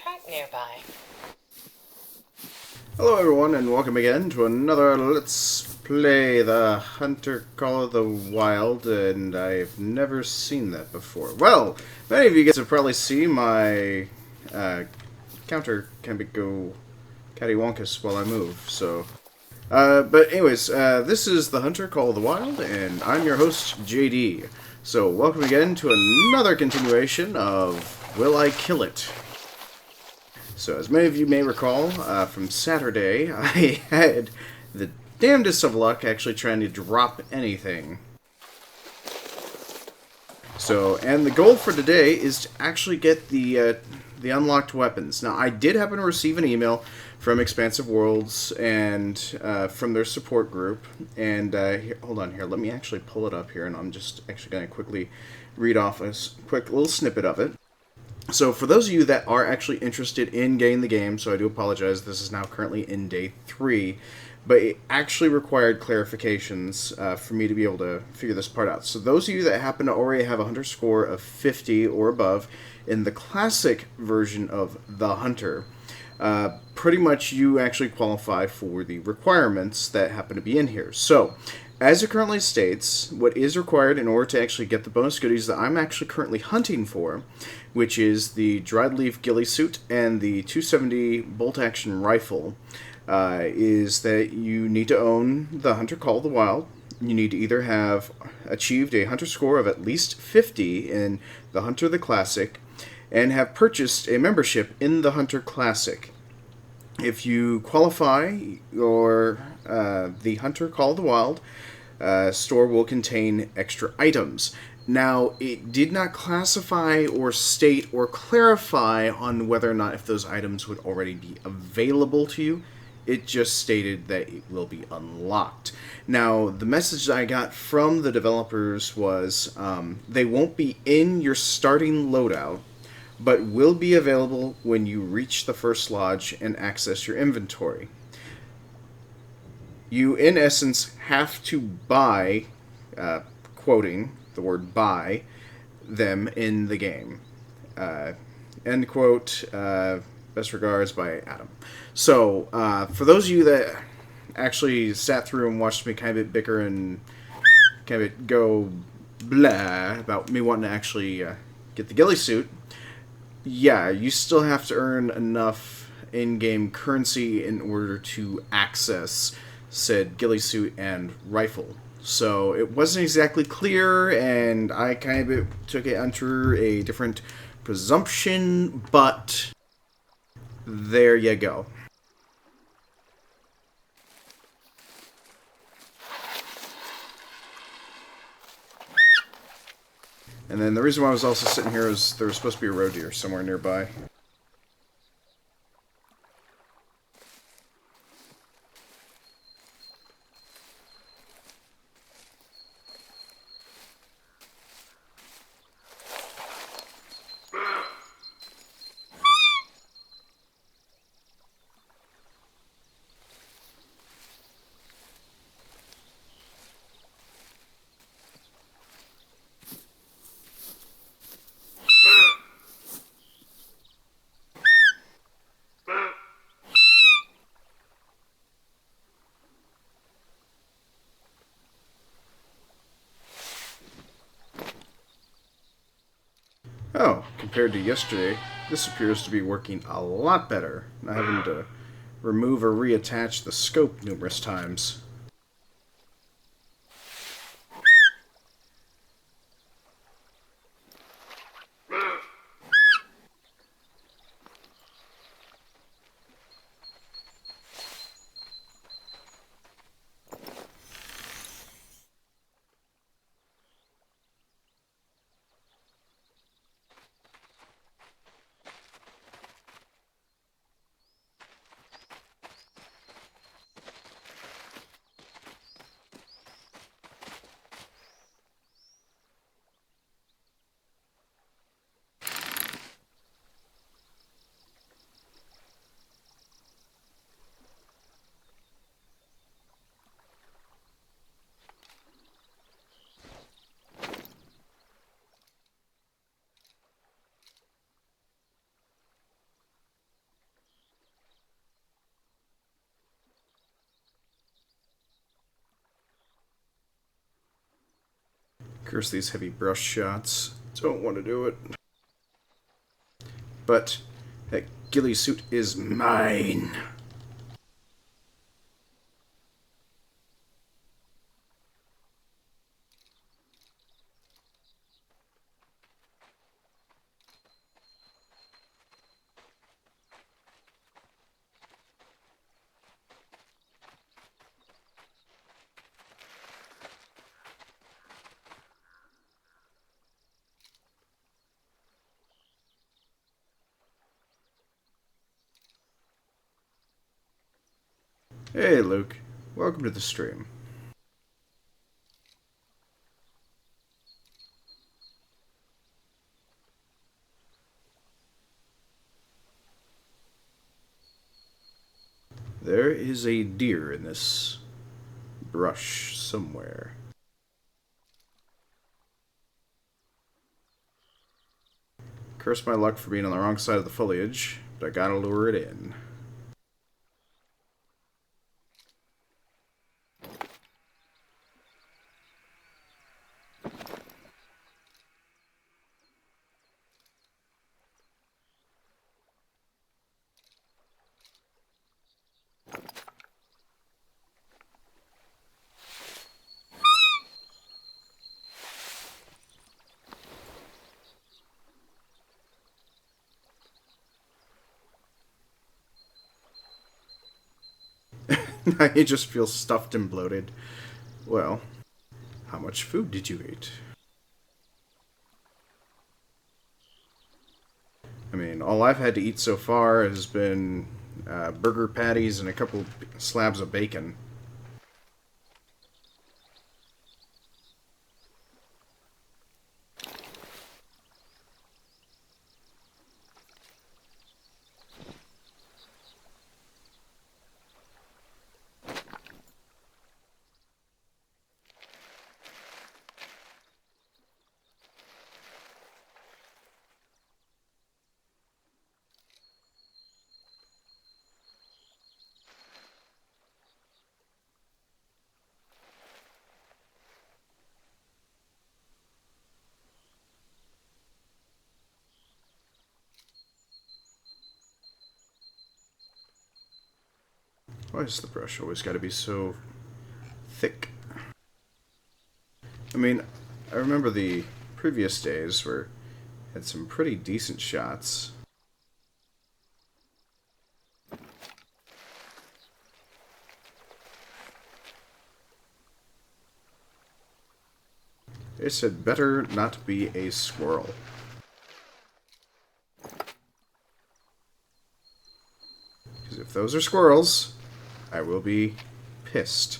track nearby. Hello everyone and welcome again to another Let's Play the Hunter Call of the Wild, and I've never seen that before. Well, many of you guys have probably seen my counter can go cattywampus while I move, so... but anyways, this is the Hunter Call of the Wild, and I'm your host, JD. So welcome again to another continuation of Will I Kill It? So, as many of you may recall, from Saturday, I had the damnedest of luck actually trying to drop anything. So, and the goal for today is to actually get the unlocked weapons. Now, I did happen to receive an email from Expansive Worlds and from their support group. And hold on here, let me actually pull it up here, and I'm just actually going to quickly read off a quick little snippet of it. So for those of you that are actually interested in getting the game, so I do apologize, this is now currently in day 3, but it actually required clarifications for me to be able to figure this part out. So those of you that happen to already have a Hunter score of 50 or above in the classic version of the Hunter, pretty much you actually qualify for the requirements that happen to be in here. So, as it currently states, what is required in order to actually get the bonus goodies that I'm actually currently hunting for, which is the dried leaf ghillie suit and the 270 bolt action rifle, is that you need to own the Hunter Call of the Wild. You need to either have achieved a Hunter score of at least 50 in the Hunter the Classic, and have purchased a membership in the Hunter Classic. If you qualify, the Hunter Call of the Wild store will contain extra items. Now, it did not classify or state or clarify on whether or not if those items would already be available to you. It just stated that it will be unlocked. Now, the message I got from the developers was they won't be in your starting loadout, but will be available when you reach the first lodge and access your inventory. You, in essence, have to buy, quoting the word buy, them in the game. End quote. Best regards by Adam. So, for those of you that actually sat through and watched me kind of bicker and kind of go blah about me wanting to actually get the ghillie suit, yeah, you still have to earn enough in-game currency in order to access said ghillie suit and rifle. So it wasn't exactly clear, and I kind of took it under a different presumption, but there you go. And then the reason why I was also sitting here is there was supposed to be a roe deer somewhere nearby. Oh, compared to yesterday, this appears to be working a lot better, not having to remove or reattach the scope numerous times. Curse these heavy brush shots. Don't want to do it. But that ghillie suit is mine. Hey, Luke. Welcome to the stream. There is a deer in this brush somewhere. Curse my luck for being on the wrong side of the foliage, but I gotta lure it in. I just feel stuffed and bloated. Well, how much food did you eat? I mean, all I've had to eat so far has been burger patties and a couple slabs of bacon. Why is the brush always got to be so thick? I mean, I remember the previous days where I had some pretty decent shots. It had better not be a squirrel. Because if those are squirrels, I will be pissed.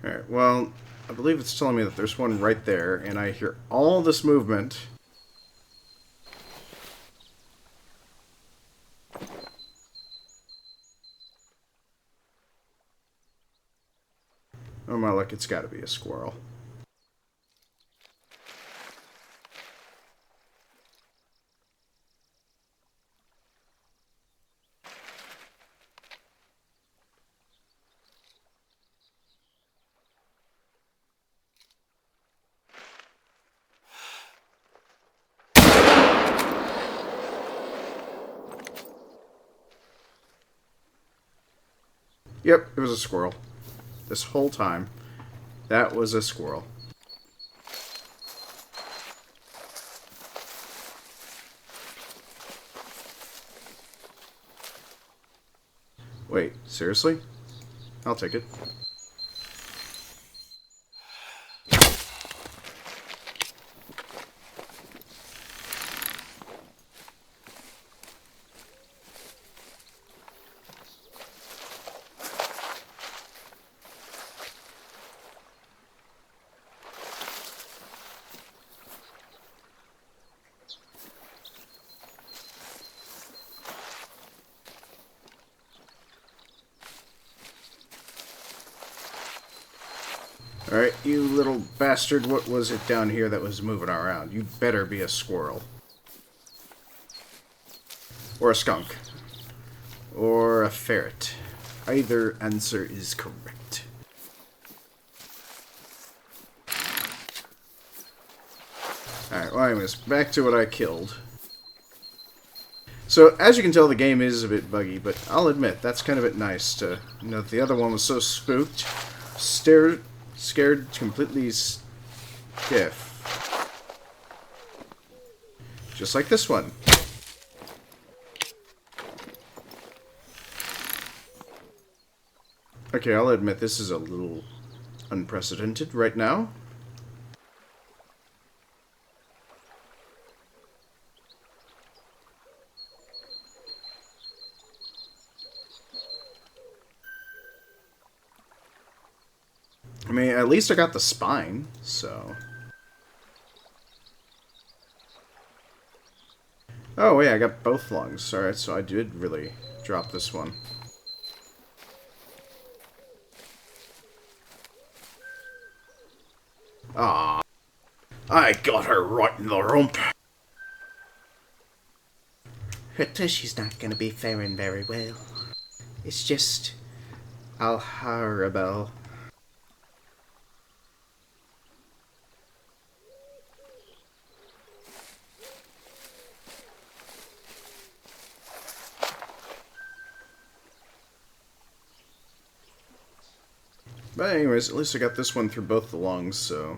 Alright, well, I believe it's telling me that there's one right there, and I hear all this movement. Oh my luck, it's gotta be a squirrel. Yep, it was a squirrel. This whole time, that was a squirrel. Wait, seriously? I'll take it. Alright, you little bastard, what was it down here that was moving around? You better be a squirrel. Or a skunk. Or a ferret. Either answer is correct. Alright, well anyways, back to what I killed. So, as you can tell, the game is a bit buggy, but I'll admit, that's kind of a bit nice to know that the other one was so spooked, scared completely stiff. Just like this one. Okay, I'll admit this is a little unprecedented right now. I mean, at least I got the spine, so... Oh, wait, I got both lungs. Alright, so I did really drop this one. Ah, I got her right in the rump. Her tushy's not gonna be faring very well. It's just... horrible. But anyways, at least I got this one through both the lungs, so...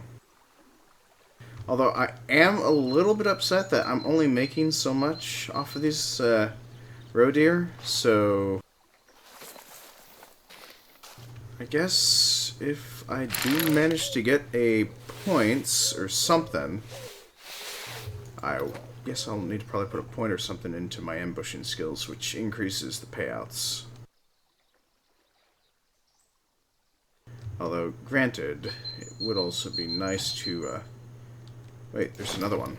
Although I am a little bit upset that I'm only making so much off of these roe deer, so... I guess if I do manage to get a points or something, I guess I'll need to probably put a point or something into my ambushing skills, which increases the payouts. Although, granted, it would also be nice to, wait, there's another one.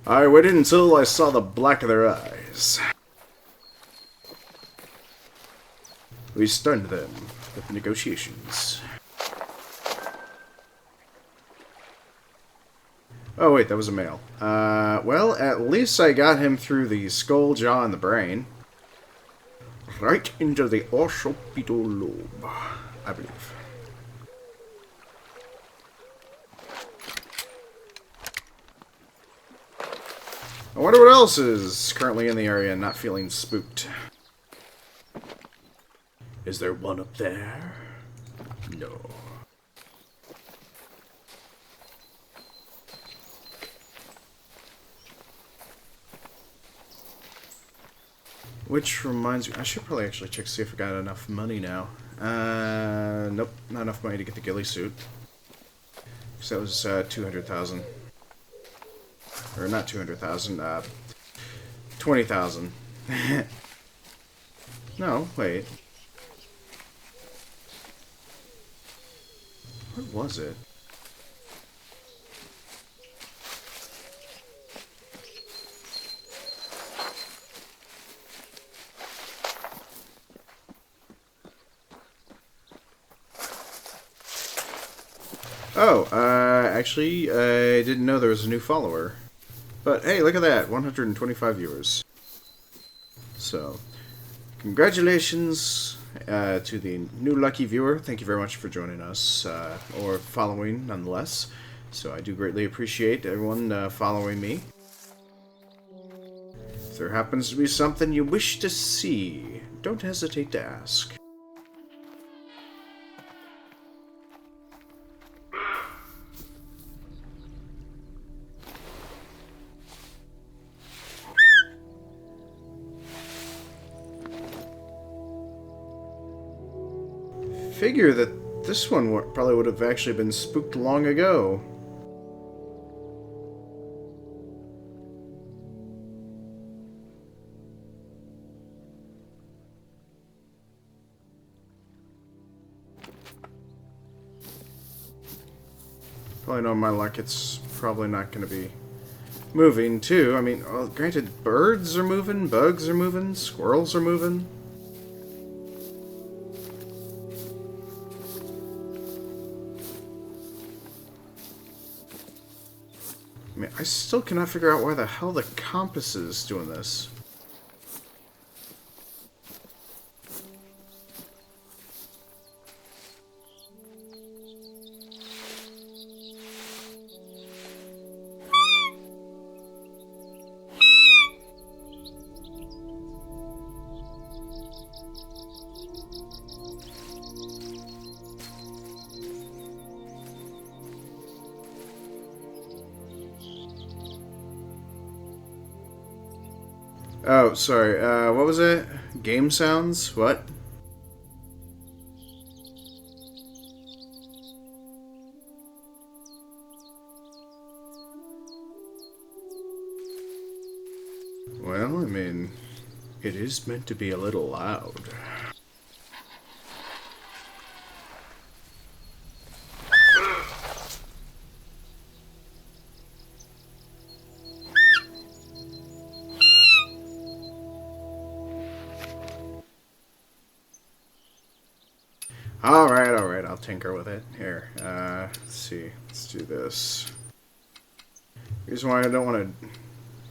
I waited until I saw the black of their eyes. We stunned them with negotiations. Oh wait, that was a male. Well, at least I got him through the skull, jaw, and the brain. Right into the occipital lobe, I believe. I wonder what else is currently in the area and not feeling spooked. Is there one up there? No. Which reminds me, I should probably actually check to see if I got enough money now. Nope, not enough money to get the ghillie suit. So that was 200,000. Or not 200,000, 20,000. No, wait. What was it? Oh, actually, I didn't know there was a new follower. But hey, look at that, 125 viewers. So, congratulations to the new lucky viewer. Thank you very much for joining us, or following nonetheless. So I do greatly appreciate everyone following me. If there happens to be something you wish to see, don't hesitate to ask. Figure that this one probably would have actually been spooked long ago. Probably knowing my luck, it's probably not going to be moving too. I mean, well, granted, birds are moving, bugs are moving, squirrels are moving. I mean, I still cannot figure out why the hell the compass is doing this. Oh, sorry. What was it? Game sounds? What? Well, I mean, it is meant to be a little loud. Alright, I'll tinker with it. Here, let's see. Let's do this. The reason why I don't want to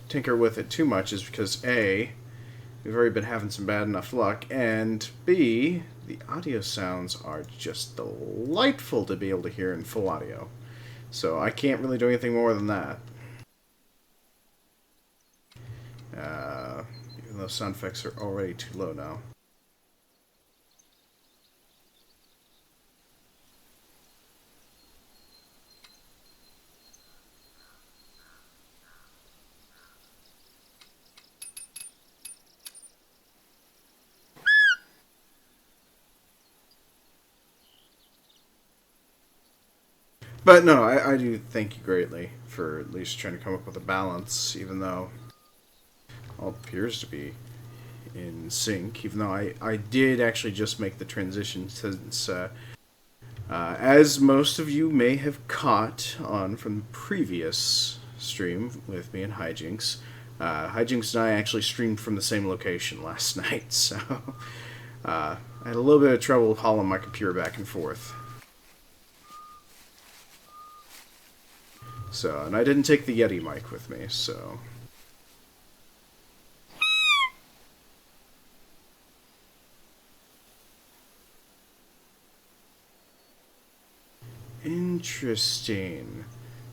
tinker with it too much is because A, we've already been having some bad enough luck, and B, the audio sounds are just delightful to be able to hear in full audio. So I can't really do anything more than that. Even though sound effects are already too low now. But no, I do thank you greatly for at least trying to come up with a balance, even though all appears to be in sync, even though I did actually just make the transition since, as most of you may have caught on from the previous stream with me and Hijinks, Hijinks and I actually streamed from the same location last night, so I had a little bit of trouble hauling my computer back and forth. So, and I didn't take the Yeti mic with me, so... Interesting.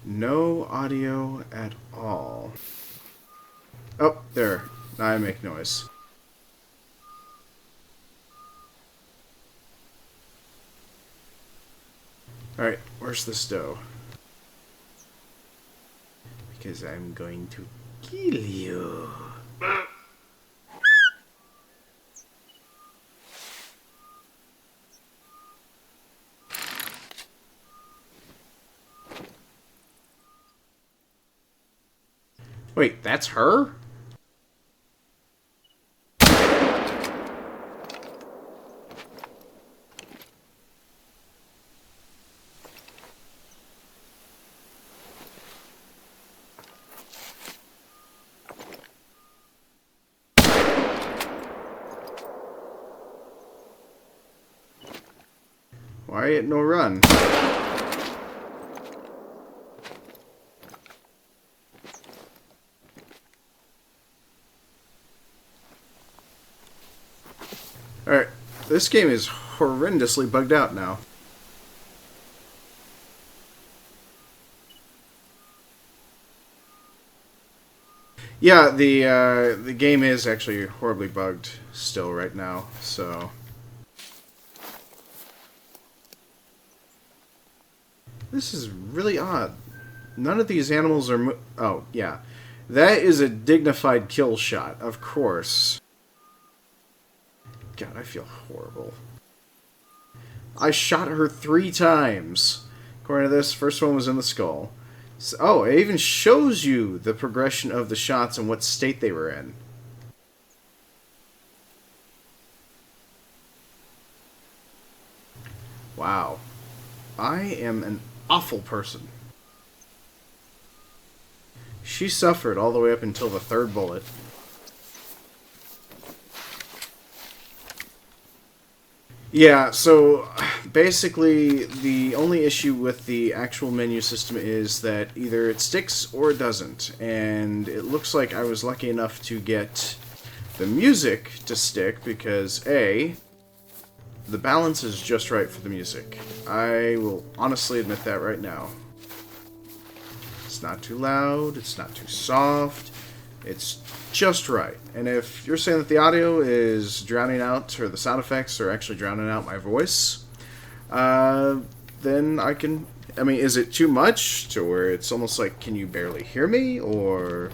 No audio at all. Oh, there. Now I make noise. Alright, where's this dough? Because I'm going to kill you. Wait, that's her? Why ain't no run? Alright, this game is horrendously bugged out now. Yeah, the game is actually horribly bugged still right now, so... This is really odd. None of these animals are oh, yeah. That is a dignified kill shot, of course. God, I feel horrible. I shot her 3 times. According to this, first one was in the skull. So, oh, it even shows you the progression of the shots and what state they were in. Wow. I am an awful person. She suffered all the way up until the third bullet. Yeah, so basically the only issue with the actual menu system is that either it sticks or it doesn't. And it looks like I was lucky enough to get the music to stick because A, the balance is just right for the music. I will honestly admit that right now. It's not too loud, it's not too soft, it's just right. And if you're saying that the audio is drowning out, or the sound effects are actually drowning out my voice, then I can... I mean, is it too much to where it's almost like, can you barely hear me, or...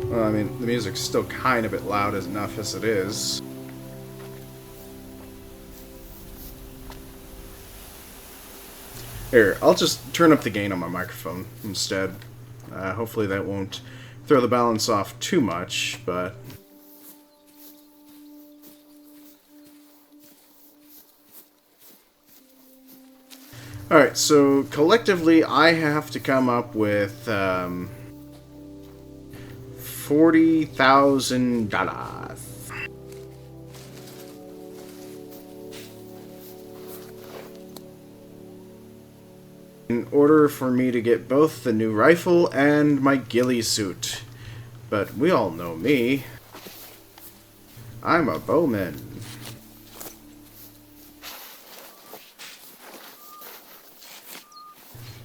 Well, I mean, the music's still kind of a bit loud enough as it is. Here, I'll just turn up the gain on my microphone instead. Hopefully that won't throw the balance off too much, but... Alright, so collectively I have to come up with $40,000. In order for me to get both the new rifle and my ghillie suit. But we all know me. I'm a bowman.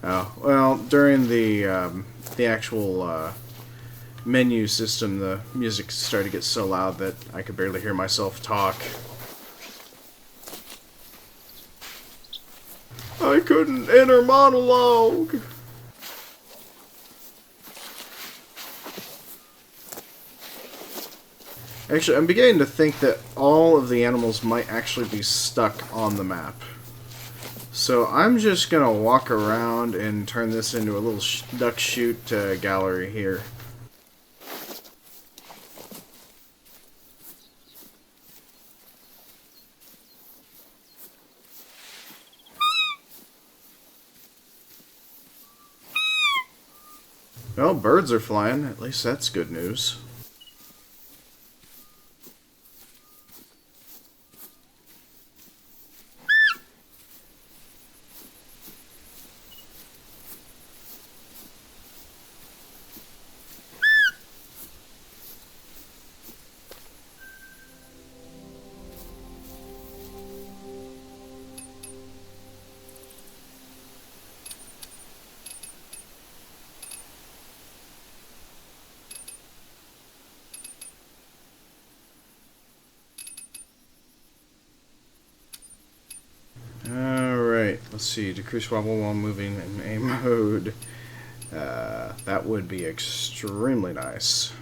Oh, well, during the actual menu system, the music started to get so loud that I could barely hear myself talk. I couldn't enter monologue. Actually, I'm beginning to think that all of the animals might actually be stuck on the map. So I'm just gonna walk around and turn this into a little duck shoot gallery here. Well, birds are flying. At least that's good news. Alright, let's see. Decrease wobble while moving in A mode. That would be extremely nice.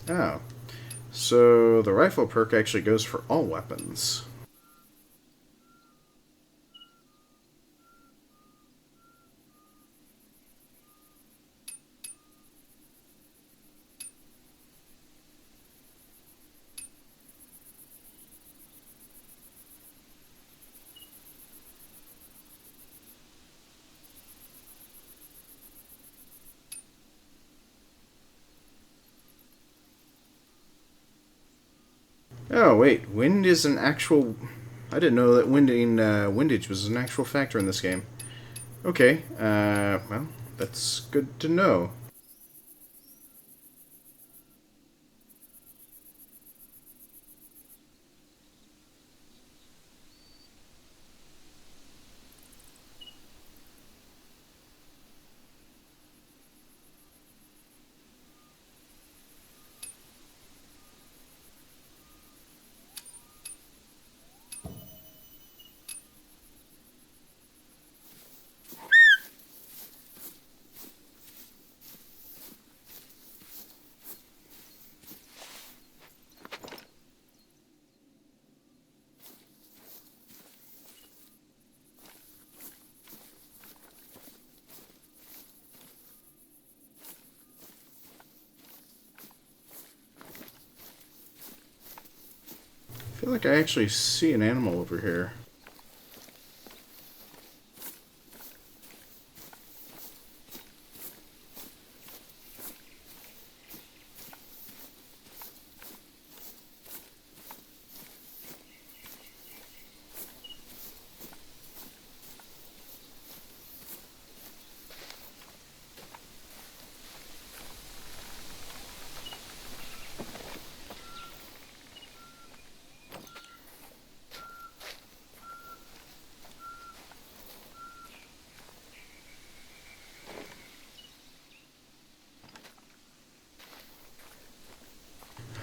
Oh. So the rifle perk actually goes for all weapons. Oh, wait. Wind is an actual I didn't know that windage was an actual factor in this game. Okay, well, that's good to know. I feel like I actually see an animal over here.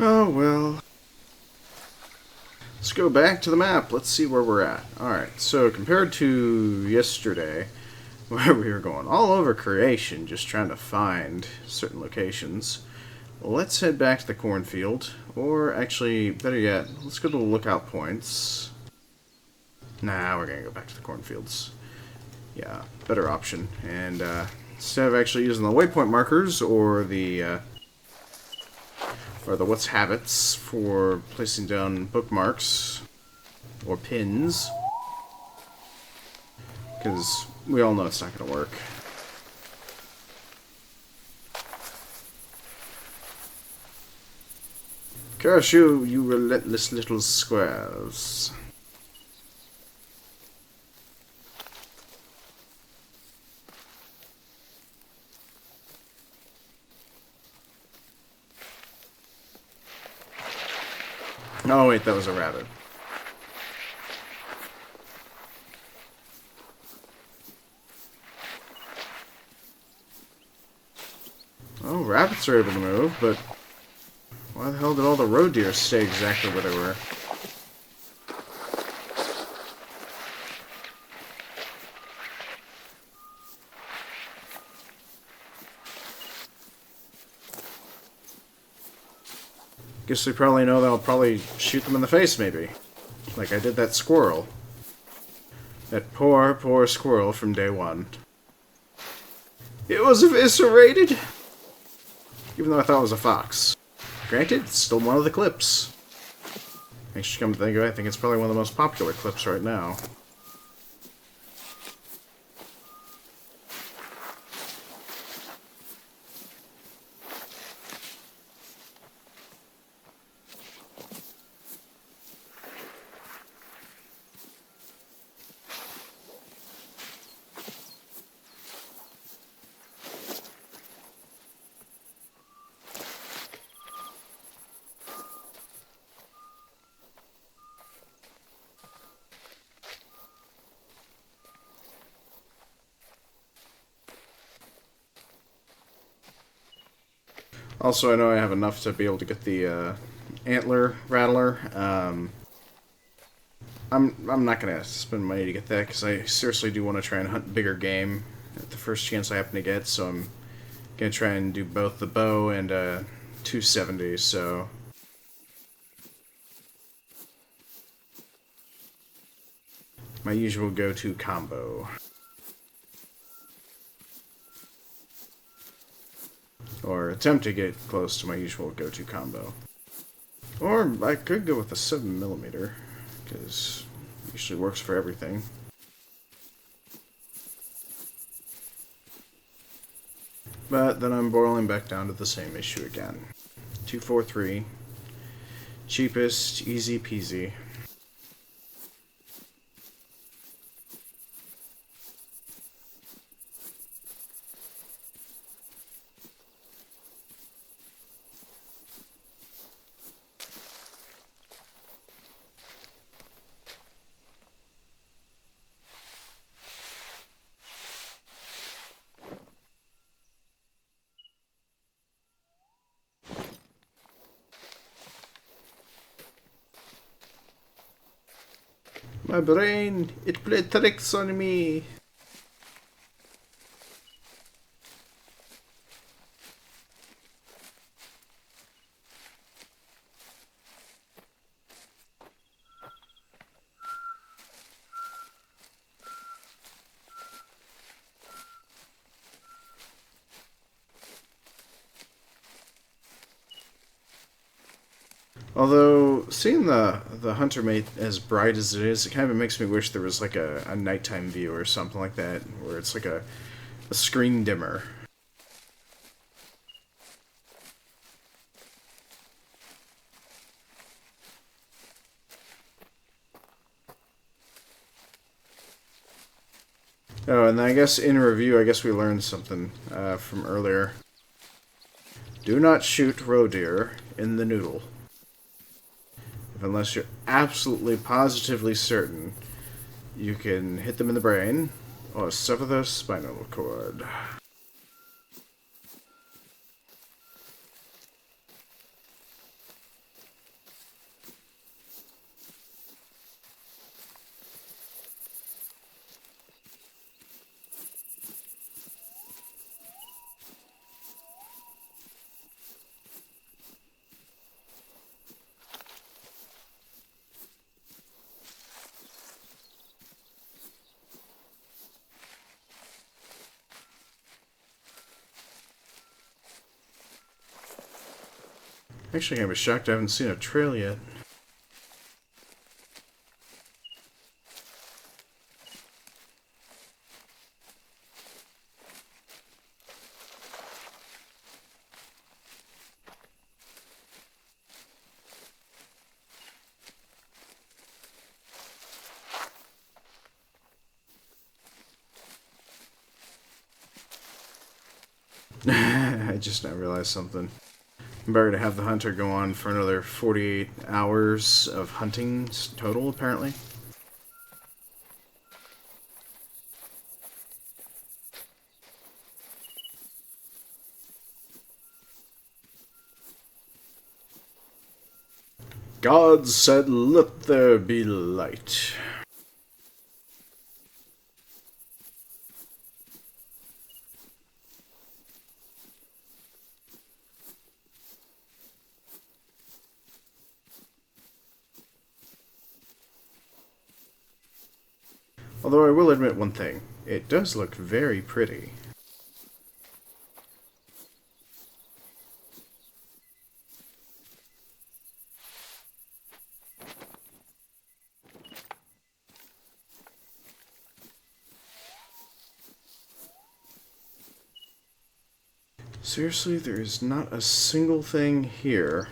Oh, well. Let's go back to the map. Let's see where we're at. Alright, so compared to yesterday, where we were going all over creation, just trying to find certain locations, let's head back to the cornfield. Or, actually, better yet, let's go to the lookout points. Nah, we're gonna go back to the cornfields. Yeah, better option. And, instead of actually using the waypoint markers or the what's habits for placing down bookmarks or pins, because we all know it's not going to work. Curse you, you relentless little squares. Oh wait, that was a rabbit. Oh, rabbits are able to move, but why the hell did all the roe deer stay exactly where they were? Guess they probably know they'll probably shoot them in the face, maybe. Like I did that squirrel. That poor, poor squirrel from day one. It was eviscerated! Even though I thought it was a fox. Granted, it's still one of the clips. Actually, come to think of it, I think it's probably one of the most popular clips right now. Also, I know I have enough to be able to get the antler rattler. I'm not gonna spend money to get that because I seriously do want to try and hunt bigger game at the first chance I happen to get. So I'm gonna try and do both the bow and 270. So my usual go-to combo. Or attempt to get close to my usual go-to combo. Or I could go with a 7mm, because it usually works for everything. But then I'm boiling back down to the same issue again. 243. Cheapest, easy peasy. My brain, it played tricks on me. Although seeing the hunter mate as bright as it is, it kind of makes me wish there was like a nighttime view or something like that, where it's like a screen dimmer. Oh, and I guess in review, I guess we learned something from earlier. Do not shoot roe deer in the noodle, unless you're absolutely positively certain you can hit them in the brain or sever their spinal cord. Actually, I was shocked I haven't seen a trail yet. I just now realized something. I'm better to have the hunter go on for another 48 hours of hunting total, apparently. God said, "Let there be light." Although I will admit one thing, it does look very pretty. Seriously, there is not a single thing here.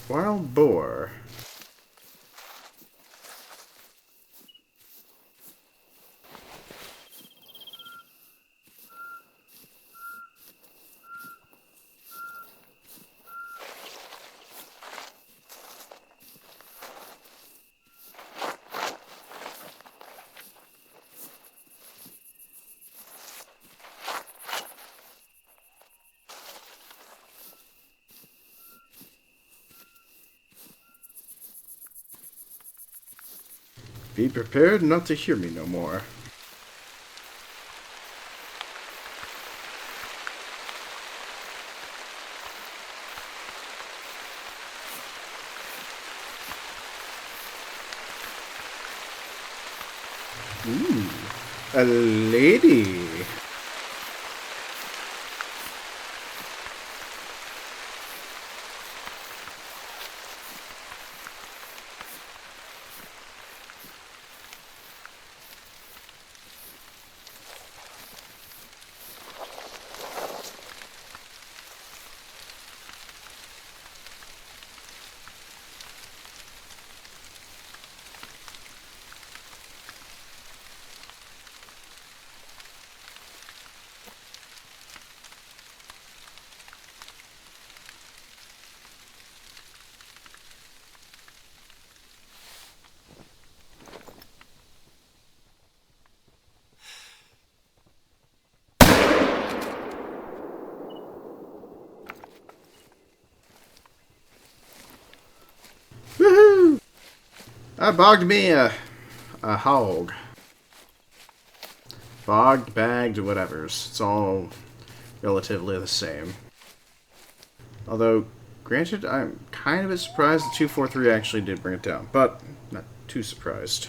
Wild boar. Be prepared not to hear me no more. Ooh, a lady. I bogged me a hog. Bogged, bagged, whatever's. It's all relatively the same. Although, granted, I'm kind of a bit surprised the 243 actually did bring it down, but not too surprised.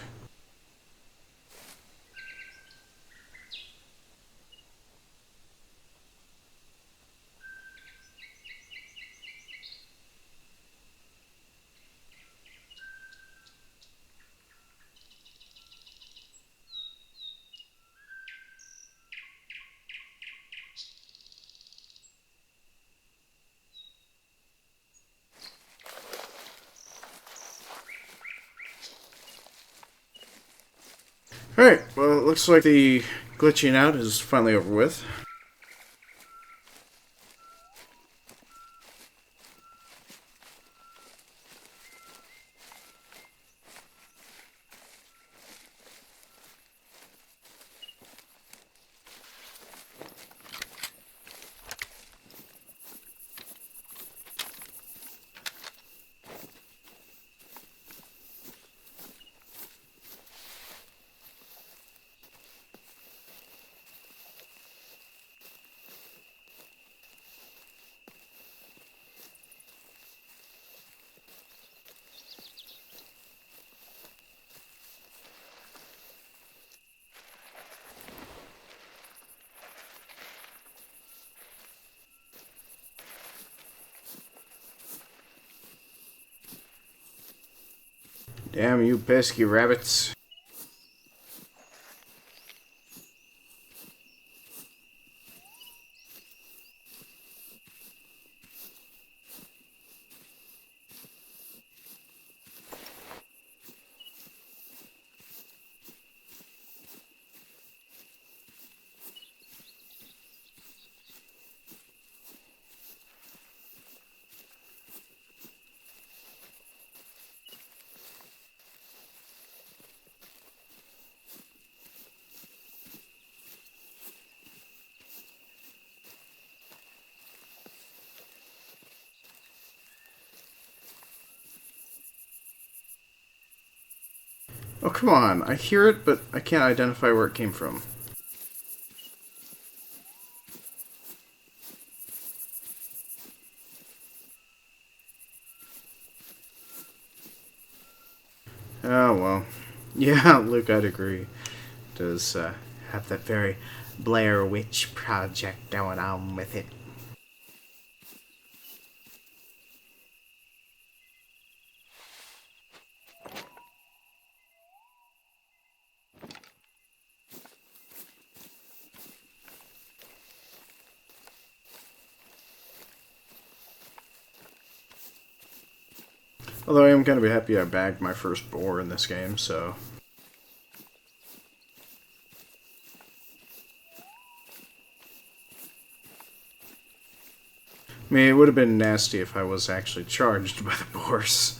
Alright, well, it looks like the glitching out is finally over with. Damn you pesky rabbits. Oh, come on. I hear it, but I can't identify where it came from. Oh, well. Yeah, Luke, I'd agree. Does have that very Blair Witch Project going on with it. Although I am going to be happy I bagged my first boar in this game, so... I mean, it would have been nasty if I was actually charged by the boars.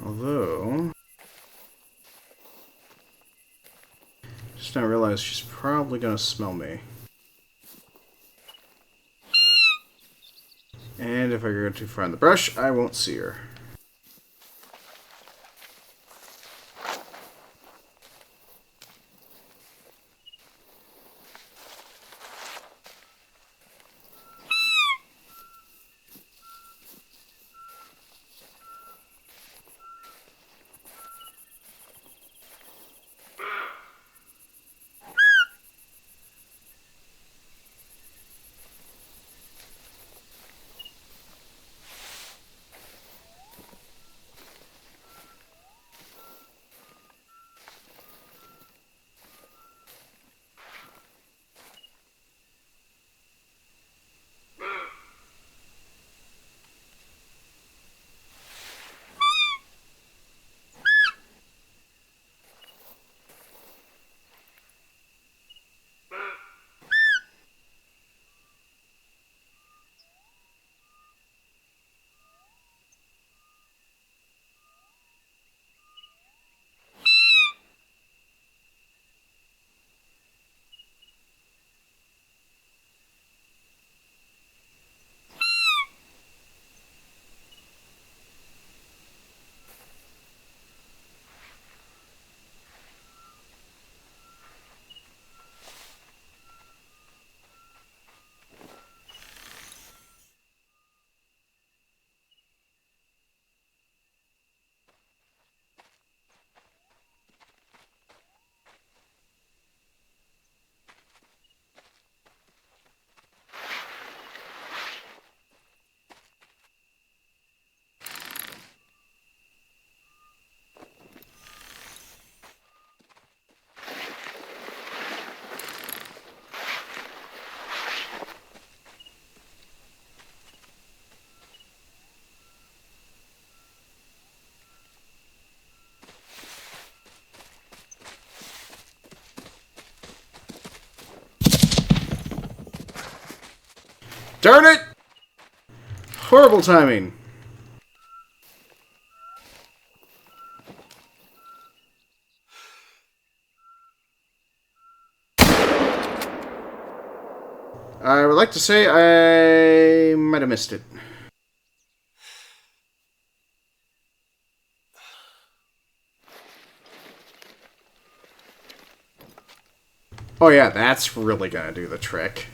Although... just now realized she's probably going to smell me. And if I go too far in the brush, I won't see her. Darn it! Horrible timing. I would like to say I might have missed it. Oh yeah, that's really gonna do the trick.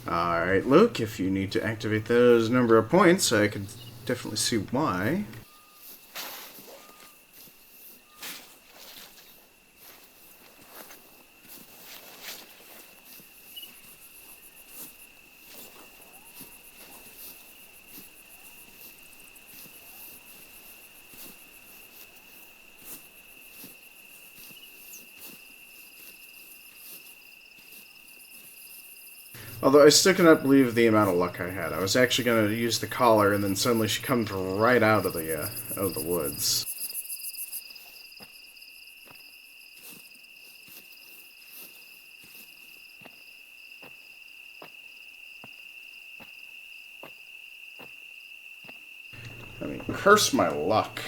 Alright, Luke, if you need to activate those number of points, I could definitely see why. Although I still cannot believe the amount of luck I had. I was actually going to use the collar, and then suddenly she comes right out of the woods. I mean, curse my luck.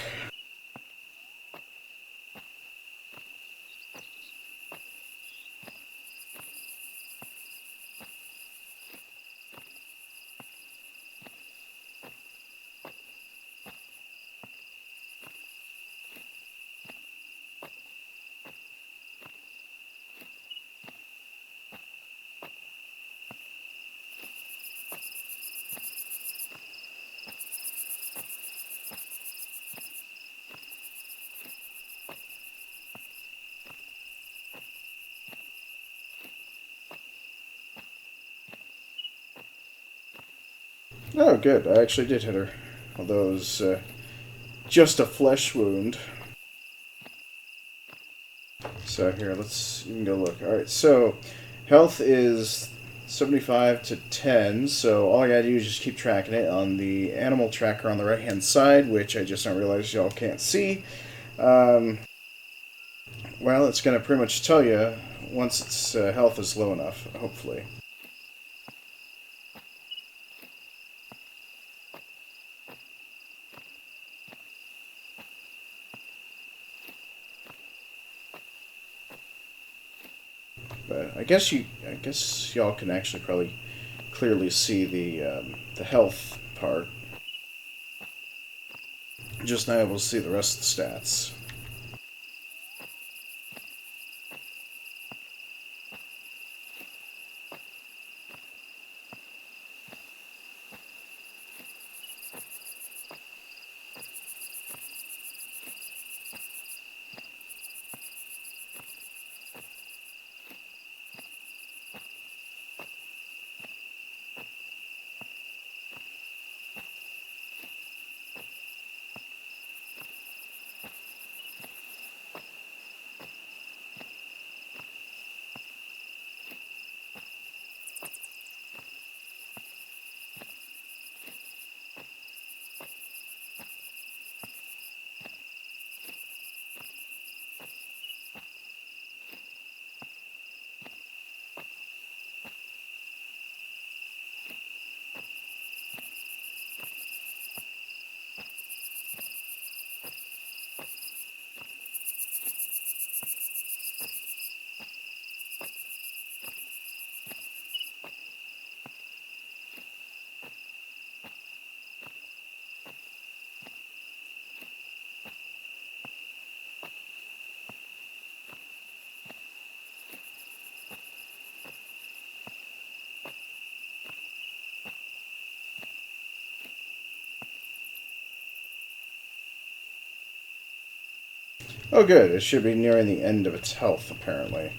Oh, good. I actually did hit her. Although it was just a flesh wound. So here, let's even go look. Alright, so health is 75 to 10, so all I gotta do is just keep tracking it on the animal tracker on the right hand side, which I just don't realize y'all can't see. Well, it's gonna pretty much tell you once its health is low enough, hopefully. But I guess y'all can actually probably clearly see the health part. Just not able to see the rest of the stats. Oh, good. It should be nearing the end of its health, apparently.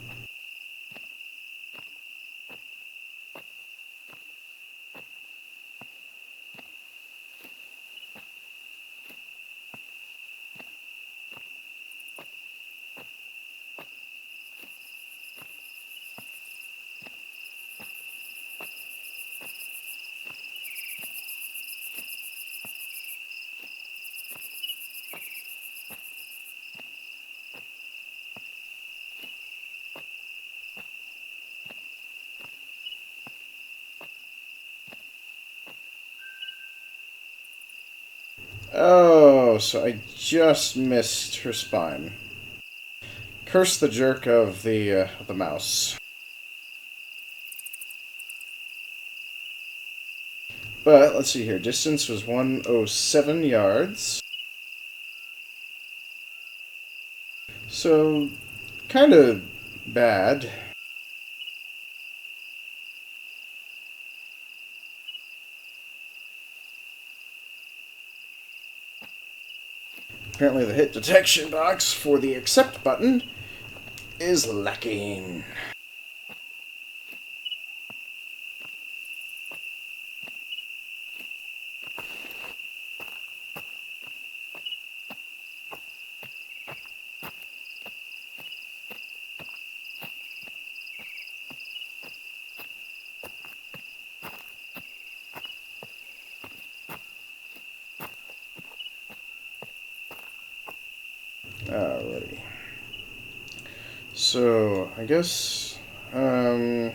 Oh, so I just missed her spine. Curse the jerk of the mouse. But let's see here. Distance was 107 yards. So, kind of bad. Apparently the hit detection box for the accept button is lacking. Alrighty. So, I guess, I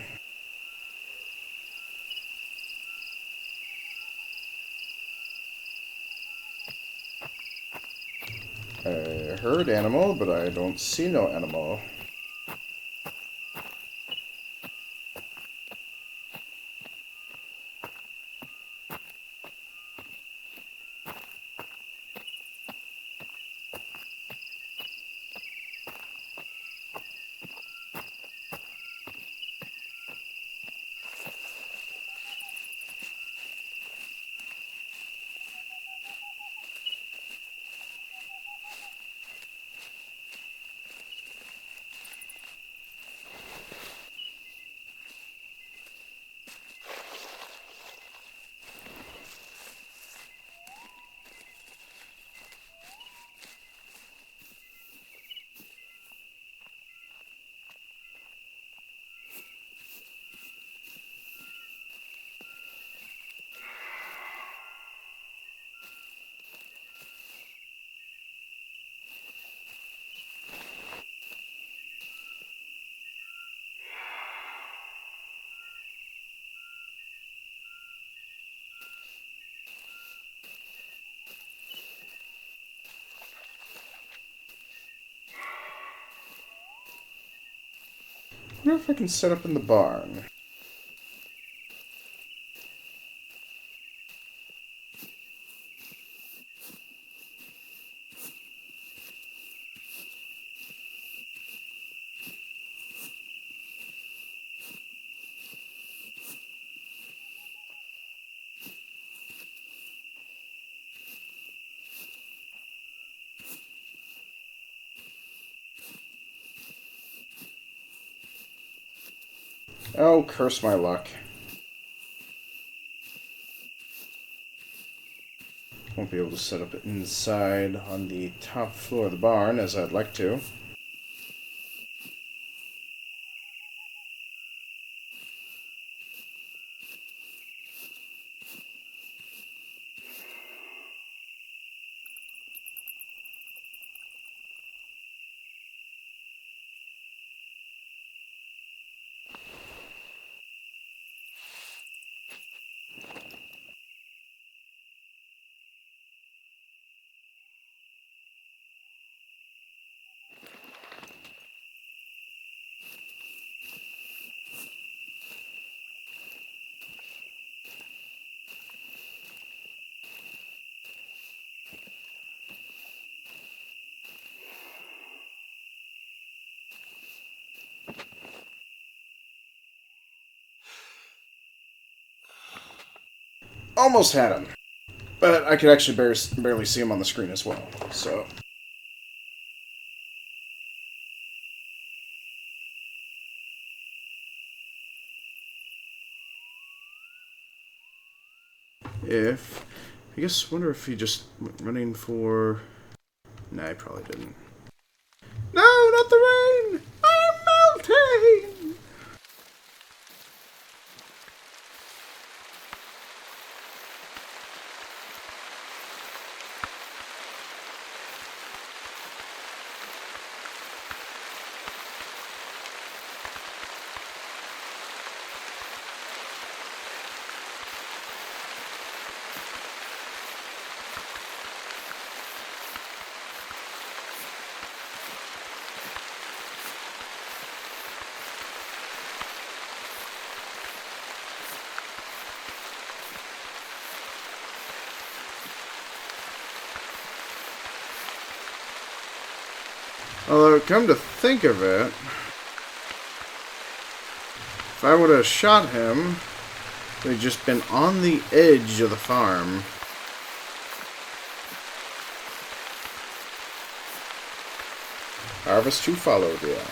heard animal, but I don't see no animal. I wonder if I can set up in the barn. Oh, curse my luck. Won't be able to set up it inside on the top floor of the barn as I'd like to. Almost had him. But I could actually barely see him on the screen as well. So, if... I guess, wonder if he just went running for... Nah, I probably didn't. No, not the rain! I'm melting! Although, come to think of it, if I would have shot him, we'd just been on the edge of the farm. Harvest to follow, dear.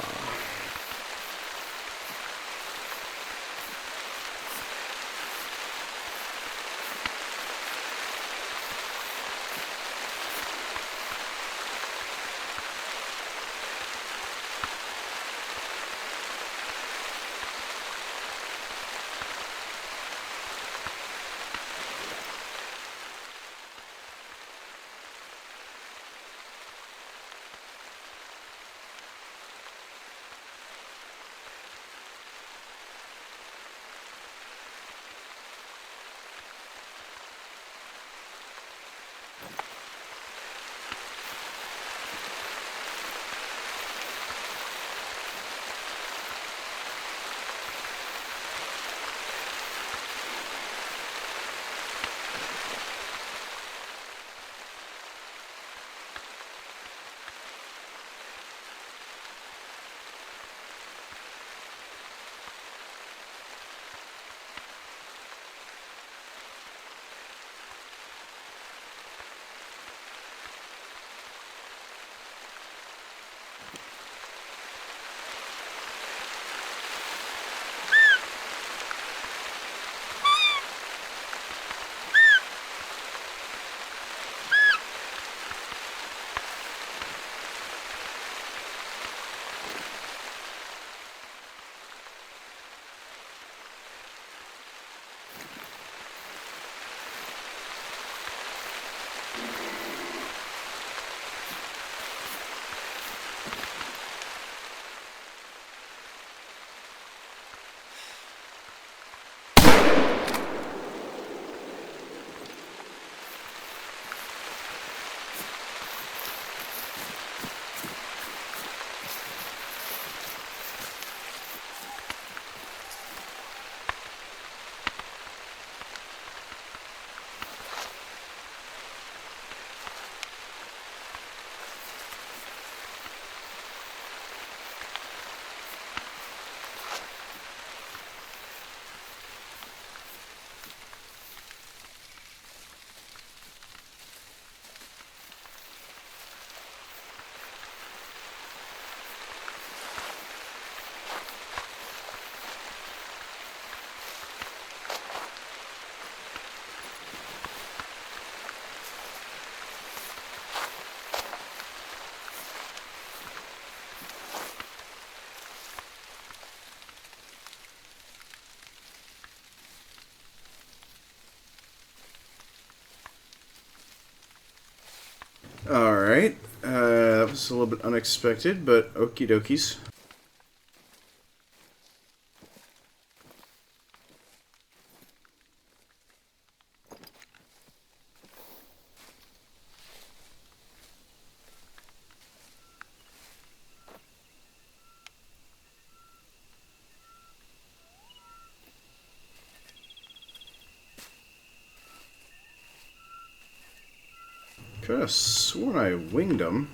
Alright, that was a little bit unexpected, but okie dokies. Could have sworn I winged him.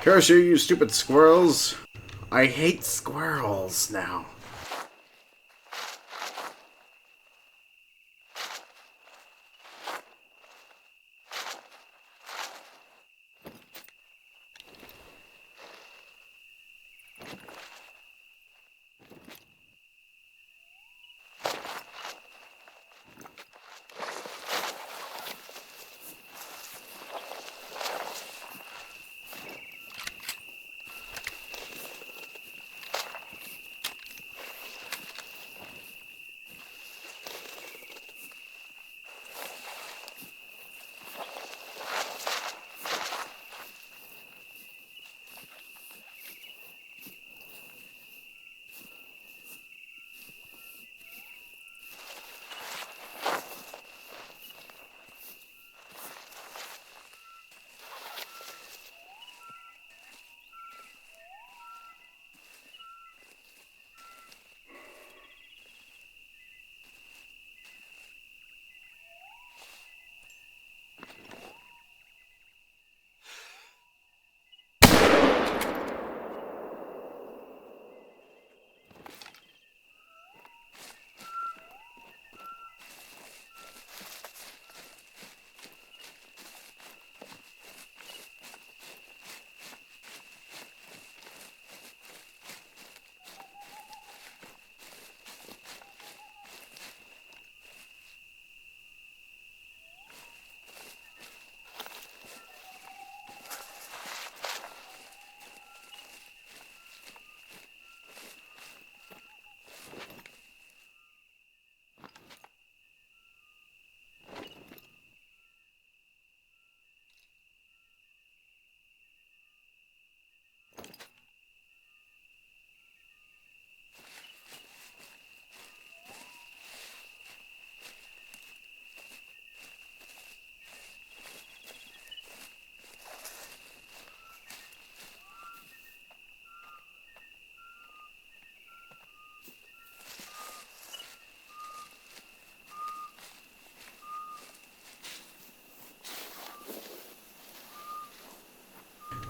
Curse you, you stupid squirrels! I hate squirrels now.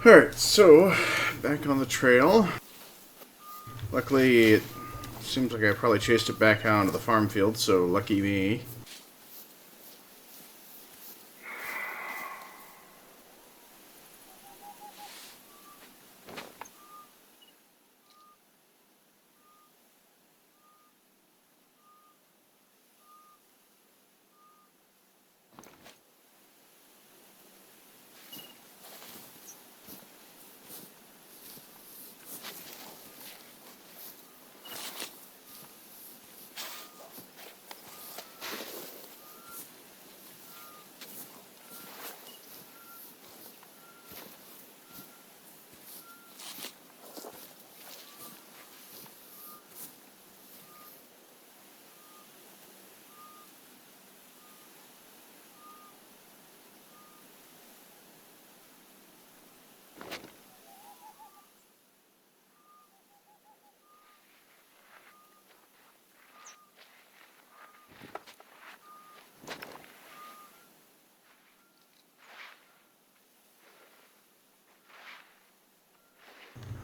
Alright, so back on the trail. Luckily, it seems like I probably chased it back out onto the farm field, so lucky me.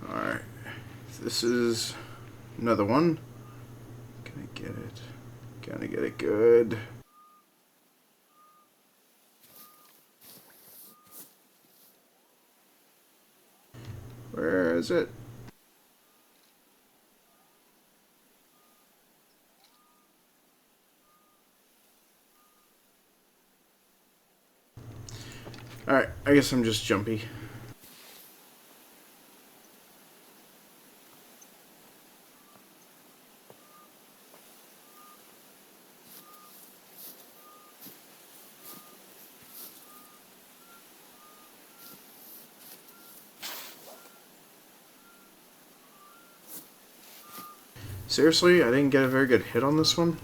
Alright, this is another one. Can I get it? Gotta get it good. Where is it? Alright, I guess I'm just jumpy. Seriously, I didn't get a very good hit on this one?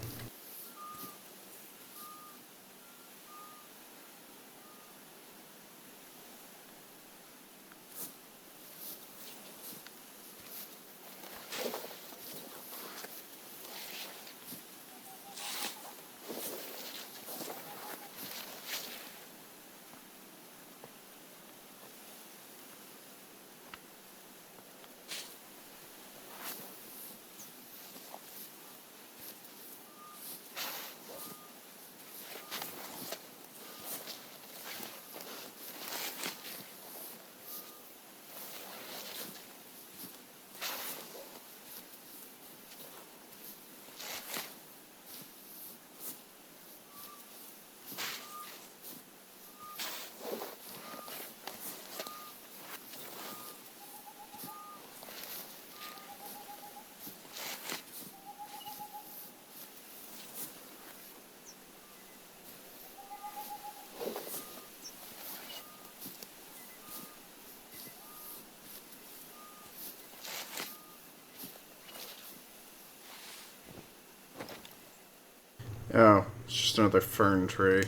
Oh, it's just another fern tree.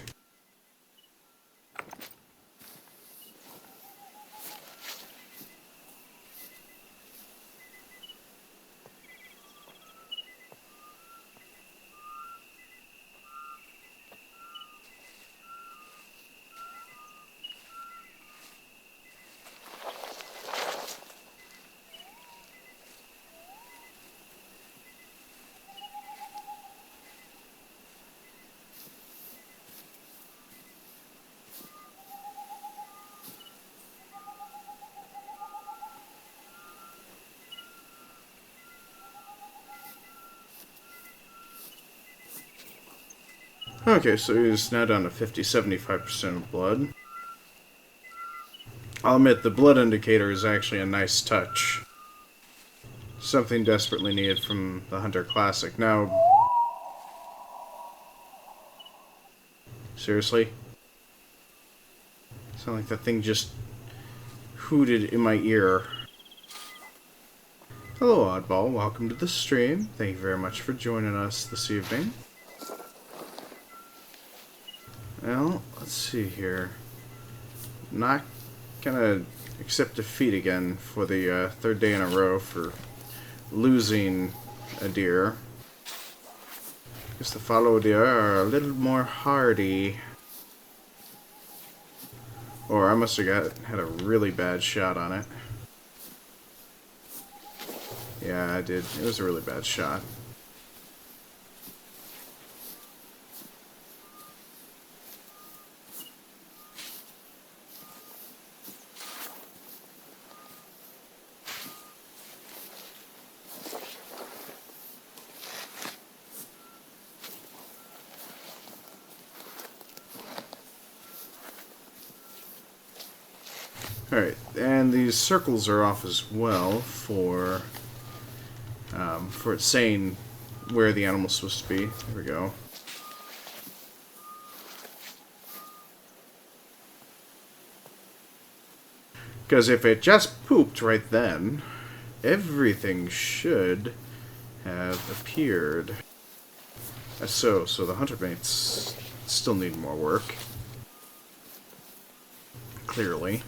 Okay, so he's now down to 75% of blood. I'll admit, the blood indicator is actually a nice touch. Something desperately needed from the Hunter Classic. Now... Seriously? Sound like that thing just hooted in my ear. Hello, Oddball. Welcome to the stream. Thank you very much for joining us this evening. Well, let's see here. Not gonna accept defeat again for the third day in a row for losing a deer. Guess the fallow deer are a little more hardy. Or I must have had a really bad shot on it. Yeah, I did. It was a really bad shot. Alright, and these circles are off as well for it saying where the animal's supposed to be. There we go. Because if it just pooped right then, everything should have appeared. So the hunter mates still need more work. Clearly.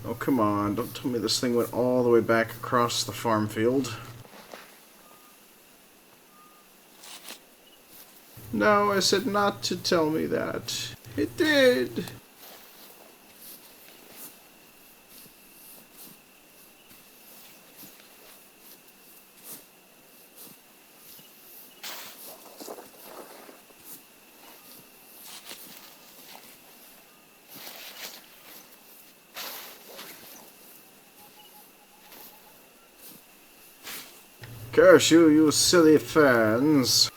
Oh, come on. Don't tell me this thing went all the way back across the farm field. No, I said not to tell me that. It did. Curse you, you silly fans.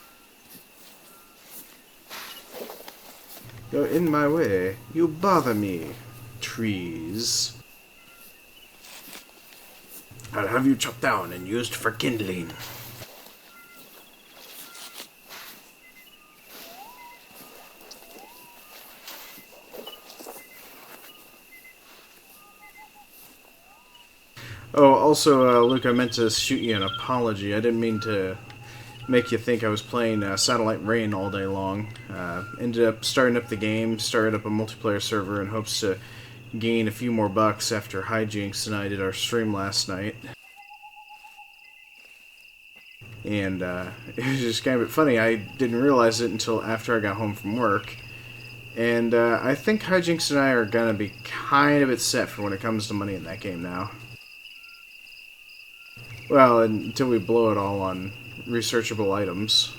You're in my way. You bother me, trees. I'll have you chopped down and used for kindling. Oh, also, Luke, I meant to shoot you an apology. I didn't mean to make you think I was playing Satellite Rain all day long. Ended up starting up the game, started up a multiplayer server in hopes to gain a few more bucks after Hijinks and I did our stream last night. And it was just kind of funny. I didn't realize it until after I got home from work. And I think Hijinks and I are going to be kind of set for when it comes to money in that game now. Well, until we blow it all on researchable items.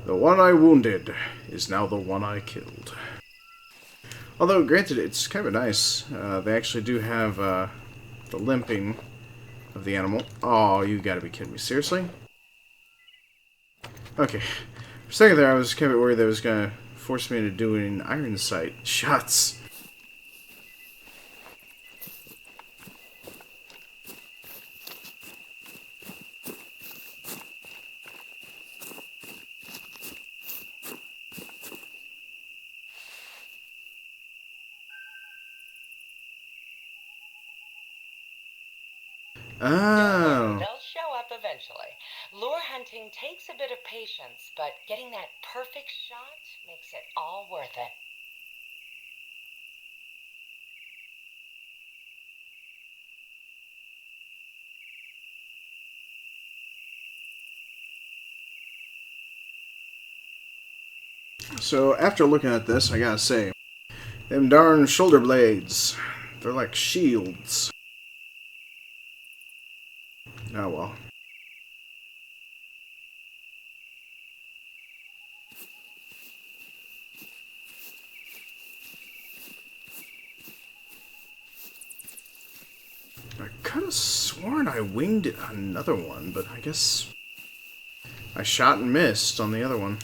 The one I wounded is now the one I killed. Although, granted, it's kind of nice. They actually do have the limping of the animal. Oh, you gotta be kidding me. Seriously? Okay. For a second there, I was kind of worried that it was gonna force me into doing iron sight shots. Oh. They'll show up eventually. Lure hunting takes a bit of patience, but getting that perfect shot makes it all worth it. So after looking at this, I gotta say, them darn shoulder blades, they're like shields. Oh well. I could have sworn I winged another one, but I guess I shot and missed on the other one.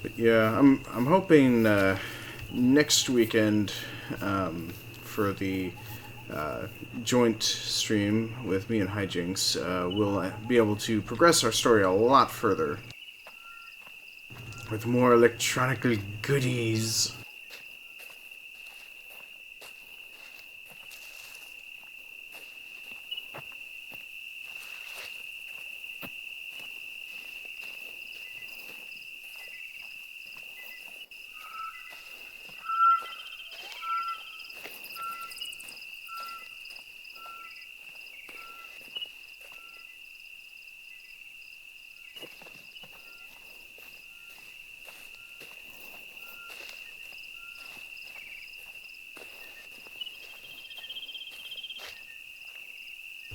But yeah, I'm hoping next weekend for the joint stream with me and Hijinks, we'll be able to progress our story a lot further with more electronic goodies.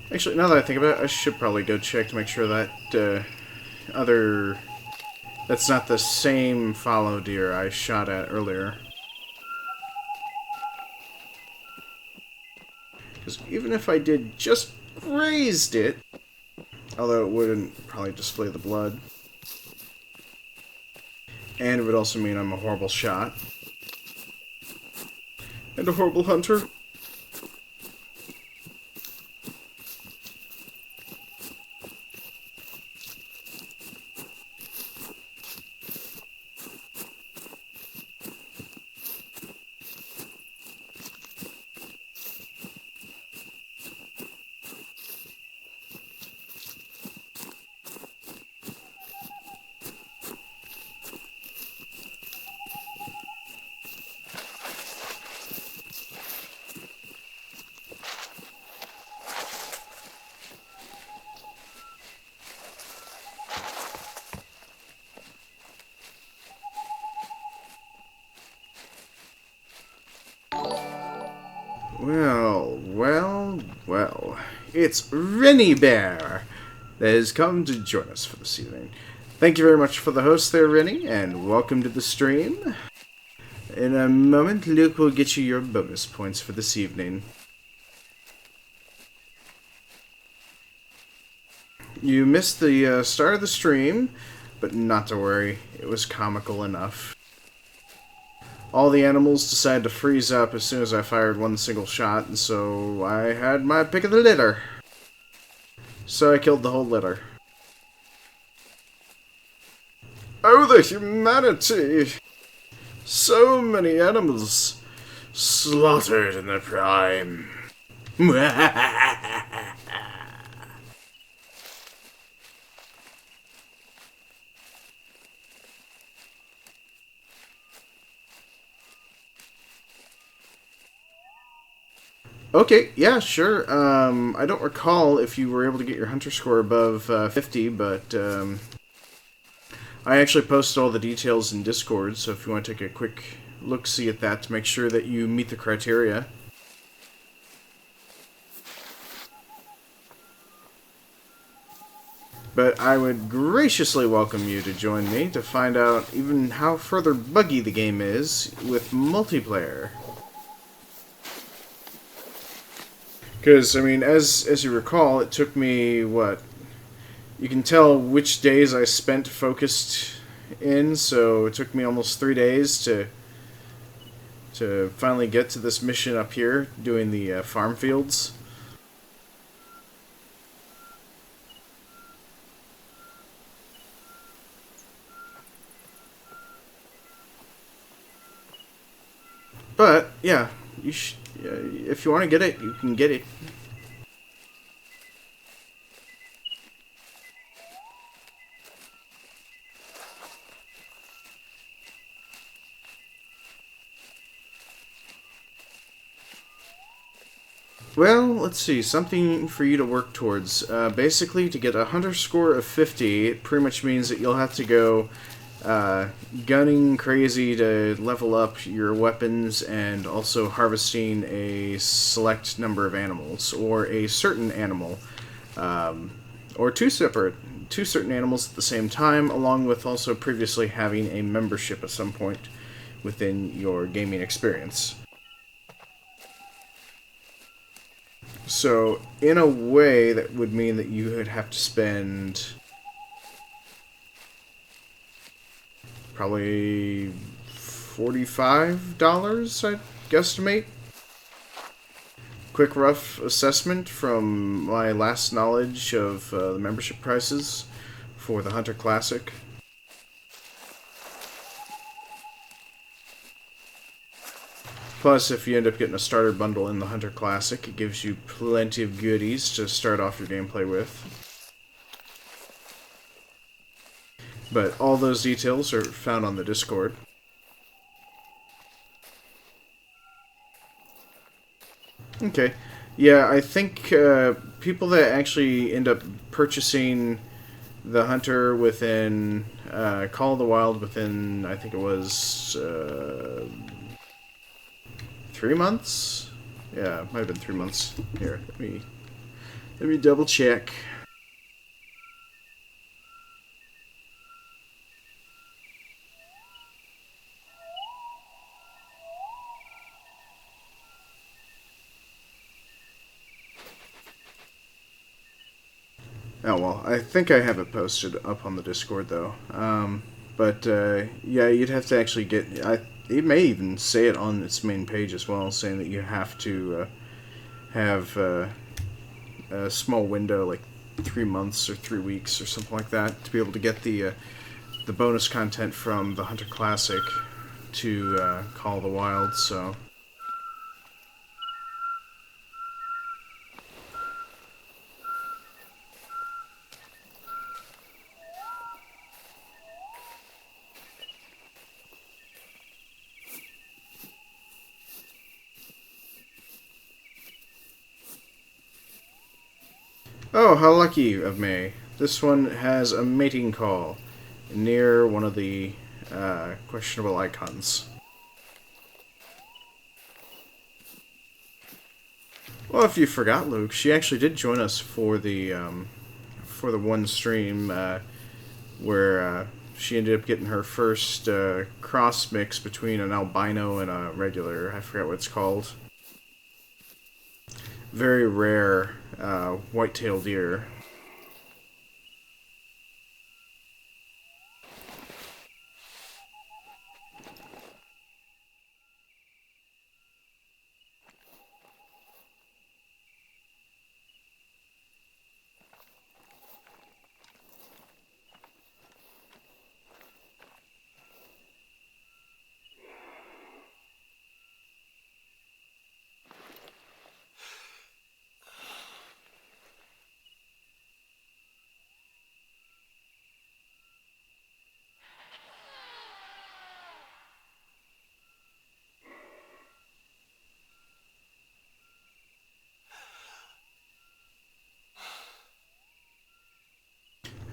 Actually, now that I think about it, I should probably go check to make sure that that's not the same fallow deer I shot at earlier. Because even if I did just grazed it, although it wouldn't probably display the blood, and it would also mean I'm a horrible shot and a horrible hunter. Well, well, well. It's Rennie Bear that has come to join us for this evening. Thank you very much for the host there, Rennie, and welcome to the stream. In a moment, Luke will get you your bonus points for this evening. You missed the start of the stream, but not to worry, it was comical enough. All the animals decided to freeze up as soon as I fired one single shot, and so I had my pick of the litter. So I killed the whole litter. Oh, the humanity! So many animals slaughtered in their prime. Okay, yeah, sure. I don't recall if you were able to get your hunter score above 50, but I actually posted all the details in Discord, so if you want to take a quick look-see at that to make sure that you meet the criteria. But I would graciously welcome you to join me to find out even how further buggy the game is with multiplayer. Because, I mean, as you recall, it took me, what? You can tell which days I spent focused in, so it took me almost 3 days to finally get to this mission up here, doing the farm fields. But, yeah, if you want to get it, you can get it. Well, let's see. Something for you to work towards. Basically, to get a hunter score of 50, it pretty much means that you'll have to go uh, gunning crazy to level up your weapons and also harvesting a select number of animals or a certain animal. Or two certain animals at the same time, along with also previously having a membership at some point within your gaming experience. So, in a way, that would mean that you would have to spend probably $45, I'd guesstimate. Quick rough assessment from my last knowledge of the membership prices for the Hunter Classic. Plus, if you end up getting a starter bundle in the Hunter Classic, it gives you plenty of goodies to start off your gameplay with. But all those details are found on the Discord. Okay. Yeah, I think people that actually end up purchasing the Hunter within Call of the Wild within, I think it was 3 months. Yeah, it might have been 3 months. Here, let me double check. Oh well, I think I have it posted up on the Discord though. But yeah, you'd have to actually get. It may even say it on its main page as well, saying that you have to have a small window, like 3 months or 3 weeks or something like that, to be able to get the bonus content from the Hunter Classic to Call of the Wild. So. Oh, how lucky of me. This one has a mating call near one of the questionable icons. Well, if you forgot, Luke, she actually did join us for the one stream where she ended up getting her first cross mix between an albino and a regular. I forget what it's called. Very rare white-tailed deer.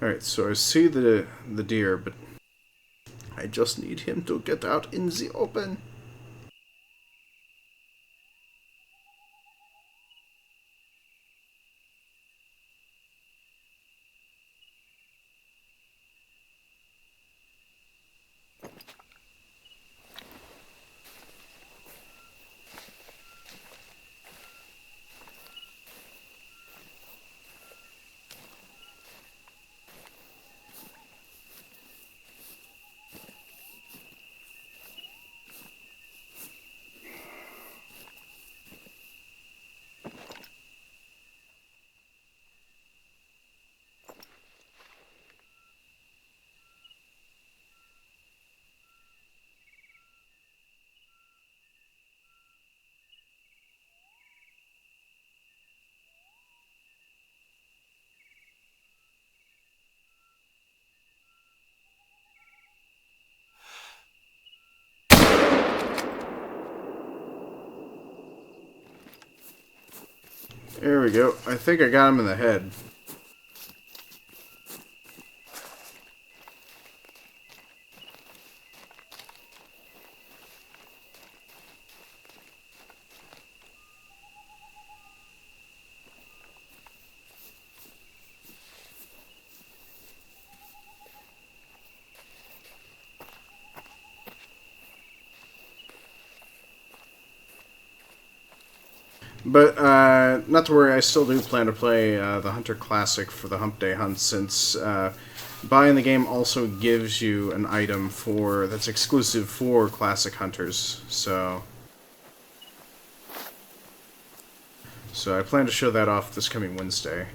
Alright, so I see the deer, but I just need him to get out in the open. There we go. I think I got him in the head. But not to worry, I still do plan to play the Hunter Classic for the Hump Day hunt, since buying the game also gives you an item that's exclusive for Classic Hunters. So I plan to show that off this coming Wednesday.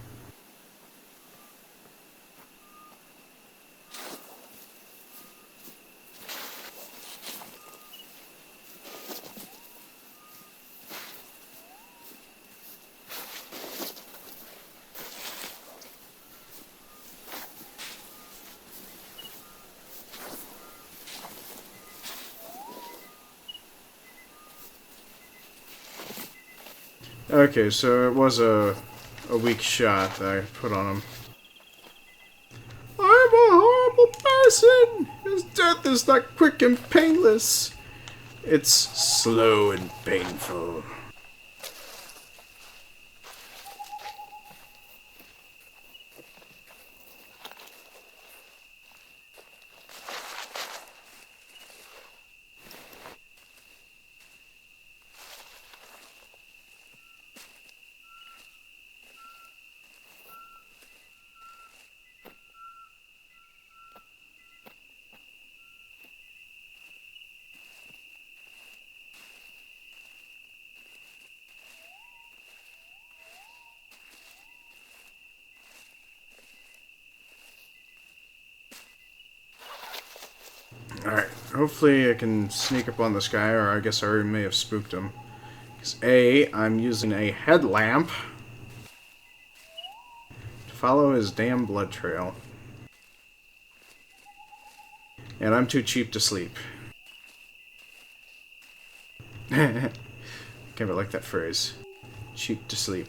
Okay, so it was a weak shot that I put on him. I'm a horrible person! His death is not quick and painless. It's slow and painful. Alright, hopefully I can sneak up on this guy, or I guess I already may have spooked him. Because A, I'm using a headlamp to follow his damn blood trail. And I'm too cheap to sleep. Kind of like that phrase. Cheap to sleep.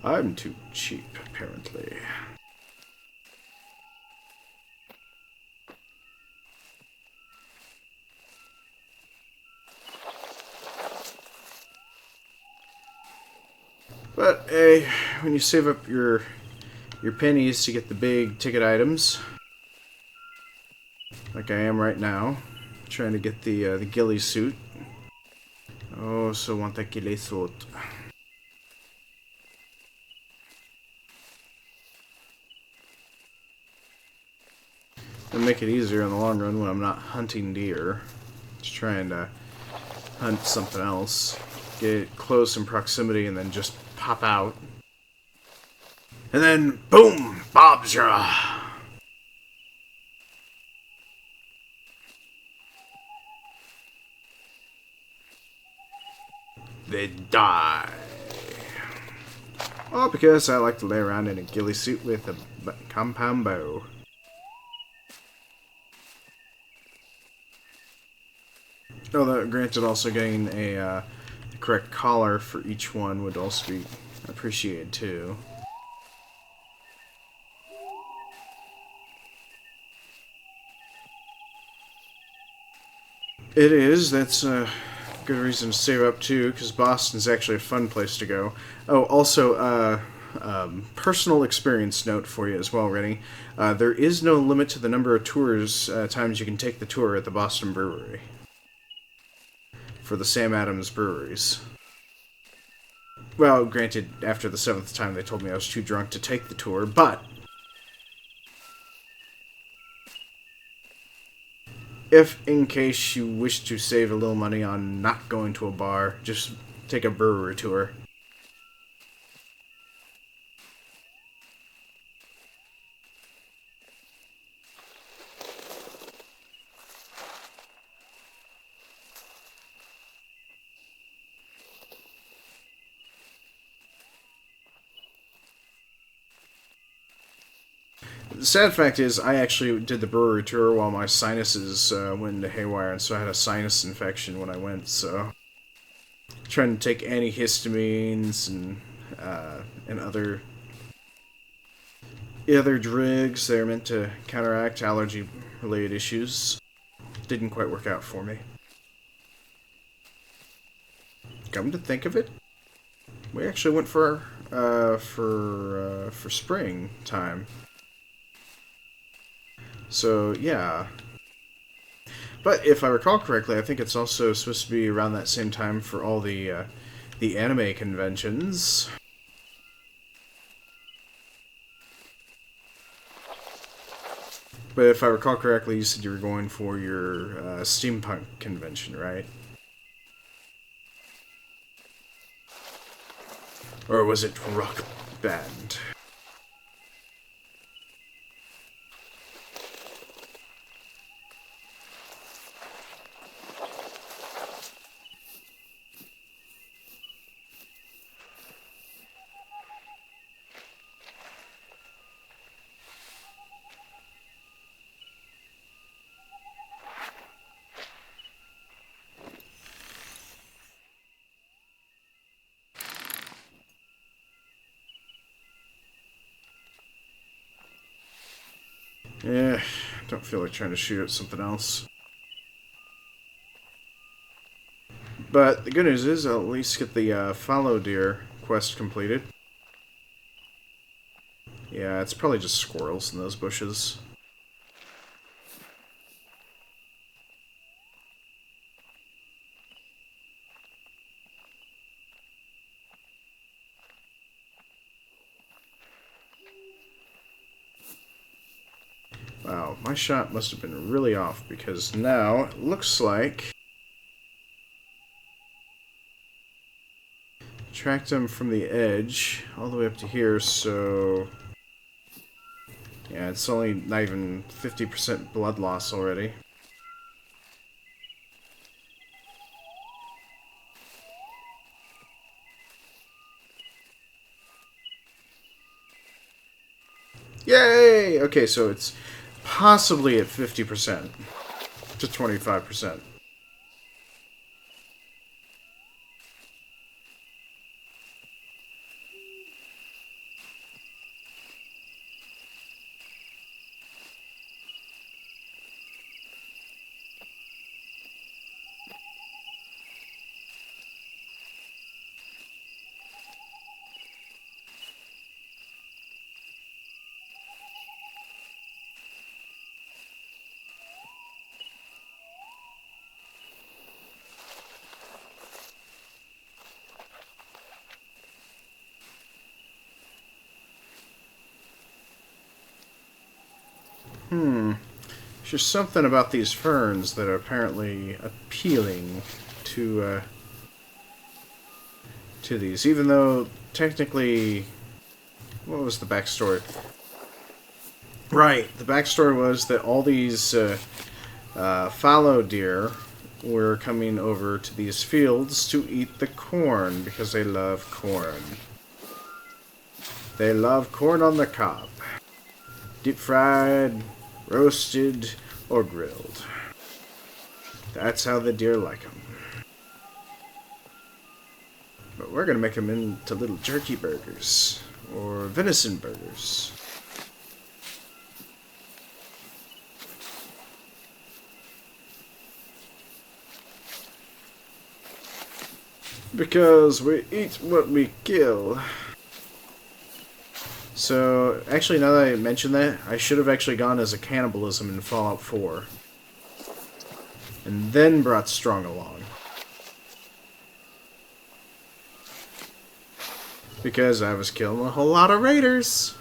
I'm too cheap, apparently. But hey, when you save up your pennies to get the big ticket items, like I am right now, trying to get the ghillie suit. Oh, so want that ghillie suit. It'll make it easier in the long run when I'm not hunting deer. Just trying to hunt something else. Get it close in proximity and then just pop out. And then, boom! Bob's ya! They die. All because I like to lay around in a ghillie suit with a compound bow. Oh, granted, also getting a the correct collar for each one would also be appreciated too. It is. That's a good reason to save up too, because Boston's actually a fun place to go. Oh, also, personal experience note for you as well, Rennie. There is no limit to the number of times you can take the tour at the Boston Brewery. For the Sam Adams breweries. Well, granted, after the 7th time they told me I was too drunk to take the tour, but if in case you wish to save a little money on not going to a bar, just take a brewery tour. The sad fact is, I actually did the brewery tour while my sinuses went into haywire, and so I had a sinus infection when I went, so trying to take antihistamines and other drugs that are meant to counteract allergy-related issues. Didn't quite work out for me. Come to think of it, we actually went for spring time. So yeah. But if I recall correctly, I think it's also supposed to be around that same time for all the anime conventions. But if I recall correctly, you said you were going for your steampunk convention, right? Or was it Rock Band? Yeah, don't feel like trying to shoot at something else. But the good news is I'll at least get the fallow deer quest completed. Yeah, it's probably just squirrels in those bushes. Wow, my shot must have been really off because now it looks like tracked him from the edge all the way up to here, so yeah, it's only not even 50% blood loss already. Yay! Okay, so it's possibly at 50% to 25%. There's just something about these ferns that are apparently appealing to these, even though technically, what was the backstory? Right, the backstory was that all these fallow deer were coming over to these fields to eat the corn because they love corn. They love corn on the cob. Deep fried, roasted, or grilled. That's how the deer like them. But we're going to make them into little jerky burgers. Or venison burgers. Because we eat what we kill. So, actually, now that I mention that, I should have actually gone as a cannibalism in Fallout 4. And then brought Strong along. Because I was killing a whole lot of raiders.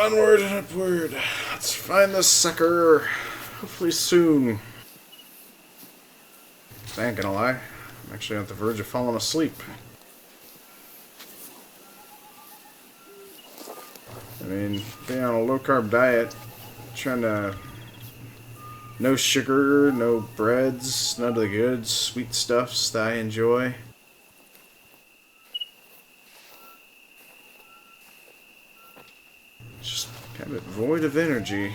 Onward and upward. Let's find this sucker. Hopefully soon. I ain't gonna lie. I'm actually on the verge of falling asleep. I mean, being on a low-carb diet, trying to... No sugar, no breads, none of the good sweet stuffs that I enjoy. Just kind of void of energy.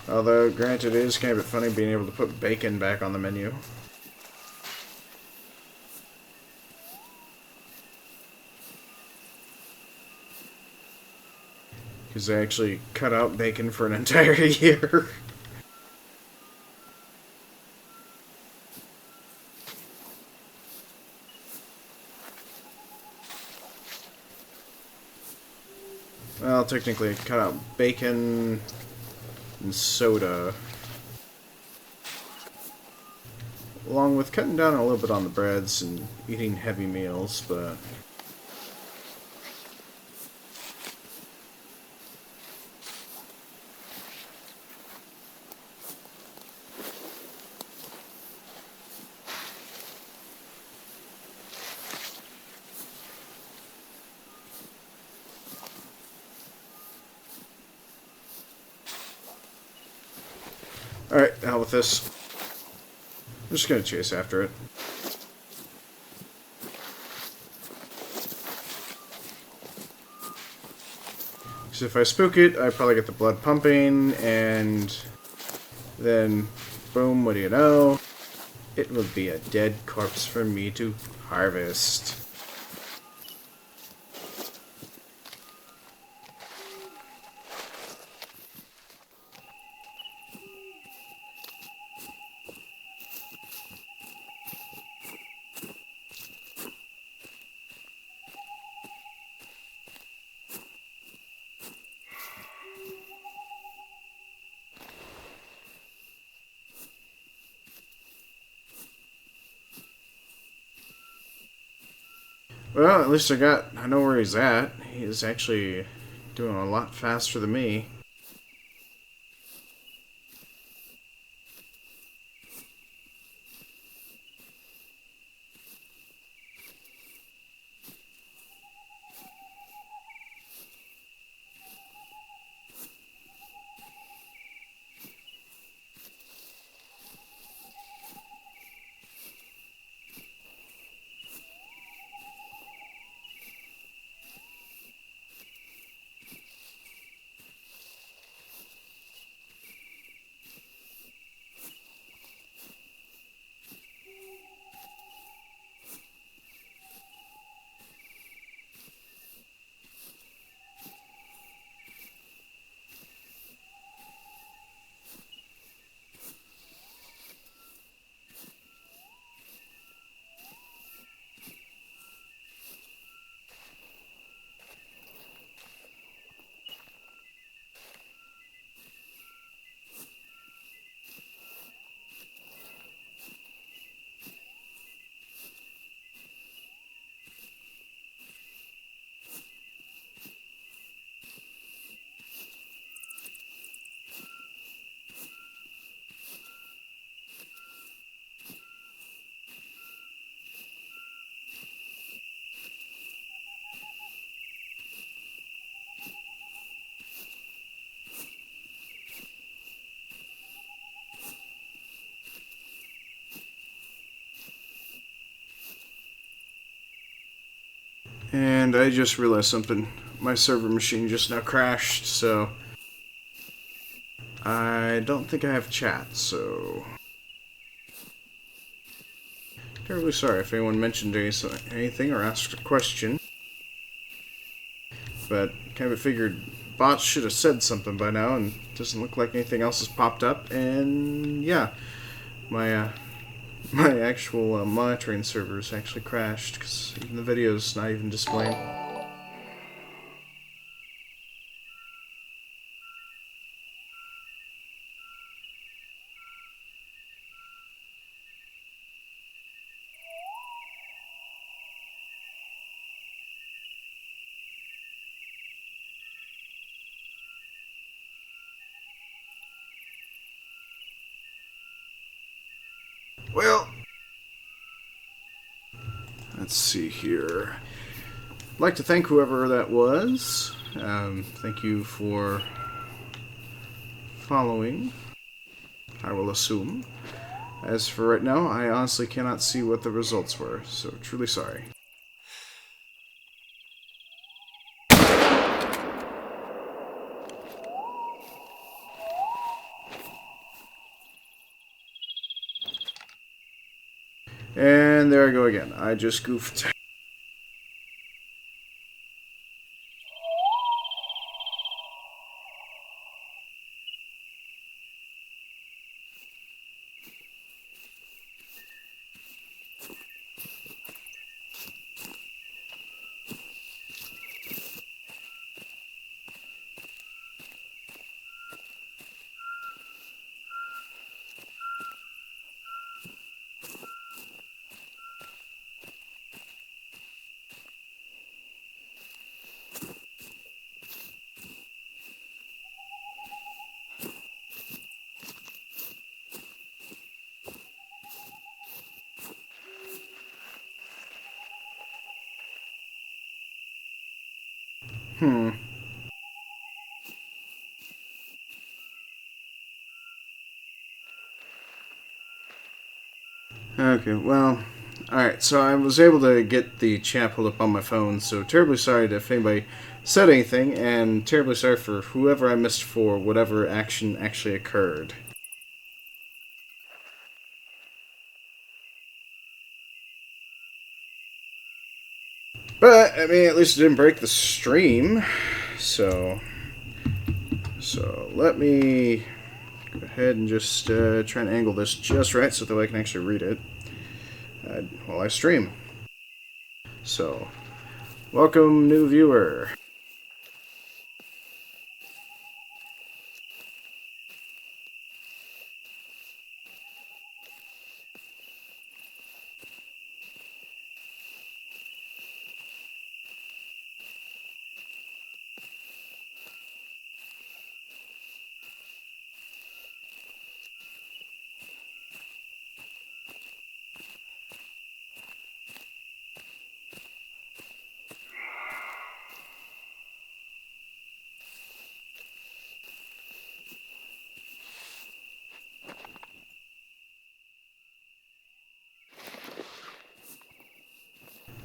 Although, granted, it is kind of funny being able to put bacon back on the menu. Because they actually cut out bacon for an entire year. Well, technically, cut out bacon and soda. Along with cutting down a little bit on the breads and eating heavy meals, but... Alright, now with this. I'm just gonna chase after it. So if I spook it, I probably get the blood pumping, and then, boom, what do you know? It will be a dead corpse for me to harvest. Well, at least I know where he's at. He's actually doing a lot faster than me. And I just realized something. My server machine just now crashed, so... I don't think I have chat, so... Terribly sorry if anyone mentioned anything or asked a question. But kind of figured bots should have said something by now, and it doesn't look like anything else has popped up, and yeah. My actual monitoring servers actually crashed, because even the video's not even displaying. Well, let's see here. I'd like to thank whoever that was. Thank you for following, I will assume. As for right now, I honestly cannot see what the results were, so truly sorry. And there I go again. I just goofed. Hmm. Okay, well, alright, so I was able to get the chat pulled up on my phone, so terribly sorry if anybody said anything, and terribly sorry for whoever I missed for whatever action actually occurred. But, I mean, at least it didn't break the stream, so let me go ahead and just try and angle this just right so that I can actually read it while I stream. So, welcome, new viewer.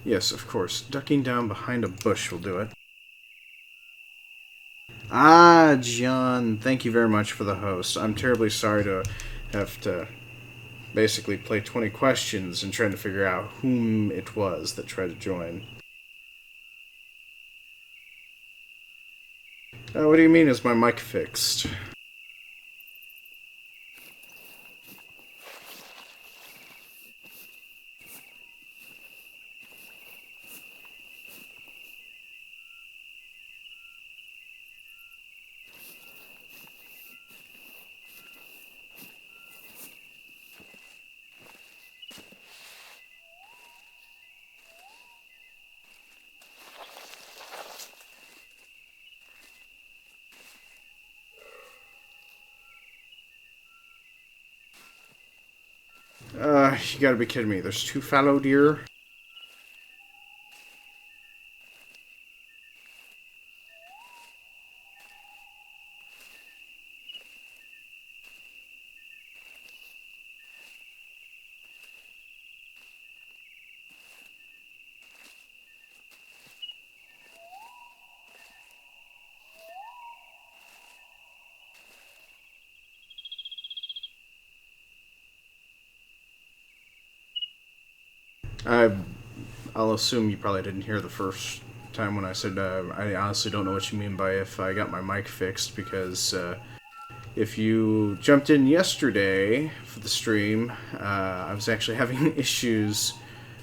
Yes, of course. Ducking down behind a bush will do it. Ah, John, thank you very much for the host. I'm terribly sorry to have to basically play 20 questions and trying to figure out whom it was that tried to join. What do you mean, is my mic fixed? You gotta be kidding me. There's 2 fallow deer? I'll assume you probably didn't hear the first time when I said I honestly don't know what you mean by if I got my mic fixed, because if you jumped in yesterday for the stream, I was actually having issues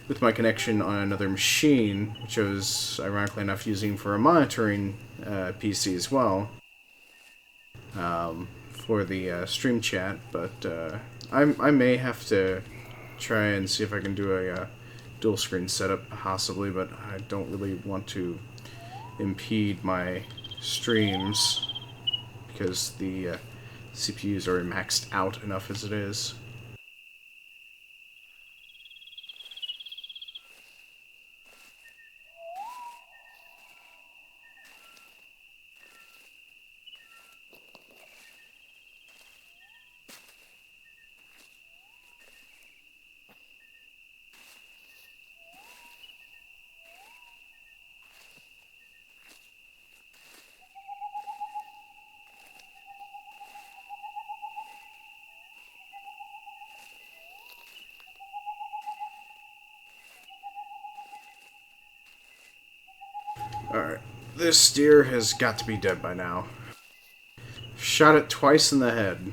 with my connection on another machine, which I was ironically enough using for a monitoring PC as well, for the stream chat. But I may have to try and see if I can do a dual screen setup possibly, but I don't really want to impede my streams because the CPU's already maxed out enough as it is. Alright. This deer has got to be dead by now. Shot it twice in the head.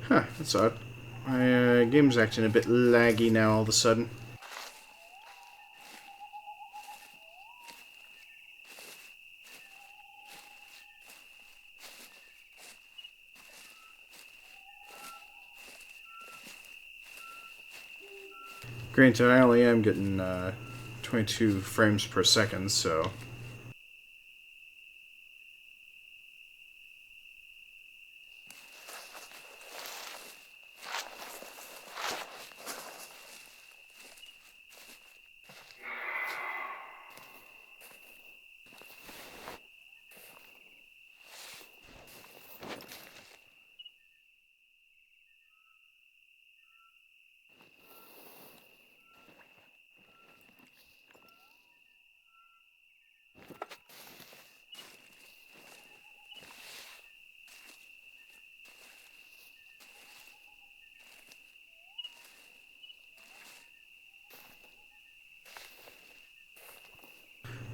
Huh, that's odd. My game's acting a bit laggy now all of a sudden. Granted, I only am getting 22 frames per second, so...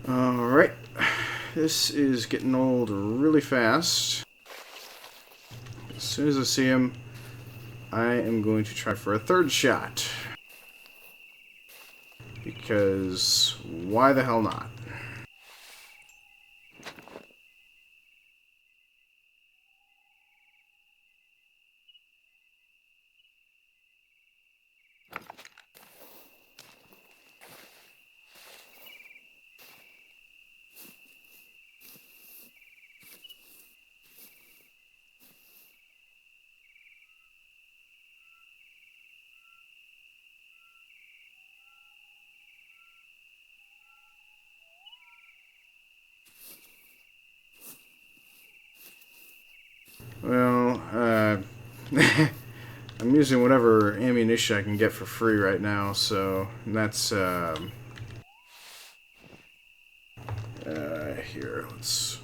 Alright. This is getting old really fast. As soon as I see him, I am going to try for a third shot. Because why the hell not? Well, I'm using whatever ammunition I can get for free right now, so that's, here, let's...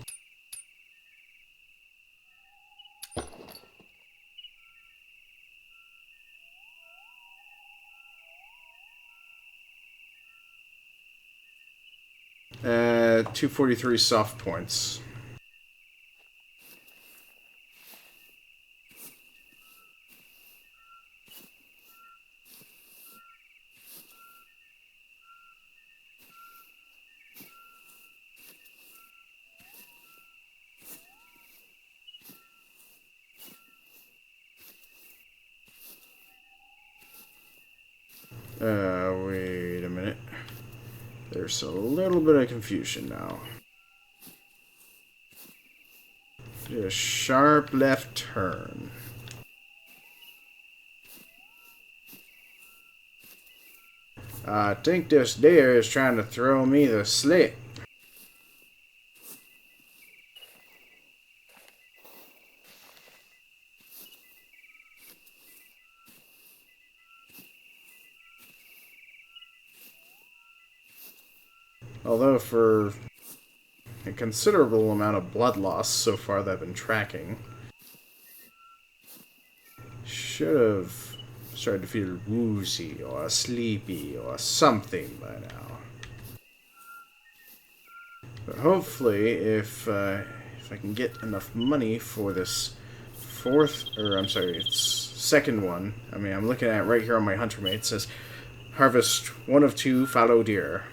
Uh, 243 soft points. Wait a minute. There's a little bit of confusion now. Did a sharp left turn. I think this deer is trying to throw me the slip. Although for a considerable amount of blood loss so far that I've been tracking, should have started to feel woozy or sleepy or something by now. But hopefully, if I can get enough money for this second one. I mean, I'm looking at it right here on my Hunter Mate. It says, harvest 1 of 2 fallow deer.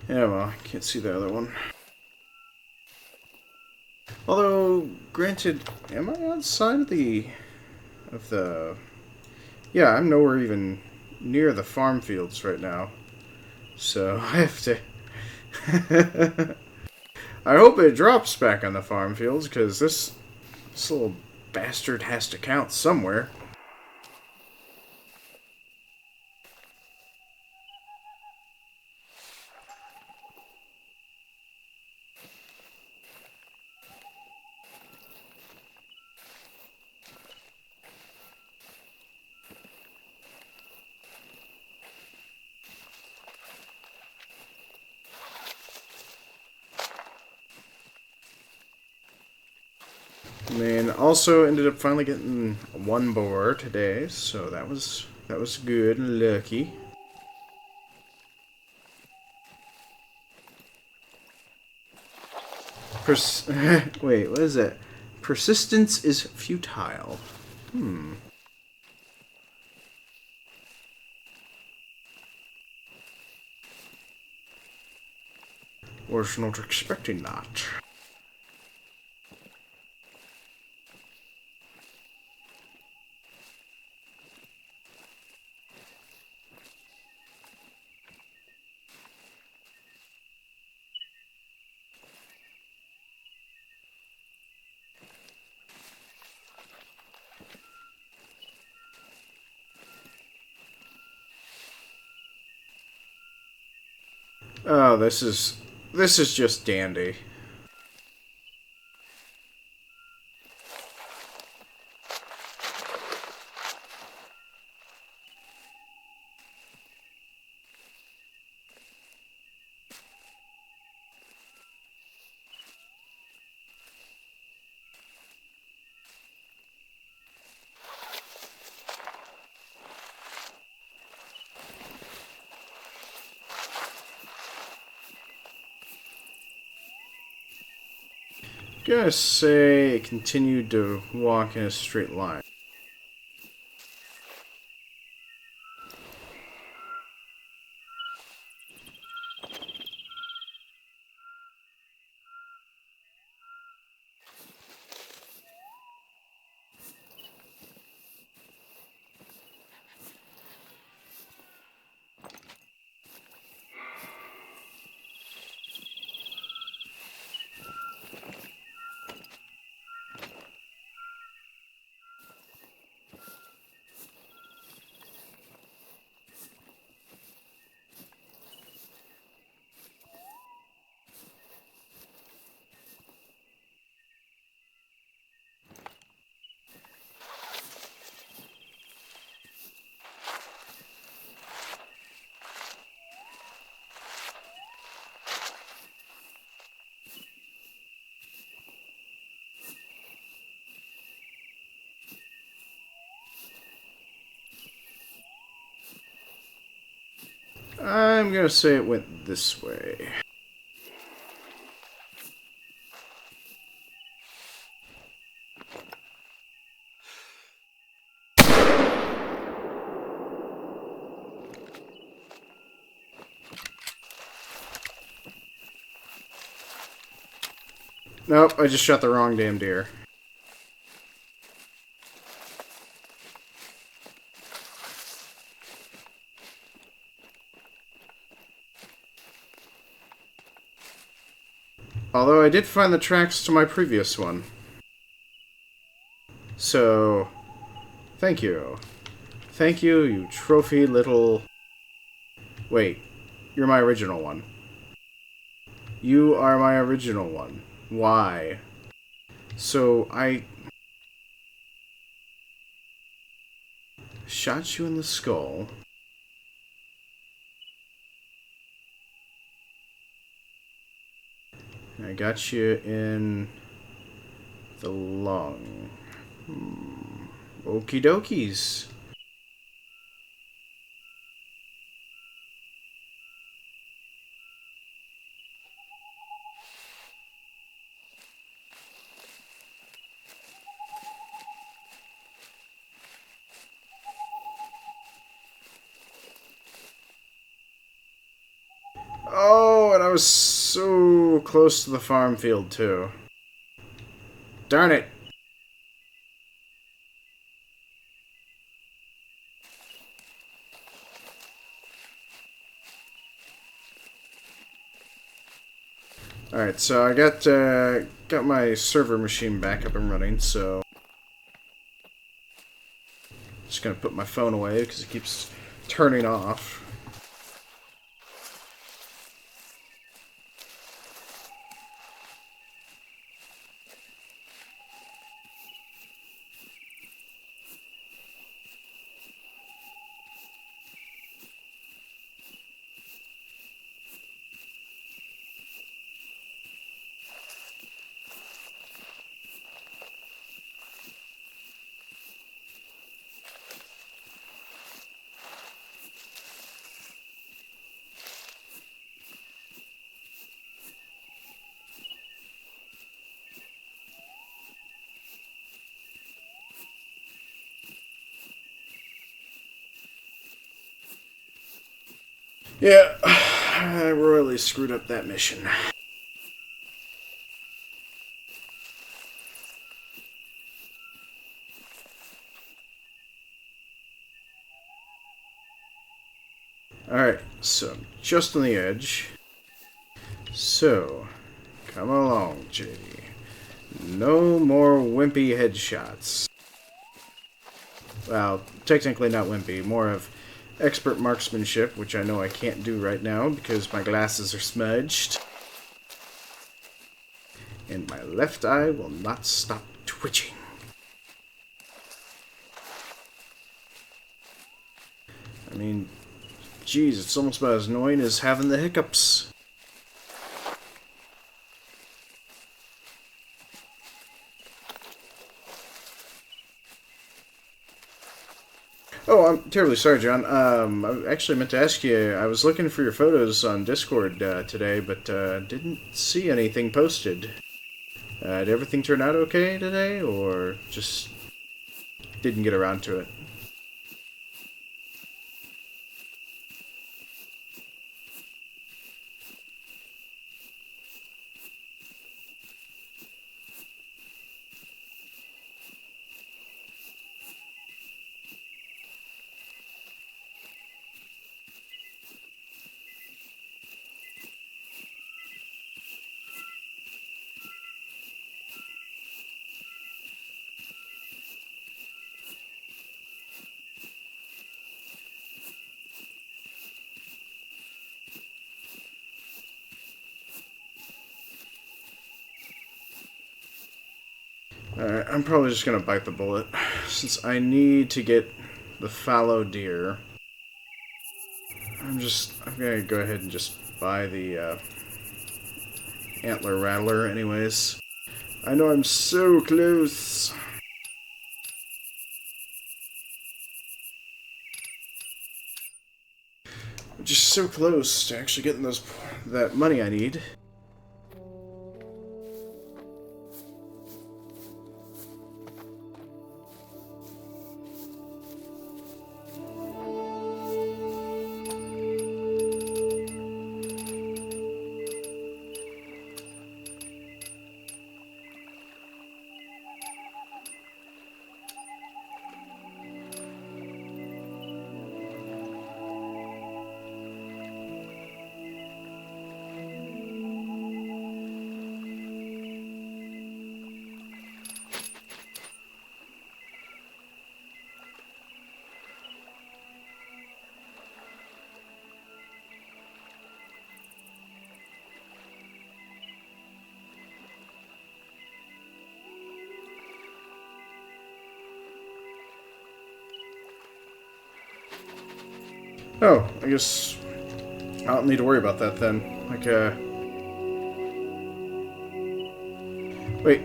Yeah, well, I can't see the other one. Although, granted, am I outside of the... Yeah, I'm nowhere even near the farm fields right now. So, I have to... I hope it drops back on the farm fields, because this little bastard has to count somewhere. And then also ended up finally getting one boar today, so that was good and lucky. Wait, what is that? Persistence is futile. Was not expecting that. Oh, this is just dandy. Gonna say it continued to walk in a straight line. I'm gonna say it went this way. Nope, I just shot the wrong damn deer. Although I did find the tracks to my previous one. So, thank you. Thank you, you trophy little... Wait, you're my original one. You are my original one. Why? So, I... shot you in the skull. I got you in the lung. Okie dokies. Oh, and was so close to the farm field, too. Darn it. Alright, so I got my server machine back up and running, so just gonna put my phone away because it keeps turning off. Yeah, I royally screwed up that mission. Alright, so I'm just on the edge. So, come along, JD. No more wimpy headshots. Well, technically not wimpy, more of expert marksmanship, which I know I can't do right now because my glasses are smudged. And my left eye will not stop twitching. I mean, geez, it's almost about as annoying as having the hiccups. Oh, I'm terribly sorry, John. I actually meant to ask you, I was looking for your photos on Discord today, but didn't see anything posted. Did everything turn out okay today, or just didn't get around to it? Alright, I'm probably just gonna bite the bullet, since I need to get the fallow deer. I'm gonna go ahead and just buy the antler rattler anyways. I know I'm so close. I'm just so close to actually getting that money I need. Oh, I guess I don't need to worry about that then. Wait,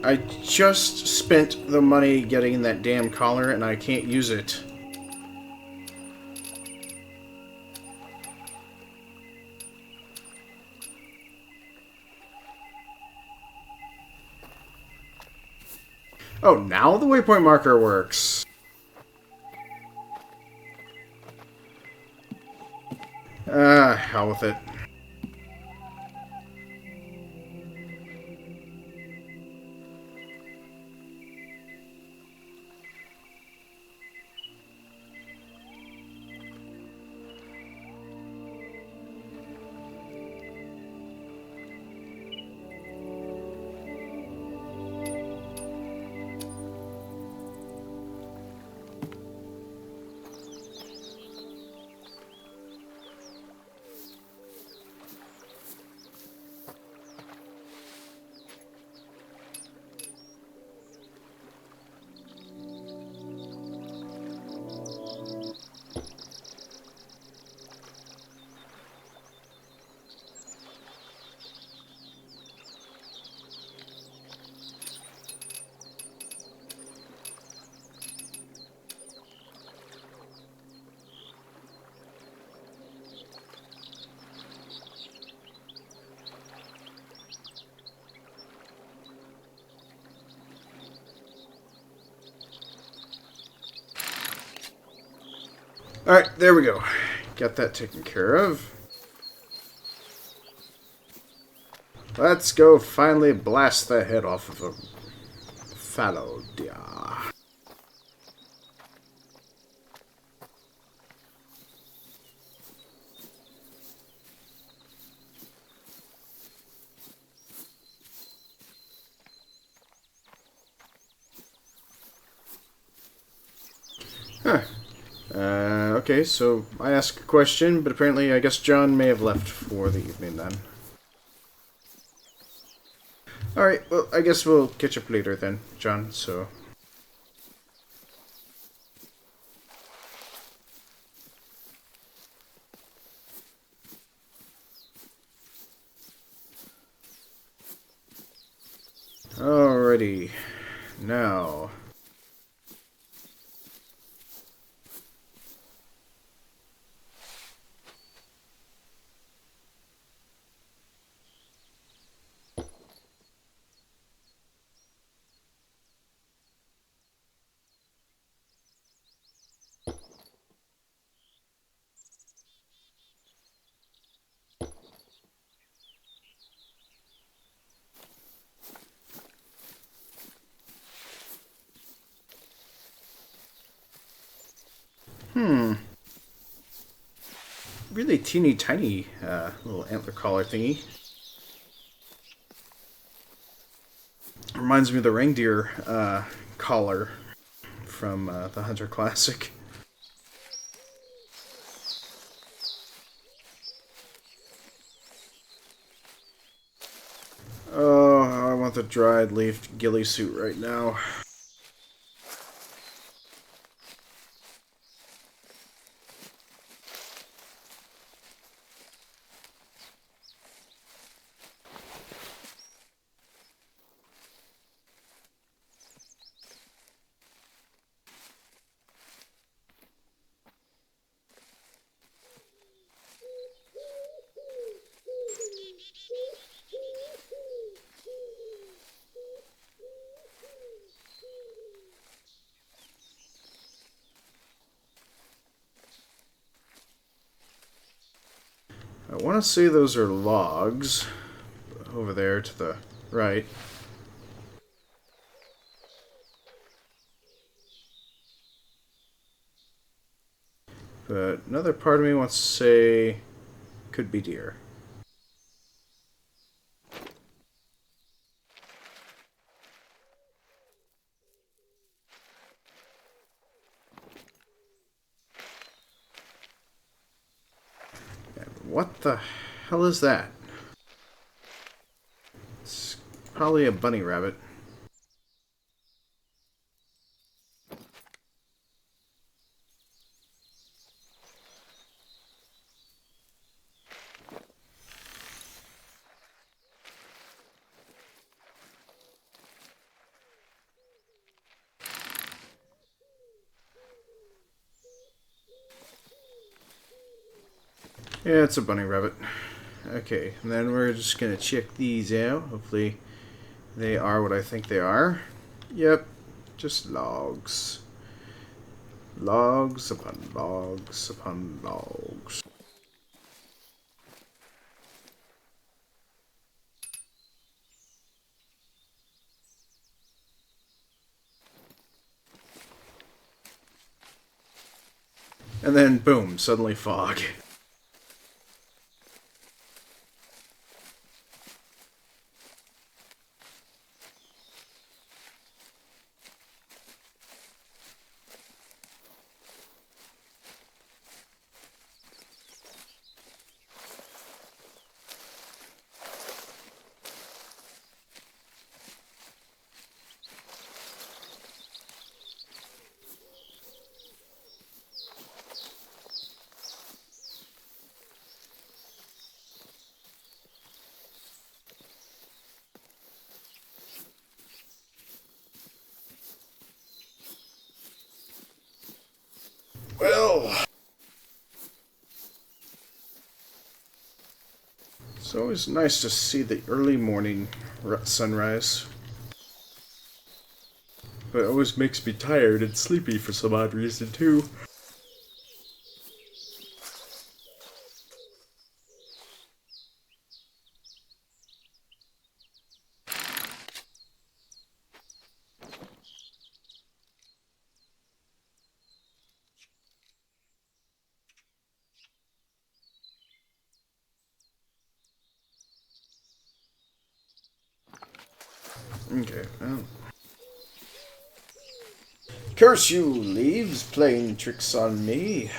I just spent the money getting that damn collar and I can't use it. Oh, now the waypoint marker works. Hell with it. Alright, there we go. Got that taken care of. Let's go finally blast the head off of a fallow deer. Huh. Okay, so I asked a question, but apparently I guess John may have left for the evening then. Alright, well, I guess we'll catch up later then, John, so... Alrighty. Now... Really teeny tiny little antler collar thingy. Reminds me of the reindeer collar from the Hunter Classic. Oh, I want the dried leaf ghillie suit right now. I want to say those are logs over there to the right. But another part of me wants to say could be deer. What the hell is that? It's probably a bunny rabbit. Yeah, it's a bunny rabbit. Okay, and then we're just gonna check these out. Hopefully they are what I think they are. Yep, just logs. Logs upon logs upon logs. And then, boom, suddenly fog. Well, it's always nice to see the early morning sunrise. But it always makes me tired and sleepy for some odd reason, too. Okay. Oh. Curse you, leaves playing tricks on me.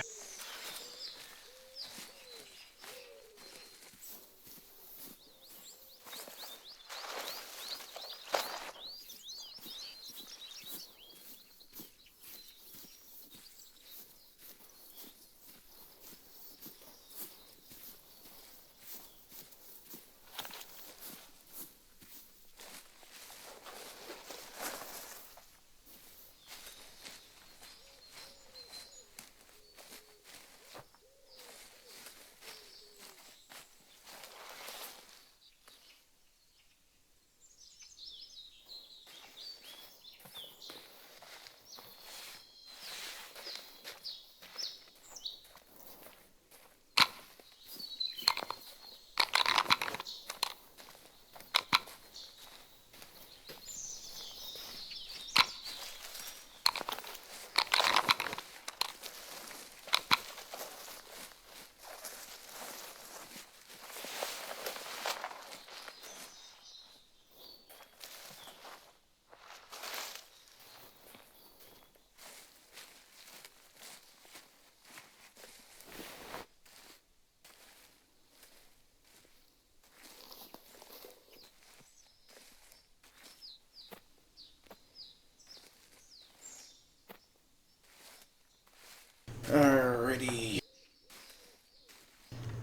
Alrighty.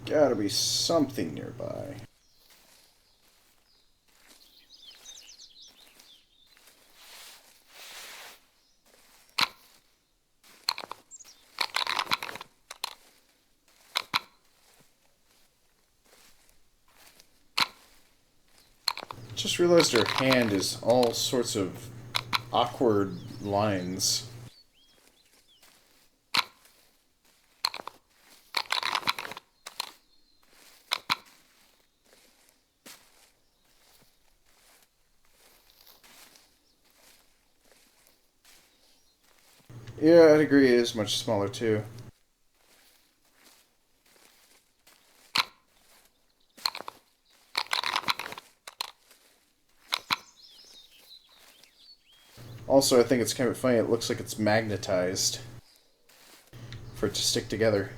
Gotta be something nearby. Just realized her hand is all sorts of awkward lines. Yeah, I'd agree it is much smaller too. Also, I think it's kind of funny, it looks like it's magnetized for it to stick together.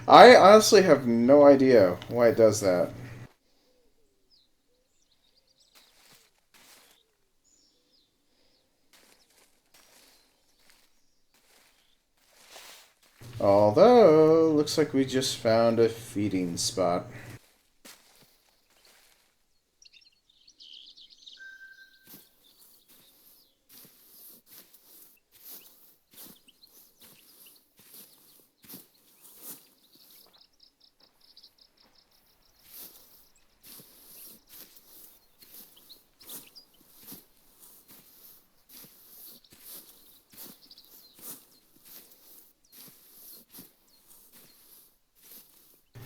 I honestly have no idea why it does that. Although, looks like we just found a feeding spot.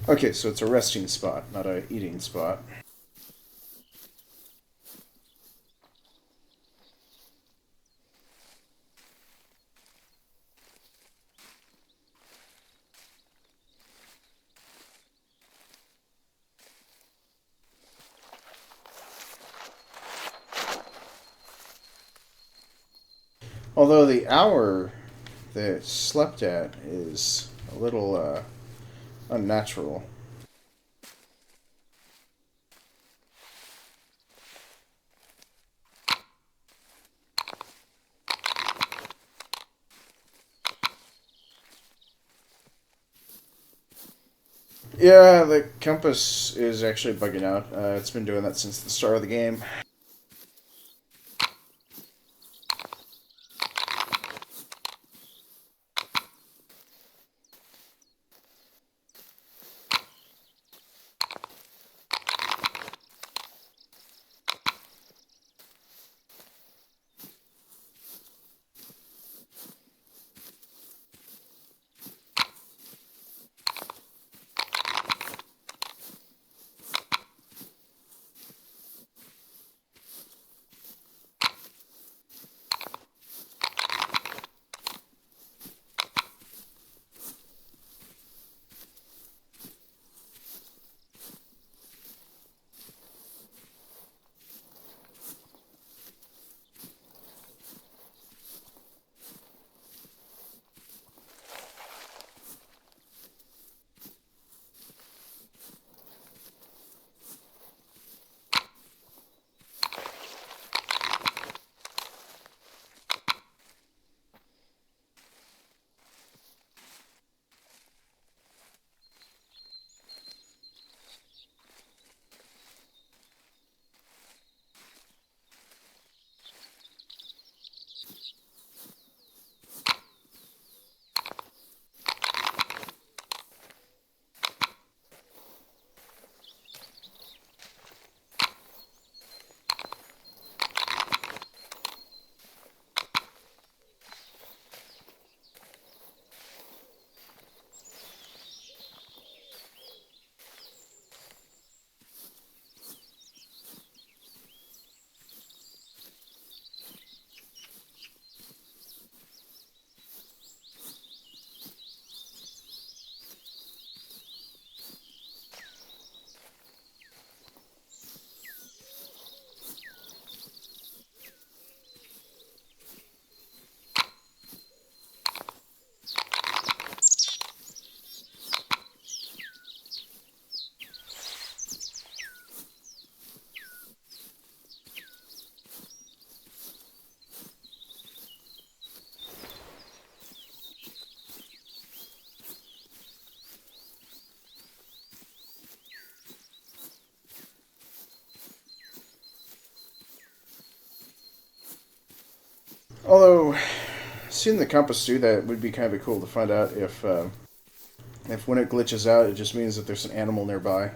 Okay, so it's a resting spot, not a eating spot. Although the hour that it slept at is a little unnatural. Yeah, the compass is actually bugging out. It's been doing that since the start of the game. Although, seeing the compass do that would be kind of cool to find out if when it glitches out, it just means that there's an animal nearby.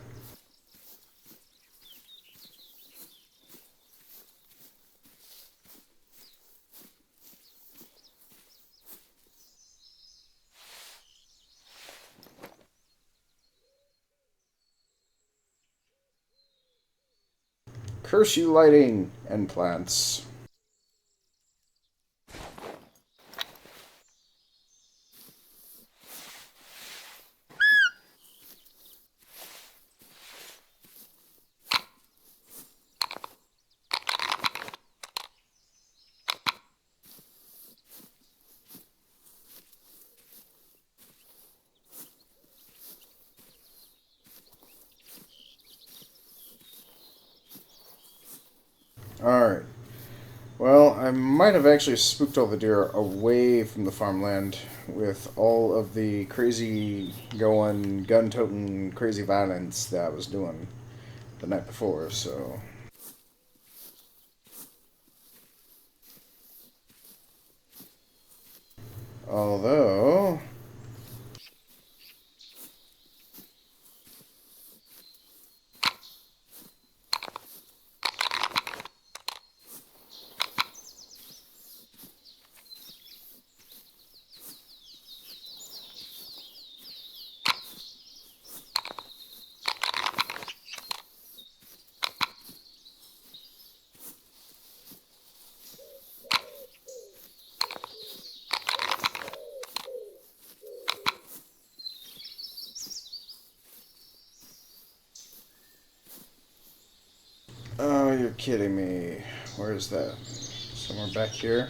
Curse you, lighting and plants. Alright. Well, I might have actually spooked all the deer away from the farmland with all of the crazy going, gun toting, crazy violence that I was doing the night before, so. Although. Oh, you're kidding me. Where is that? Somewhere back here?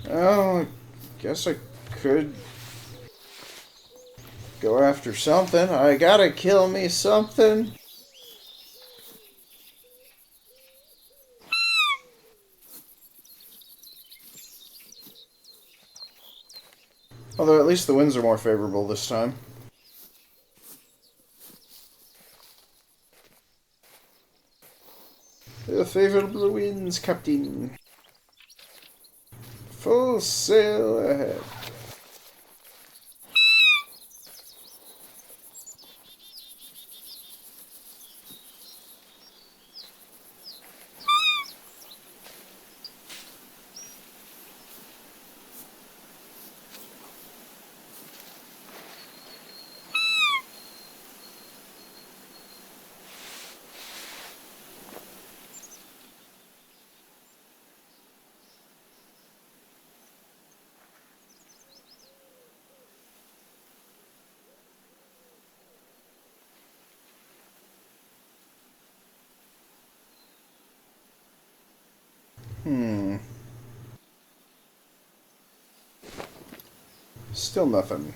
Oh, I guess I could go after something. I gotta kill me something. Although at least the winds are more favorable this time. The favorable winds, Captain. Full sail ahead. Hmm. Still nothing.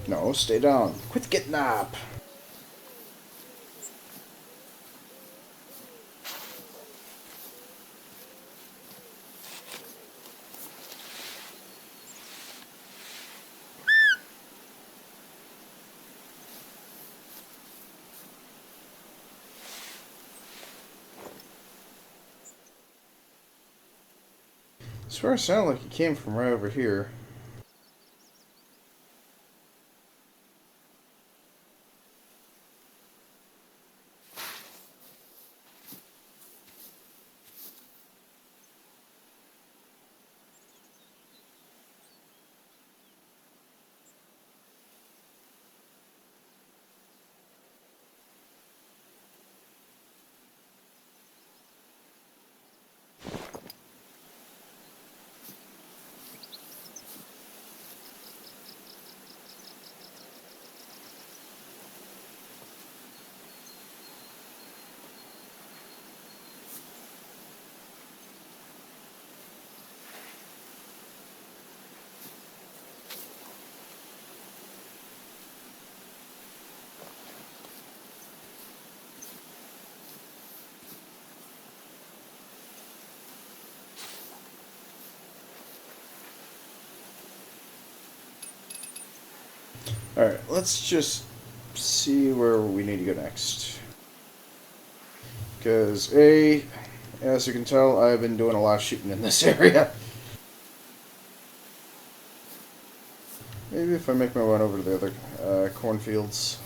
No, stay down. Quit getting up. I swear it sounded like it came from right over here. Alright, let's just see where we need to go next. Because, as you can tell, I've been doing a lot of shooting in this area. Maybe if I make my run over to the other cornfields.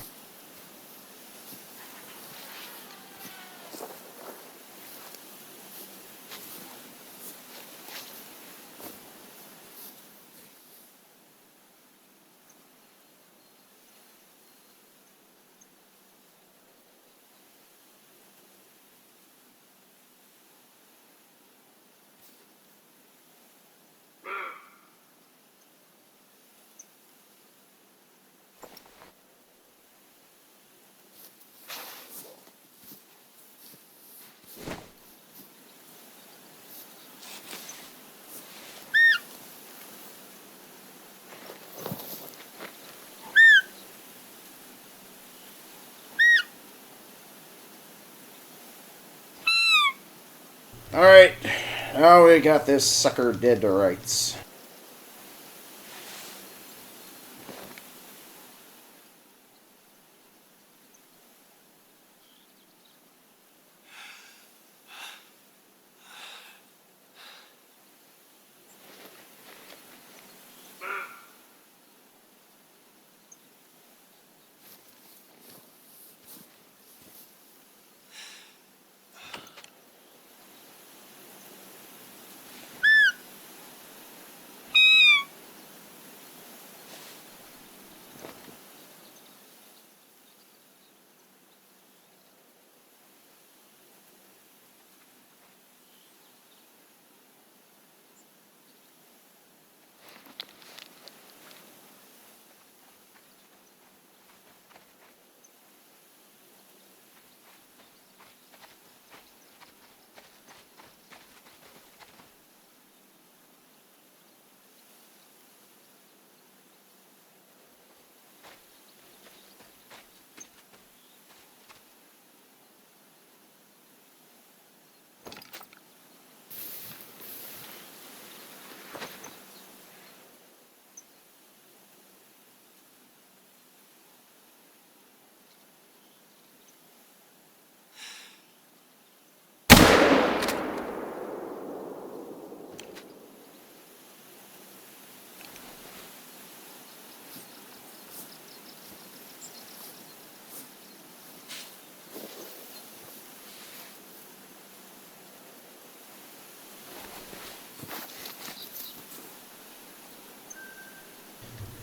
Alright, now we got this sucker dead to rights.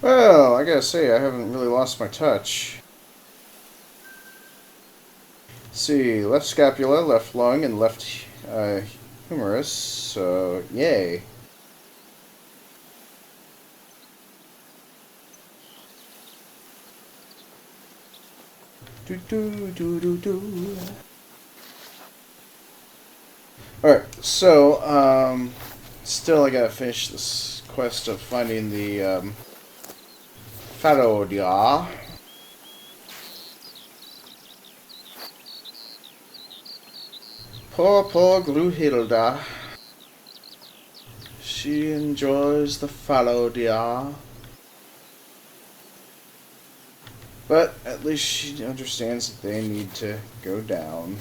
Well, I gotta say, I haven't really lost my touch. See, left scapula, left lung, and left humerus, so yay. Do do do do do. Alright, so, still I gotta finish this quest of finding the, Farodia. Poor Gluhilda. She enjoys the Farodia. But at least she understands that they need to go down.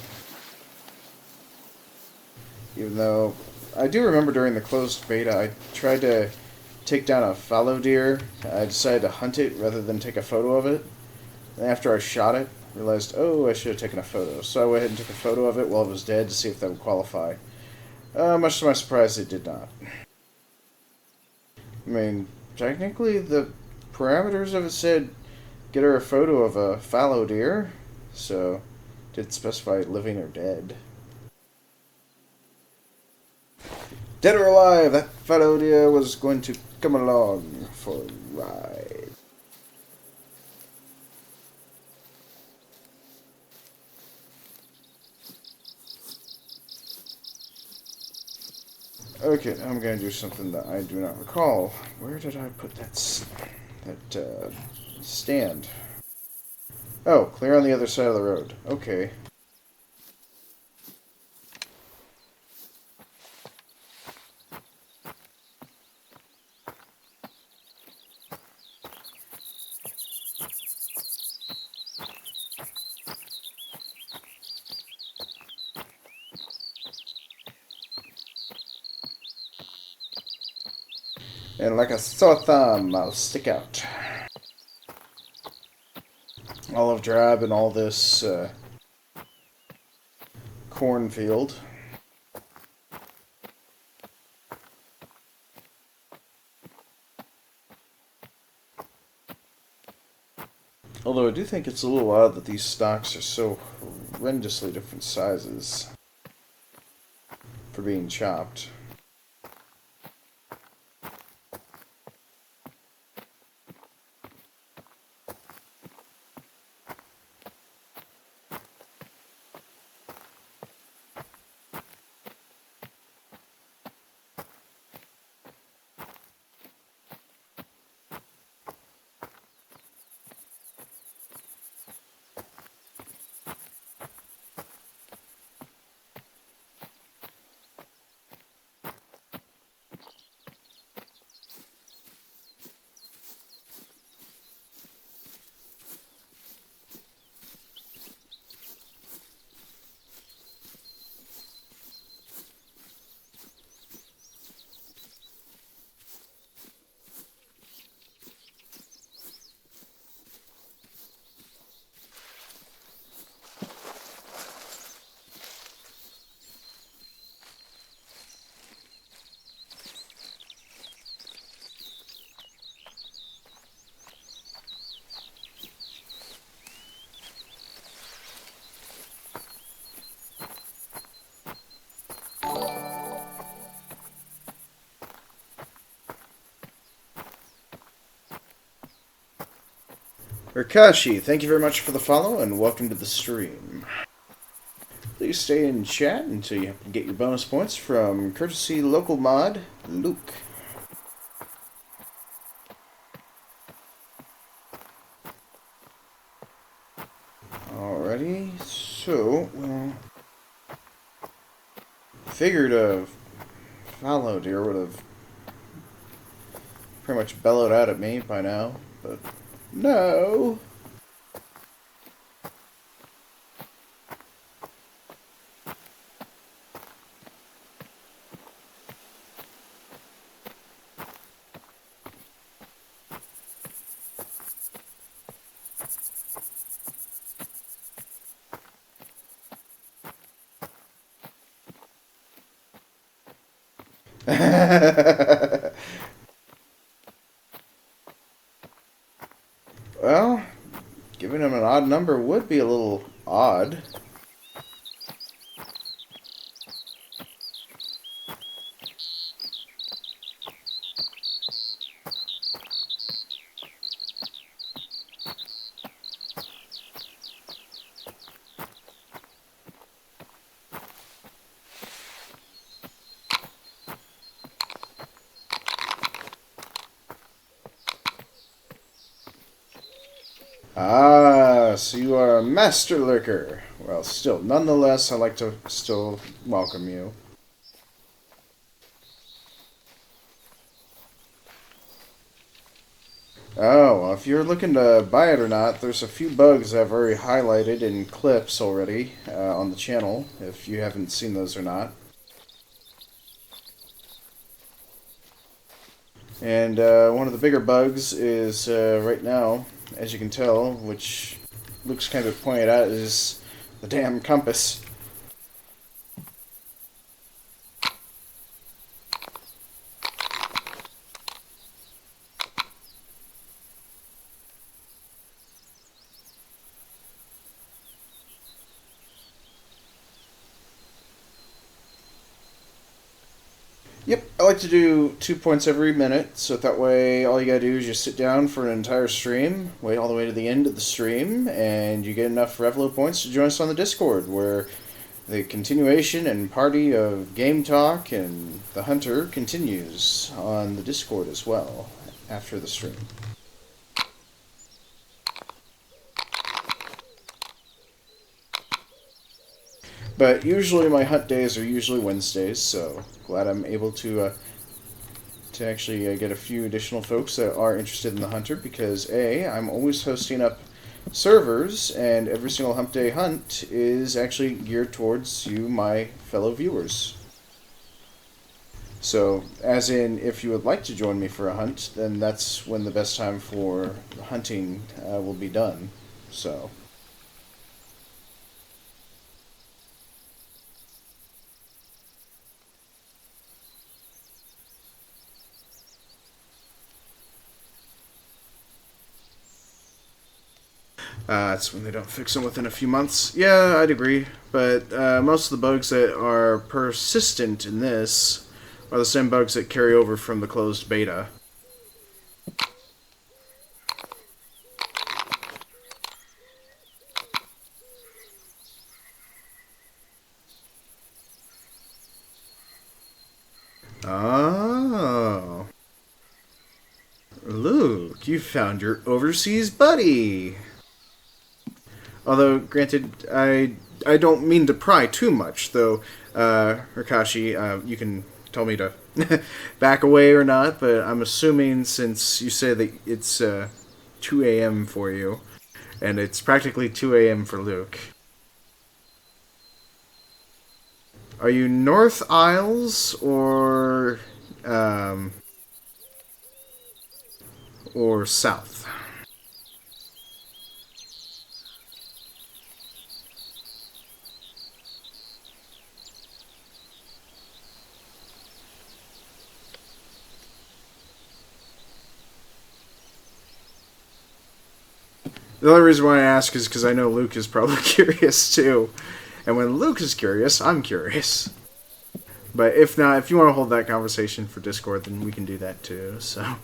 Even though I do remember during the closed beta, I tried to take down a fallow deer. I decided to hunt it rather than take a photo of it. And after I shot it, realized, oh, I should have taken a photo. So I went ahead and took a photo of it while it was dead to see if that would qualify. Much to my surprise, it did not. I mean, technically, the parameters of it said get her a photo of a fallow deer, so it did specify living or dead. Dead or alive, that fallow deer was going to come along for a ride. Okay, I'm gonna do something that I do not recall. Where did I put that stand? Oh, clear on the other side of the road. Okay. And like a sore thumb, I'll stick out. Olive drab and all this cornfield. Although I do think it's a little odd that these stalks are so horrendously different sizes for being chopped. Urkashi, thank you very much for the follow and welcome to the stream. Please stay in chat until you get your bonus points from courtesy local mod Luke. Alrighty, so, well, figured a fallow deer would have pretty much bellowed out at me by now, but no. Well, giving him an odd number would be a little odd. Ah, so you are a master lurker. Well, still, nonetheless, I'd like to still welcome you. Oh, well, if you're looking to buy it or not, there's a few bugs I've already highlighted in clips already on the channel, if you haven't seen those or not. And one of the bigger bugs is right now, as you can tell, which looks kind of pointed out, is the damn compass. Yep, I like to do 2 points every minute, so that way all you gotta do is just sit down for an entire stream, wait all the way to the end of the stream, and you get enough Revlo points to join us on the Discord, where the continuation and party of Game Talk and the Hunter continues on the Discord as well, after the stream. But usually my hunt days are usually Wednesdays, so glad I'm able to actually get a few additional folks that are interested in the Hunter, because I'm always hosting up servers, and every single Hump Day hunt is actually geared towards you, my fellow viewers. So, as in, if you would like to join me for a hunt, then that's when the best time for hunting will be done. So, that's when they don't fix them within a few months. Yeah, I'd agree. But most of the bugs that are persistent in this are the same bugs that carry over from the closed beta. Oh. Luke, you found your overseas buddy. Although, granted, I don't mean to pry too much, though. Rikashi, you can tell me to back away or not, but I'm assuming since you say that it's 2 a.m. for you, and it's practically 2 a.m. for Luke. Are you North Isles or South? The only reason why I ask is because I know Luke is probably curious too. And when Luke is curious, I'm curious. But if not, if you want to hold that conversation for Discord, then we can do that too, so.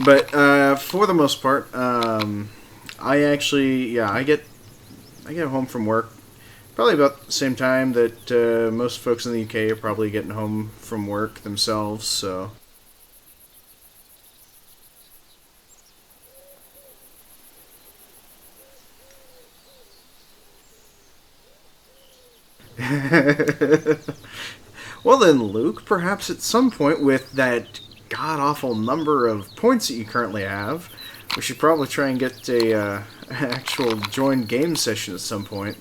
But for the most part, I actually, yeah, I get home from work probably about the same time that most folks in the UK are probably getting home from work themselves, so. Well then, Luke, perhaps at some point with that god awful number of points that you currently have, we should probably try and get a actual joined game session at some point.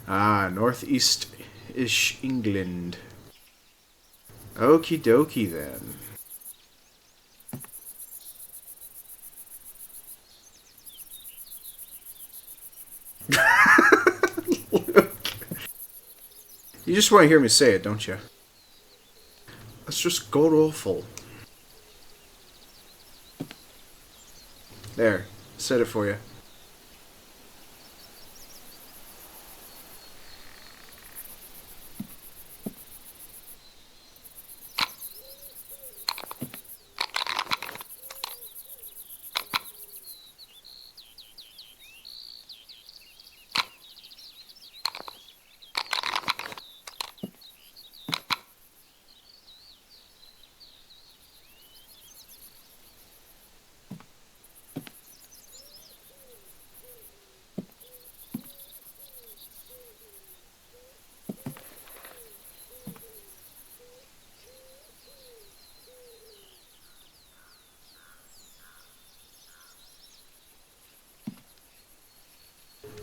Ah, northeast-ish England. Okie dokie then. You just want to hear me say it, don't you? That's just god awful. There, said it for you.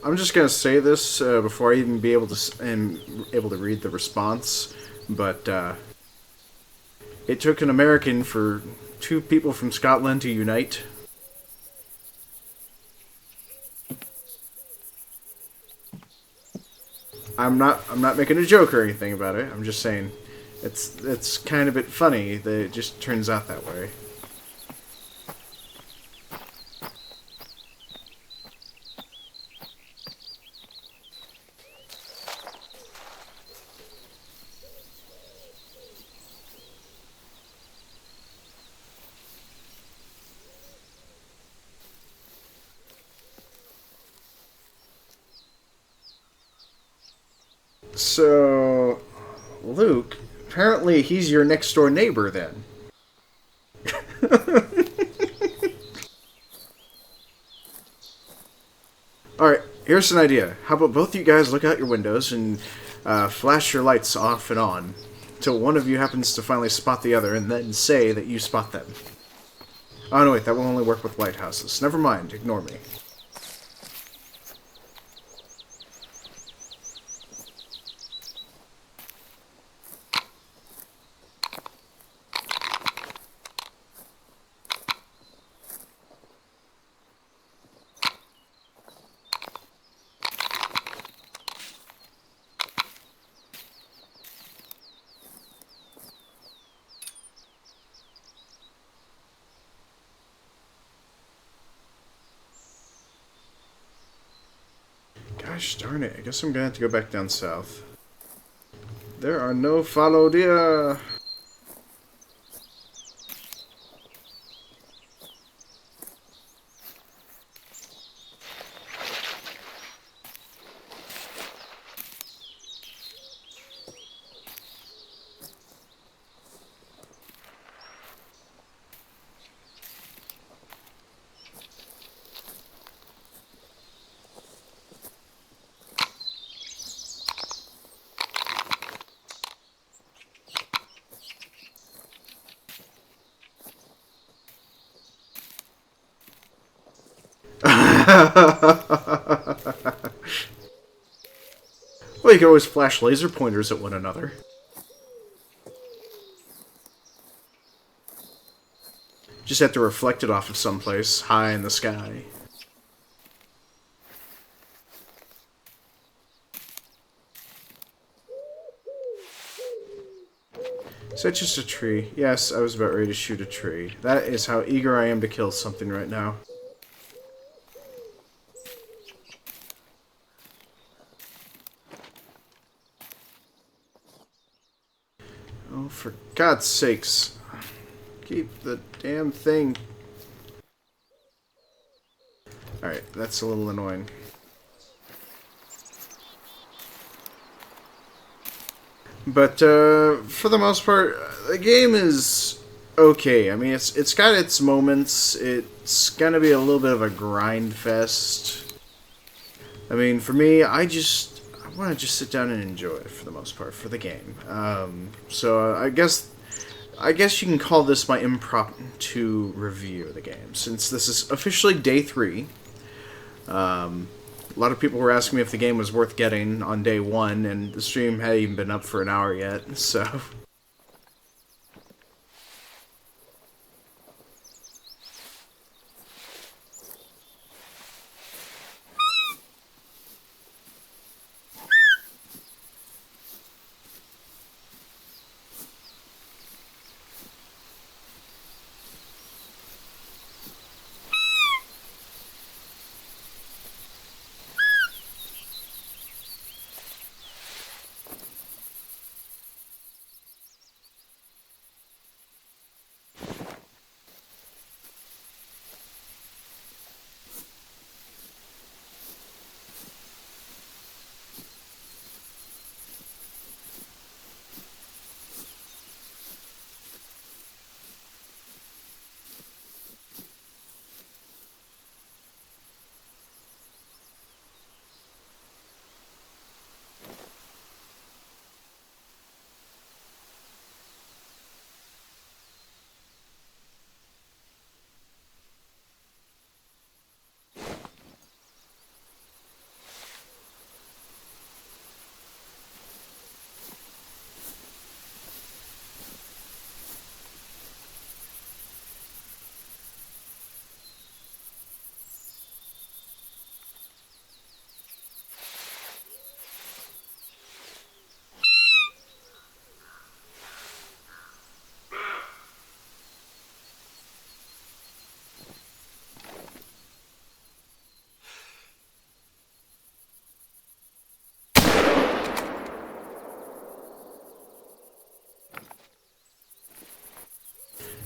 I'm just gonna say this before I even be able to am able to read the response, but it took an American for two people from Scotland to unite. I'm not making a joke or anything about it. I'm just saying it's kind of a bit funny that it just turns out that way. So, Luke, apparently he's your next door neighbor then. Alright, here's an idea. How about both you guys look out your windows and flash your lights off and on till one of you happens to finally spot the other, and then say that you spot them. Oh, no, wait, that will only work with lighthouses. Never mind, ignore me. Gosh darn it, I guess I'm gonna have to go back down south. There are no fallow deer! Well, you can always flash laser pointers at one another. Just have to reflect it off of someplace high in the sky. Is that just a tree? Yes, I was about ready to shoot a tree. That is how eager I am to kill something right now. Oh, for God's sakes. Keep the damn thing. Alright, that's a little annoying. But, for the most part, the game is okay. I mean, it's got its moments. It's gonna be a little bit of a grind fest. I mean, for me, I want to just sit down and enjoy it for the most part for the game. So I guess you can call this my impromptu review of the game, since this is officially day 3. A lot of people were asking me if the game was worth getting on day 1, and the stream hadn't even been up for an hour yet, so...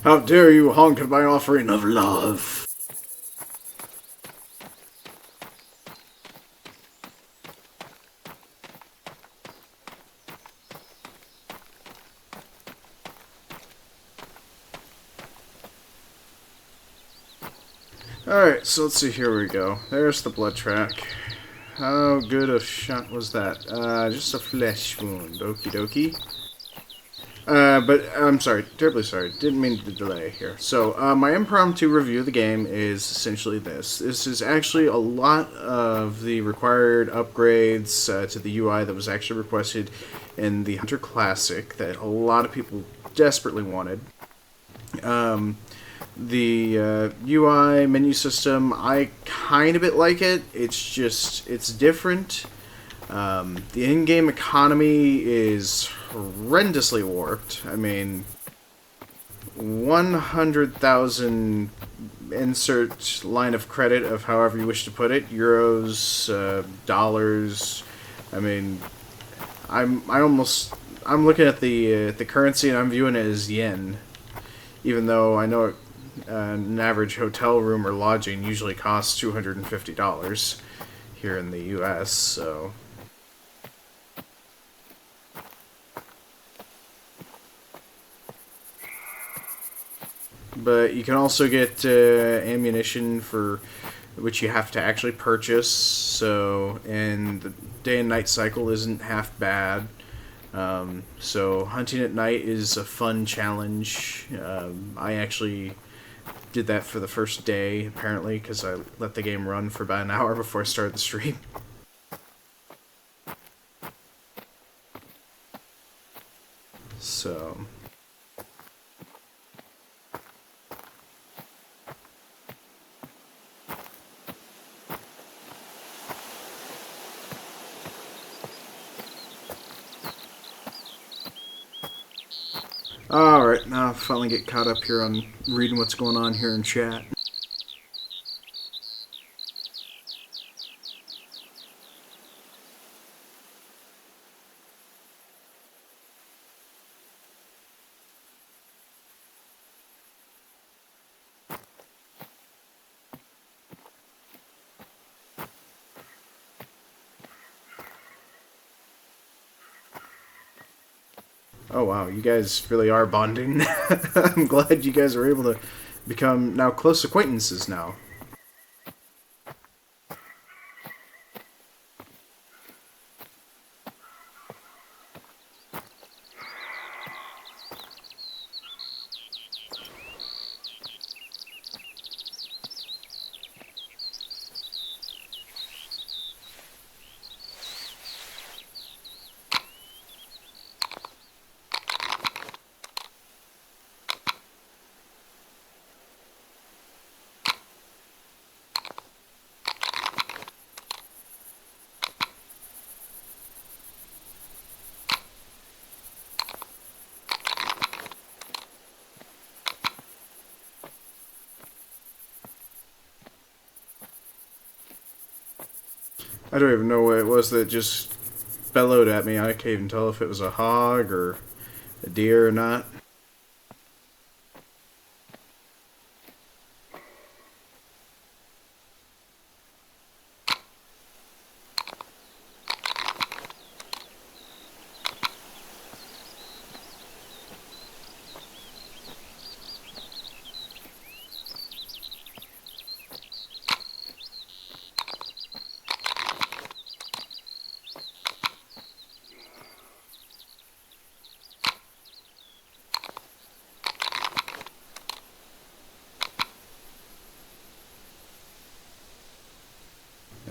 How dare you honk at my offering of love? Alright, so let's see, here we go. There's the blood track. How good a shot was that? Just a flesh wound. Okie dokie. But I'm sorry, terribly sorry. Didn't mean to delay here. So, my impromptu review of the game is essentially this. This is actually a lot of the required upgrades to the UI that was actually requested in the Hunter Classic that a lot of people desperately wanted. The UI menu system, I kind of bit like it. It's different. The in-game economy is horrendously warped. I mean, 100,000 insert line of credit of however you wish to put it, euros, dollars. I mean, I'm looking at the currency and I'm viewing it as yen, even though I know an average hotel room or lodging usually costs $250 here in the U.S. So. But you can also get ammunition for which you have to actually purchase. So, and the day and night cycle isn't half bad. So hunting at night is a fun challenge. I actually did that for the first day, apparently, because I let the game run for about an hour before I started the stream. So. Alright, now I'll finally get caught up here on reading what's going on here in chat. Oh wow, you guys really are bonding. I'm glad you guys are able to become now close acquaintances now. I don't even know what it was that just bellowed at me. I can't even tell if it was a hog or a deer or not.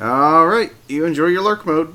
Alright, you enjoy your lurk mode.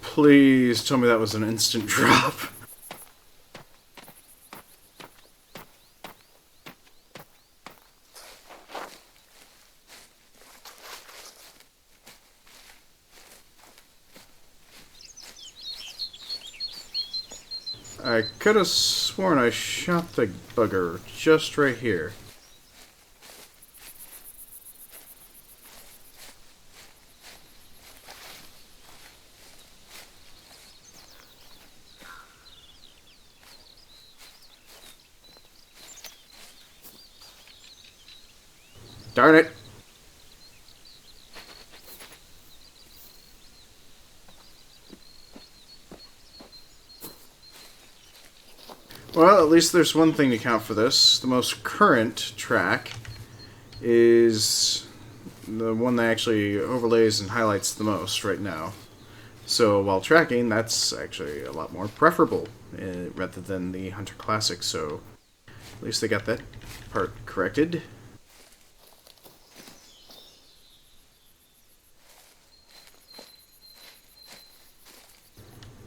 Please tell me that was an instant drop. I could have sworn I shot the bugger just right here. Darn it! Well, at least there's one thing to count for this. The most current track is the one that actually overlays and highlights the most right now. So while tracking, that's actually a lot more preferable rather than the Hunter Classic, so at least they got that part corrected.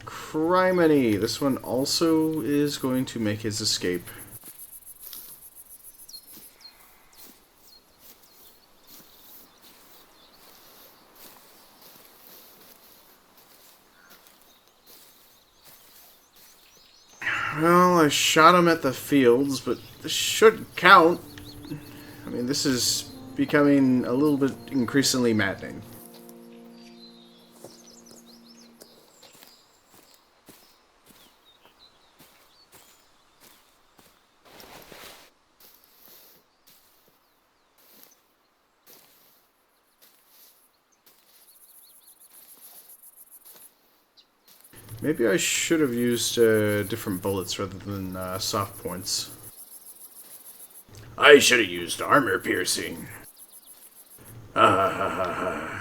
Criminy! This one also is going to make his escape. Well, I shot him at the fields, but this should count. I mean, this is becoming a little bit increasingly maddening. Maybe I should have used different bullets rather than soft points. I should have used armor piercing. Ah ha ha ha.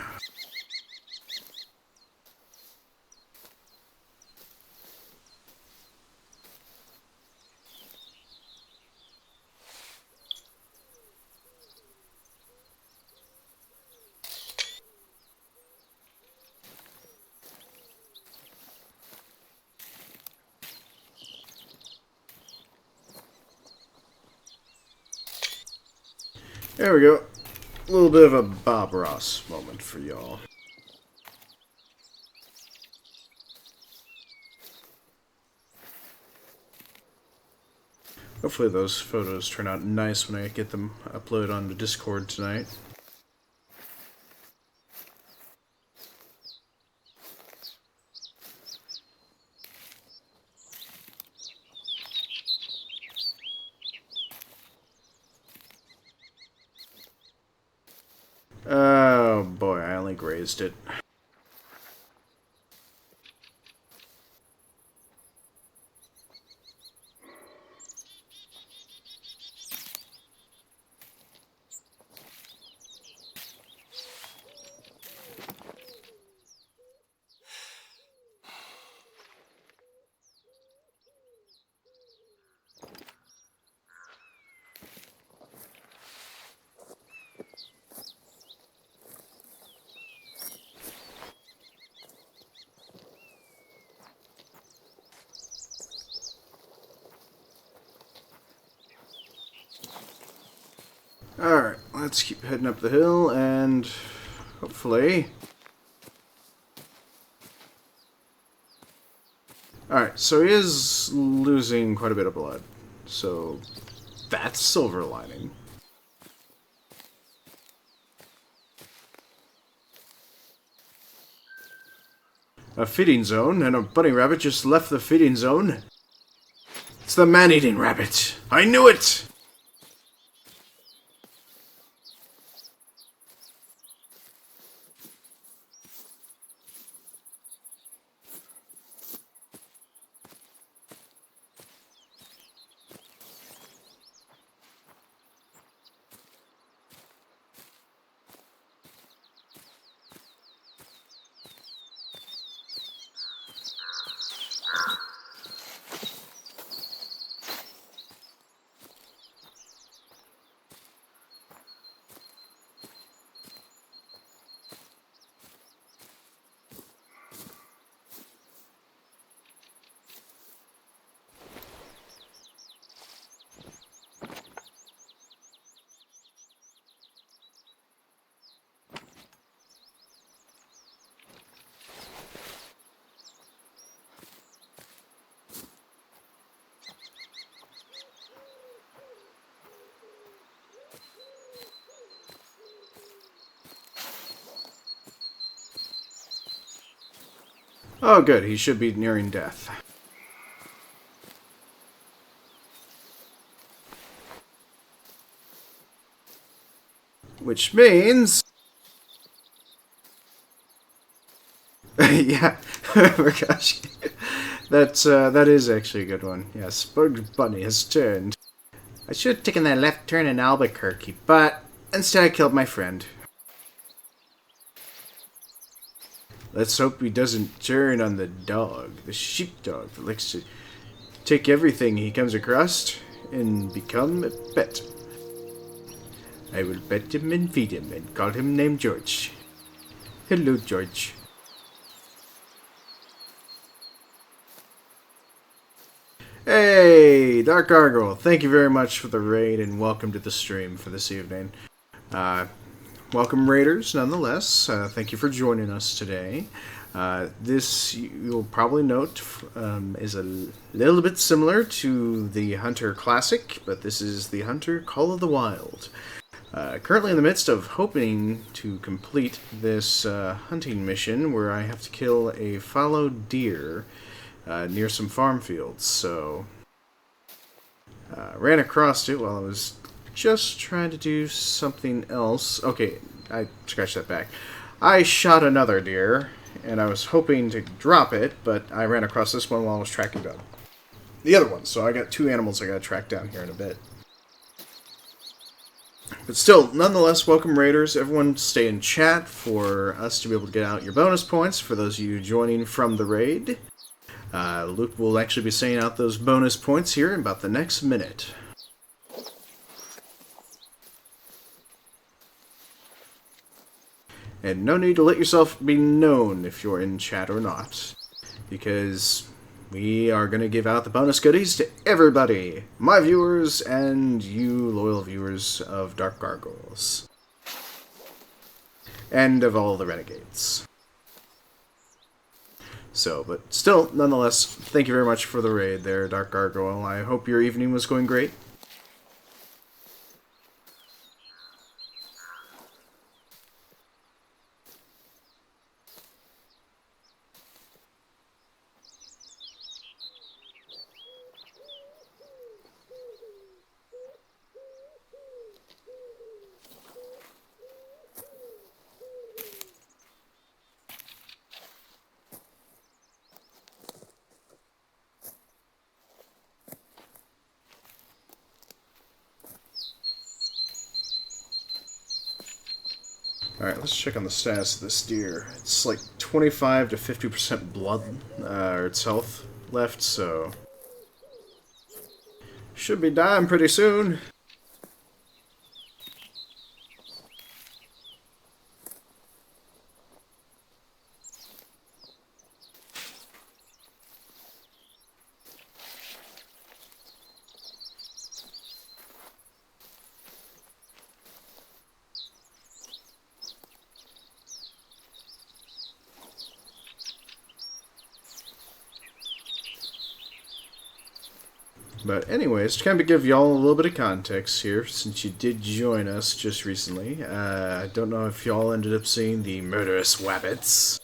There we go. A little bit of a Bob Ross moment for y'all. Hopefully those photos turn out nice when I get them uploaded onto Discord tonight. Oh boy, I only grazed it. Alright, let's keep heading up the hill and hopefully... Alright, so he is losing quite a bit of blood. So that's silver lining. A feeding zone, and a bunny rabbit just left the feeding zone. It's the man-eating rabbit. I knew it! Oh, good. He should be nearing death. Which means... yeah, oh gosh. That is actually a good one. Yes, Bugs Bunny has turned. I should have taken that left turn in Albuquerque, but instead I killed my friend. Let's hope he doesn't turn on the dog, the sheepdog that likes to take everything he comes across and become a pet. I will pet him and feed him and call him name George. Hello, George. Hey, Dark Gargoyle, thank you very much for the raid and welcome to the stream for this evening. Welcome, Raiders, nonetheless. Thank you for joining us today. This, you'll probably note, is a little bit similar to the Hunter Classic, but this is the Hunter Call of the Wild. Currently in the midst of hoping to complete this hunting mission where I have to kill a fallow deer near some farm fields, so ran across it while I was just trying to do something else. Okay, I scratched that back. I shot another deer, and I was hoping to drop it, but I ran across this one while I was tracking down the other one, so I got two animals I gotta track down here in a bit. But still, nonetheless, welcome Raiders. Everyone stay in chat for us to be able to get out your bonus points for those of you joining from the raid. Luke will actually be saying out those bonus points here in about the next minute. And no need to let yourself be known if you're in chat or not, because we are going to give out the bonus goodies to everybody, my viewers and you loyal viewers of Dark Gargoyles. And of all the Renegades. So, but still, nonetheless, thank you very much for the raid there, Dark Gargoyle. I hope your evening was going great. Alright, let's check on the status of this deer. It's like 25 to 50% blood, or its health left, so... should be dying pretty soon. But anyways, to kind of give y'all a little bit of context here, since you did join us just recently, I don't know if y'all ended up seeing the Murderous Wabbits.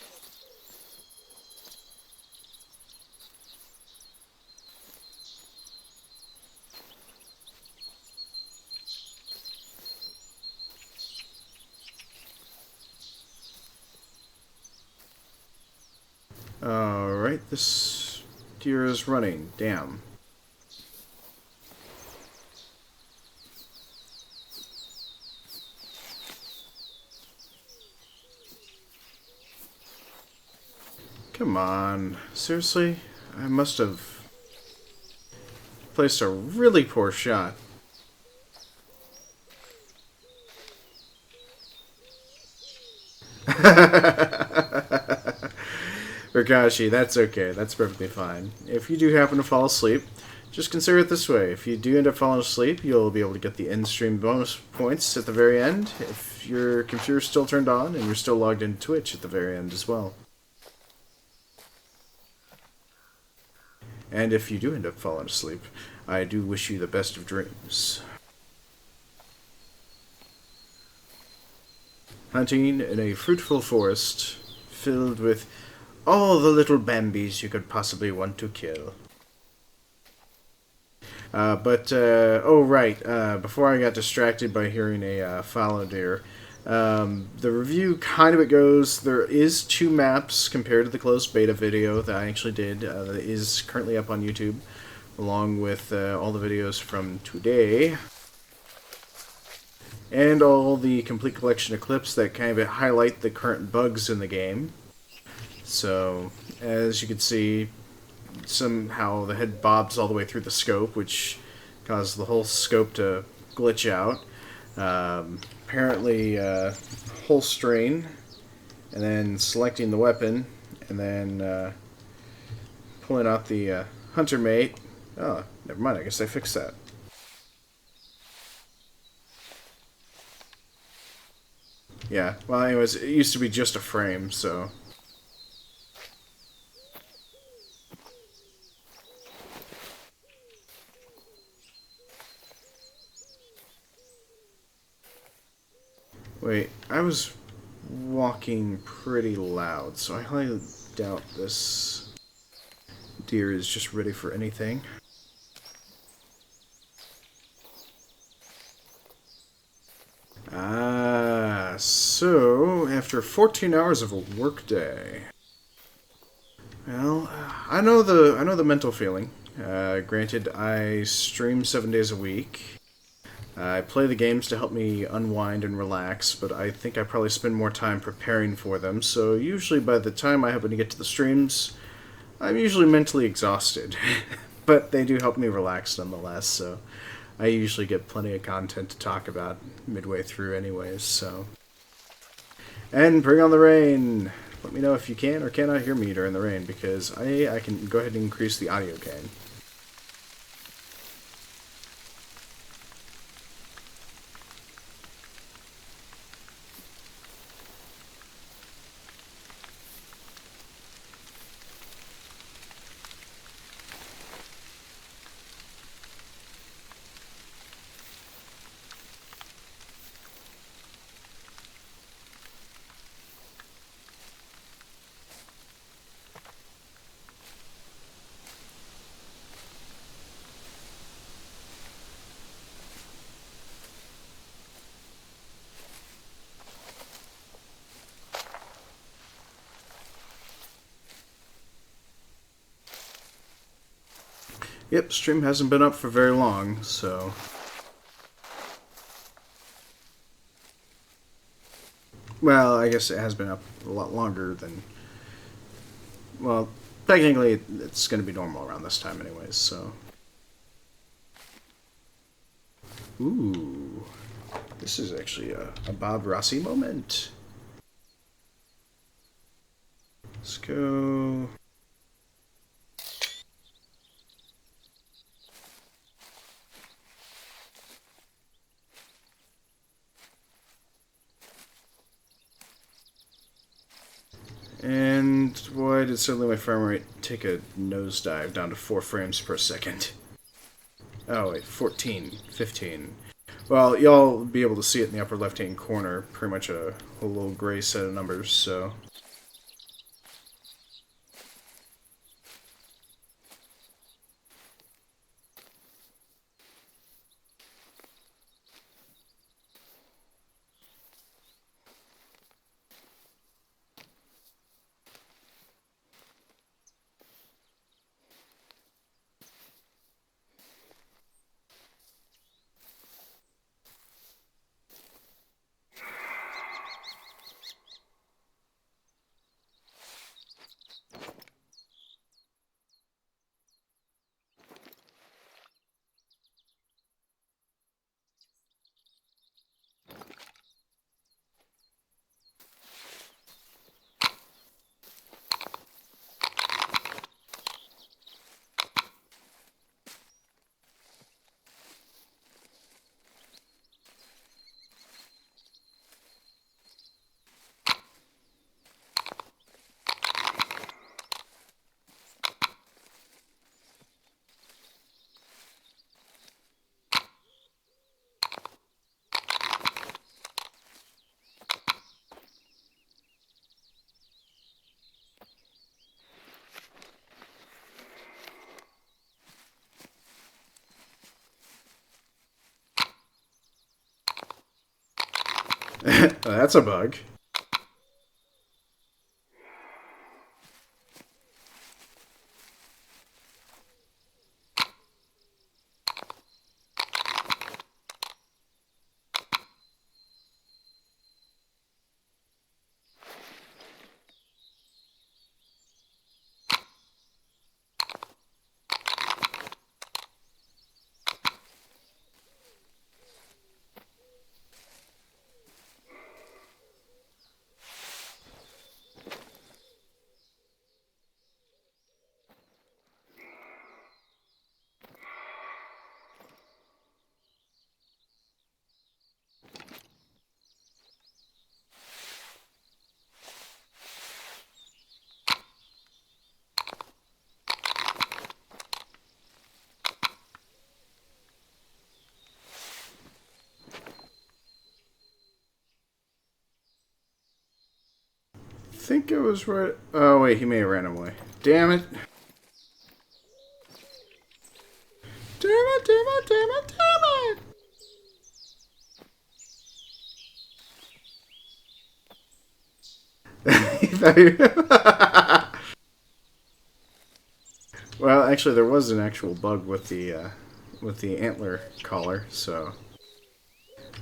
Alright, this deer is running. Damn. Come on. Seriously? I must have placed a really poor shot. Rakashi, that's okay. That's perfectly fine. If you do happen to fall asleep, just consider it this way. If you do end up falling asleep, you'll be able to get the in-stream bonus points at the very end if your computer's still turned on and you're still logged into Twitch at the very end as well. And if you do end up falling asleep, I do wish you the best of dreams. Hunting in a fruitful forest filled with all the little Bambis you could possibly want to kill. Oh right, before I got distracted by hearing a fallow deer, the review kind of it goes, there is two maps compared to the closed beta video that I actually did, that is currently up on YouTube, along with all the videos from today, and all the complete collection of clips that kind of highlight the current bugs in the game. So, as you can see, somehow the head bobs all the way through the scope, which caused the whole scope to glitch out. Apparently, holstering, and then selecting the weapon, and then pulling out the hunter mate. Oh, never mind, I guess I fixed that. Yeah, well, anyways, it used to be just a frame, so... Wait, I was walking pretty loud, so I highly doubt this deer is just ready for anything. So, after 14 hours of a workday... Well, I know the mental feeling. Granted, I stream 7 days a week. I play the games to help me unwind and relax, but I think I probably spend more time preparing for them, so usually by the time I happen to get to the streams, I'm usually mentally exhausted. But they do help me relax nonetheless, so I usually get plenty of content to talk about midway through anyways, so... And bring on the rain! Let me know if you can or cannot hear me during the rain, because I can go ahead and increase the audio gain. Yep, stream hasn't been up for very long, so... Well, I guess it has been up a lot longer than... Well, technically it's going to be normal around this time anyways, so... Ooh. This is actually a Bob Rossi moment. Let's go... And boy, did suddenly my frame rate take a nosedive down to 4 frames per second. Oh wait, 14, 15. Well, y'all be able to see it in the upper left-hand corner, pretty much a little gray set of numbers, so... That's a bug. I think it was right. Oh, wait, he may have ran away. Damn it. Damn it, damn it, damn it, damn it! Well, actually, there was an actual bug with the antler collar, so.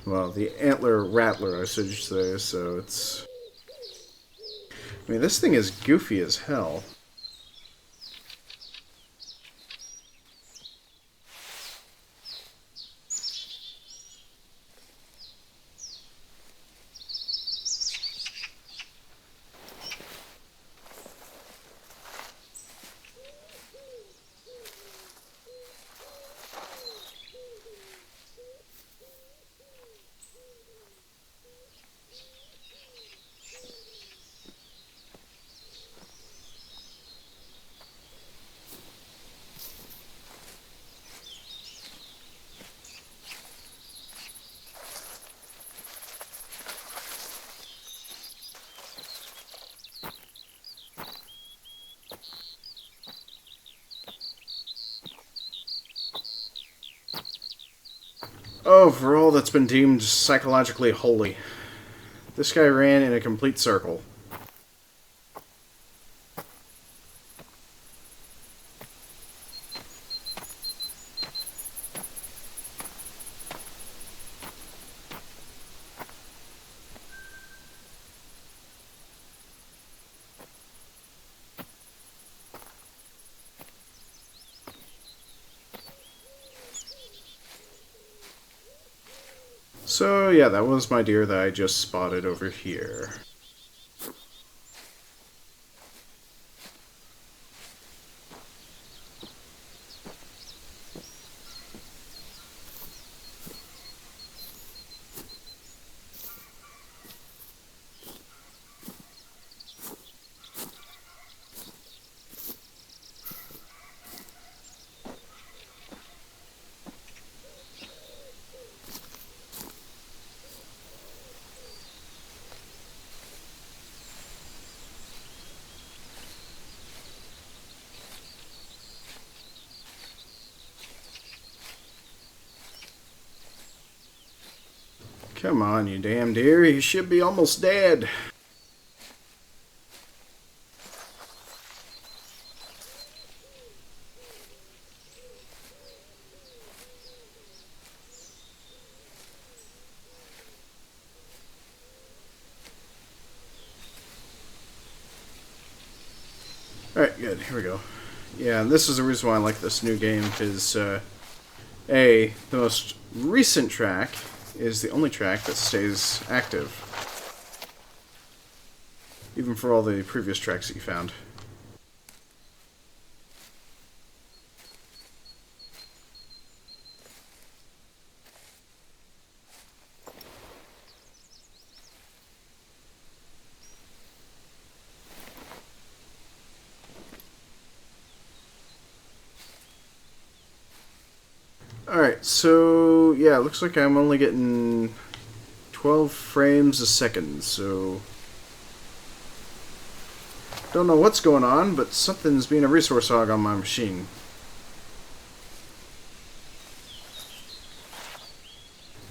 Well, the antler rattler, I should say, so it's. I mean, this thing is goofy as hell. Oh, for all that's been deemed psychologically holy. This guy ran in a complete circle. So, yeah, that was my deer that I just spotted over here. Come on, you damn deer, you should be almost dead. Alright, good, here we go. Yeah, this is the reason why I like this new game, because, the most recent track is the only track that stays active. Even for all the previous tracks that you found. Alright, so yeah, it looks like I'm only getting 12 frames a second, so don't know what's going on, but something's being a resource hog on my machine.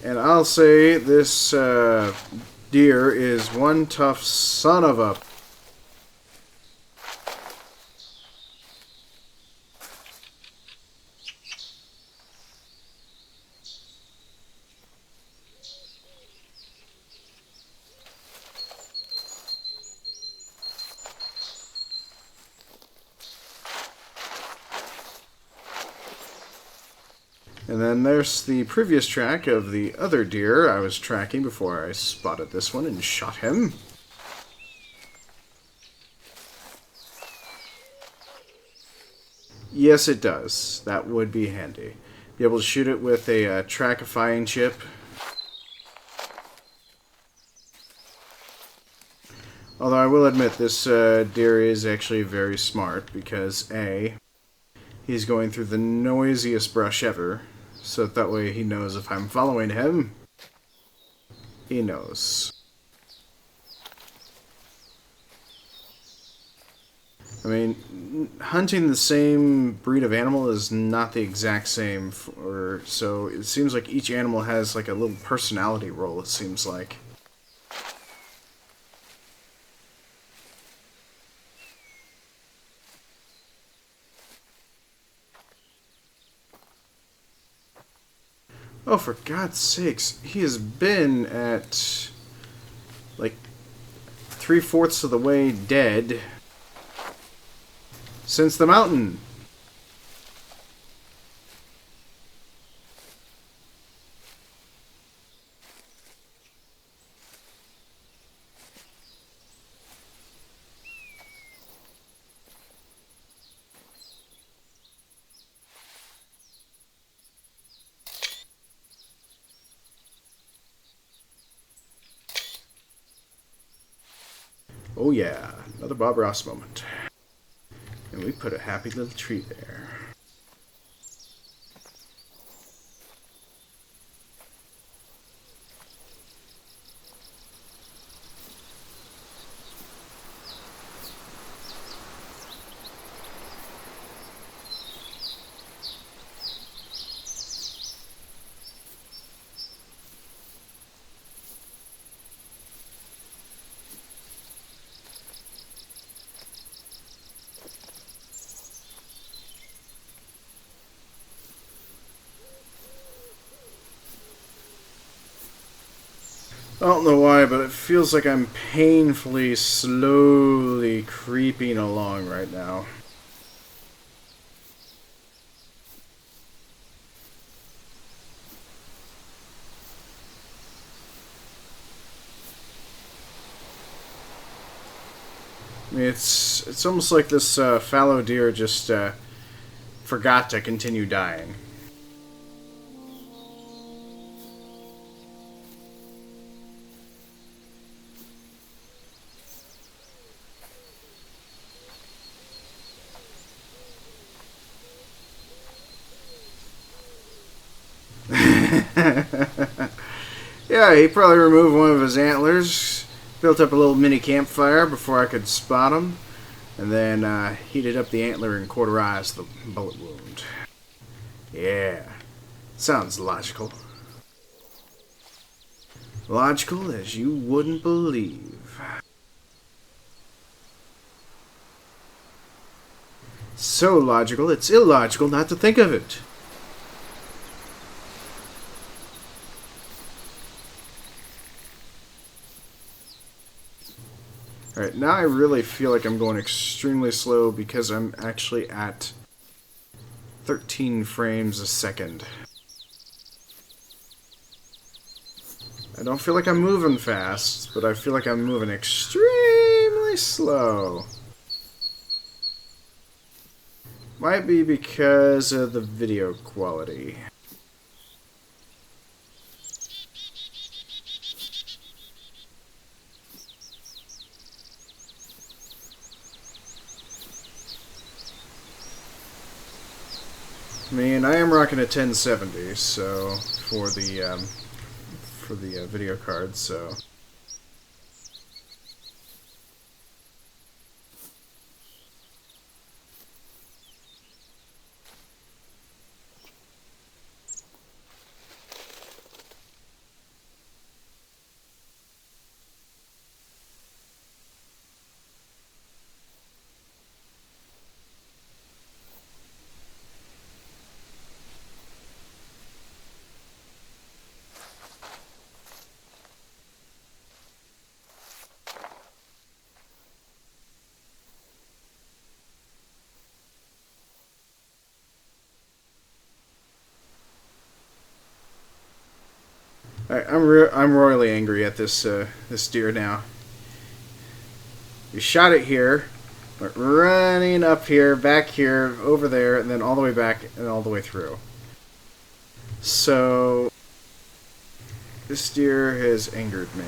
And I'll say this deer is one tough son of a... And then there's the previous track of the other deer I was tracking before I spotted this one and shot him. Yes, it does. That would be handy. Be able to shoot it with a trackifying chip. Although I will admit this deer is actually very smart because A, he's going through the noisiest brush ever. So that way he knows if I'm following him, he knows. I mean, hunting the same breed of animal is not the exact same, so it seems like each animal has like a little personality role, it seems like. Oh, for God's sakes, he has been at like 3/4 of the way dead since the mountain. Oh yeah, another Bob Ross moment. And we put a happy little tree there. I don't know why, but it feels like I'm painfully, slowly creeping along right now. I mean, it's almost like this fallow deer just forgot to continue dying. Yeah, he probably removed one of his antlers, built up a little mini campfire before I could spot him, and then heated up the antler and cauterized the bullet wound. Yeah, sounds logical. Logical as you wouldn't believe. So logical, it's illogical not to think of it. Alright, now I really feel like I'm going extremely slow because I'm actually at 13 frames a second. I don't feel like I'm moving fast, but I feel like I'm moving extremely slow. Might be because of the video quality. I mean, I am rocking a 1070, so for the video card, so. I'm royally angry at this deer now. You shot it here, but running up here, back here, over there, and then all the way back and all the way through. So this deer has angered me.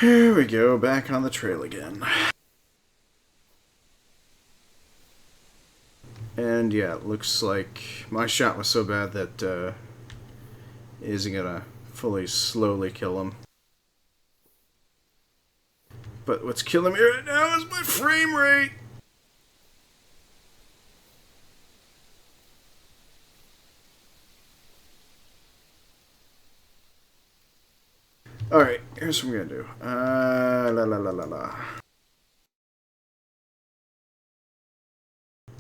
Here we go, back on the trail again. And yeah, it looks like my shot was so bad that isn't gonna fully slowly kill him. But what's killing me right now is my frame rate. Alright, here's what I'm gonna do. La la la la la.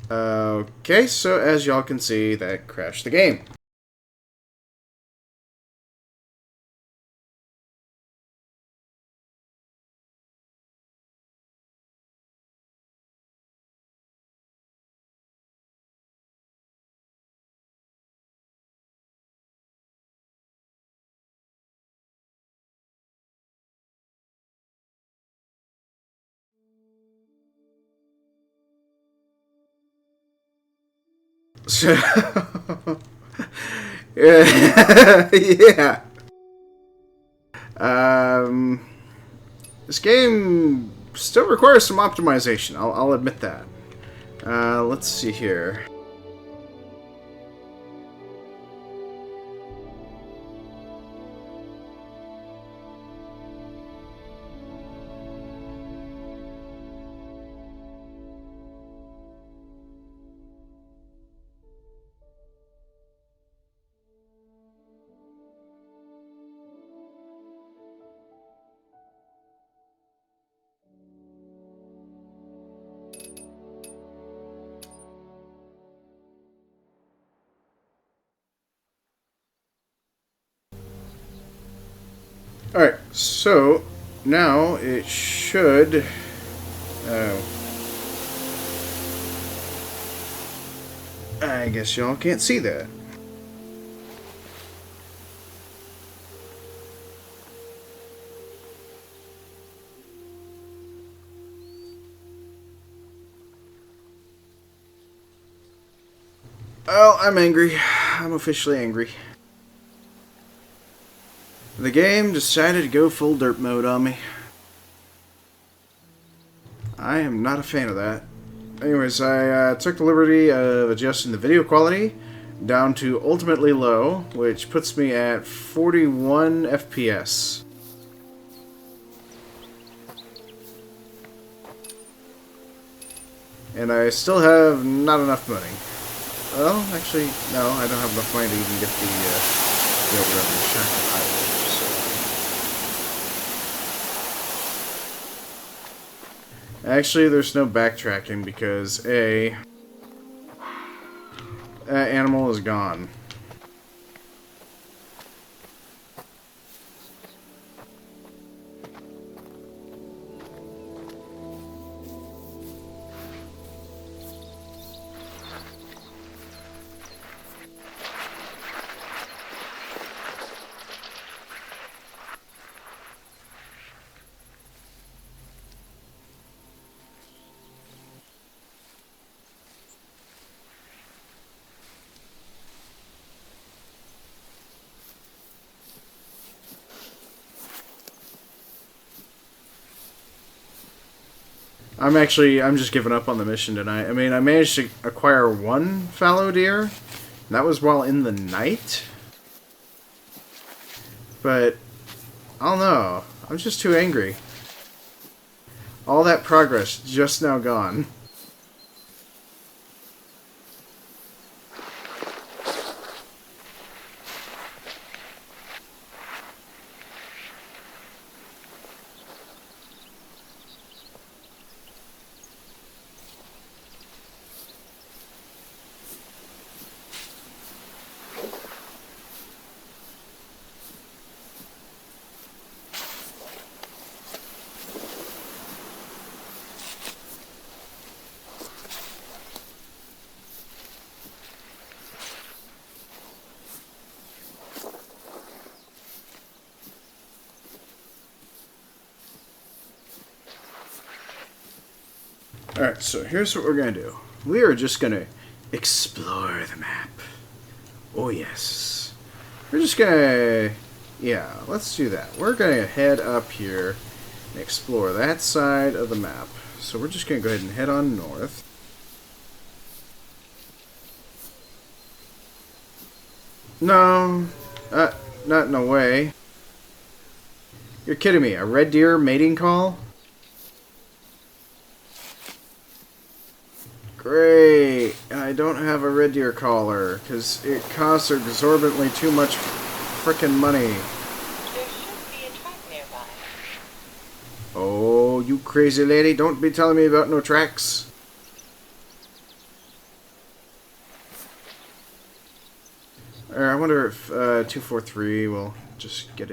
Okay, so as y'all can see, that crashed the game. So, yeah. This game still requires some optimization. I'll admit that. Let's see here. Alright, so now it should. I guess y'all can't see that. Well, I'm angry. I'm officially angry. The game decided to go full derp mode on me. I am not a fan of that. Anyways, I took the liberty of adjusting the video quality down to ultimately low, which puts me at 41 FPS. And I still have not enough money. Well, actually, no, I don't have enough money to even get the overrun shotgun either. Actually, there's no backtracking because A, that animal is gone. I'm just giving up on the mission tonight. I mean, I managed to acquire one fallow deer. And that was while in the night. But, I don't know. I'm just too angry. All that progress just now gone. Alright, so here's what we're going to do. We are just going to explore the map. Oh, yes. We're just going to... Yeah, let's do that. We're going to head up here and explore that side of the map. So we're just going to go ahead and head on north. No, not in a way. You're kidding me. A red deer mating call? Great. I don't have a red deer collar because it costs exorbitantly too much frickin' money. There should be a track nearby. Oh, you crazy lady. Don't be telling me about no tracks. I wonder if 243 will just get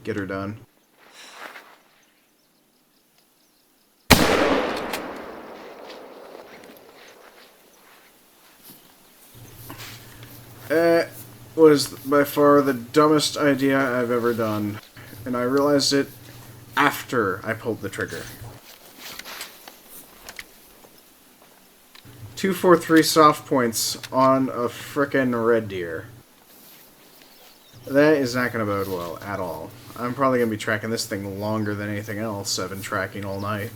her done. Was by far the dumbest idea I've ever done. And I realized it after I pulled the trigger. 243 soft points on a frickin' red deer. That is not going to bode well at all. I'm probably going to be tracking this thing longer than anything else I've been tracking all night.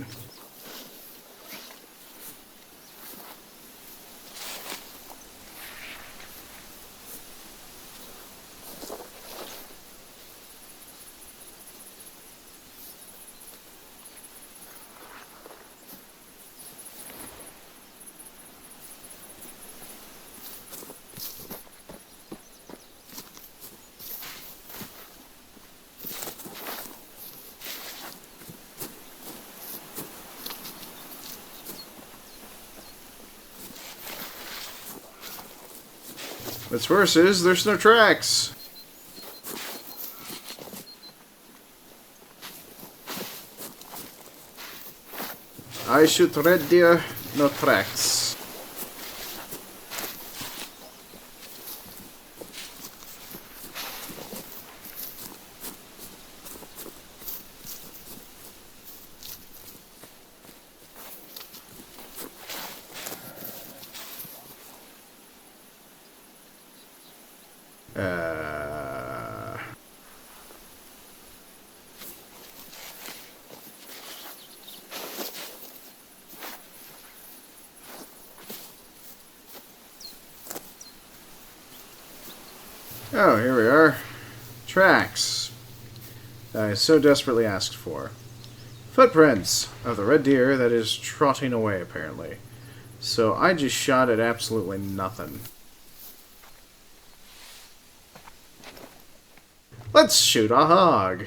What's worse is there's no tracks. I shoot red deer, no tracks. Oh, here we are. Tracks. I so desperately asked for. Footprints of the red deer that is trotting away, apparently. So I just shot at absolutely nothing. Let's shoot a hog.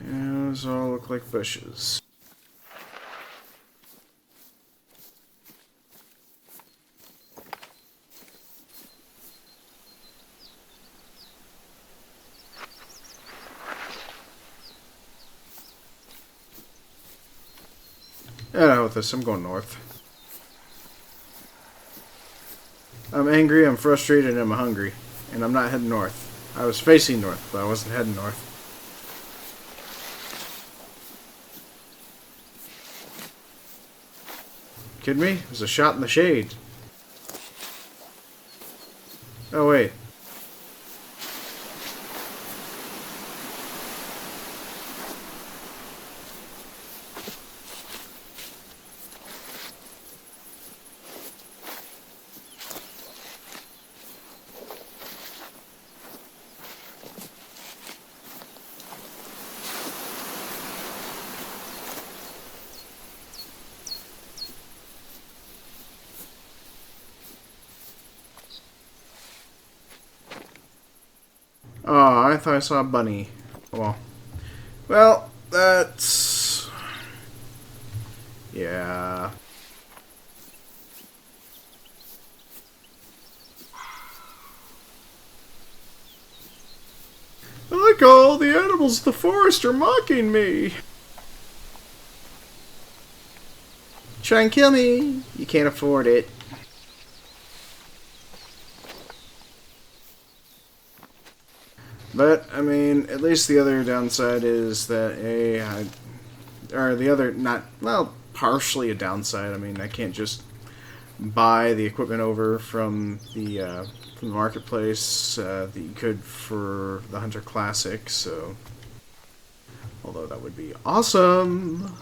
Those all look like bushes. I know with this, I'm going north. I'm angry, I'm frustrated, and I'm hungry. And I'm not heading north. I was facing north, but I wasn't heading north. Kidding me? It was a shot in the shade. Oh, wait. Oh, I thought I saw a bunny. Well, that's... Yeah. Look, all the animals of the forest are mocking me. Try and kill me. You can't afford it. But, I mean, at least the other downside is that, or the other, not, well, partially a downside. I mean, I can't just buy the equipment over from the marketplace that you could for the Hunter Classic, so... Although that would be awesome!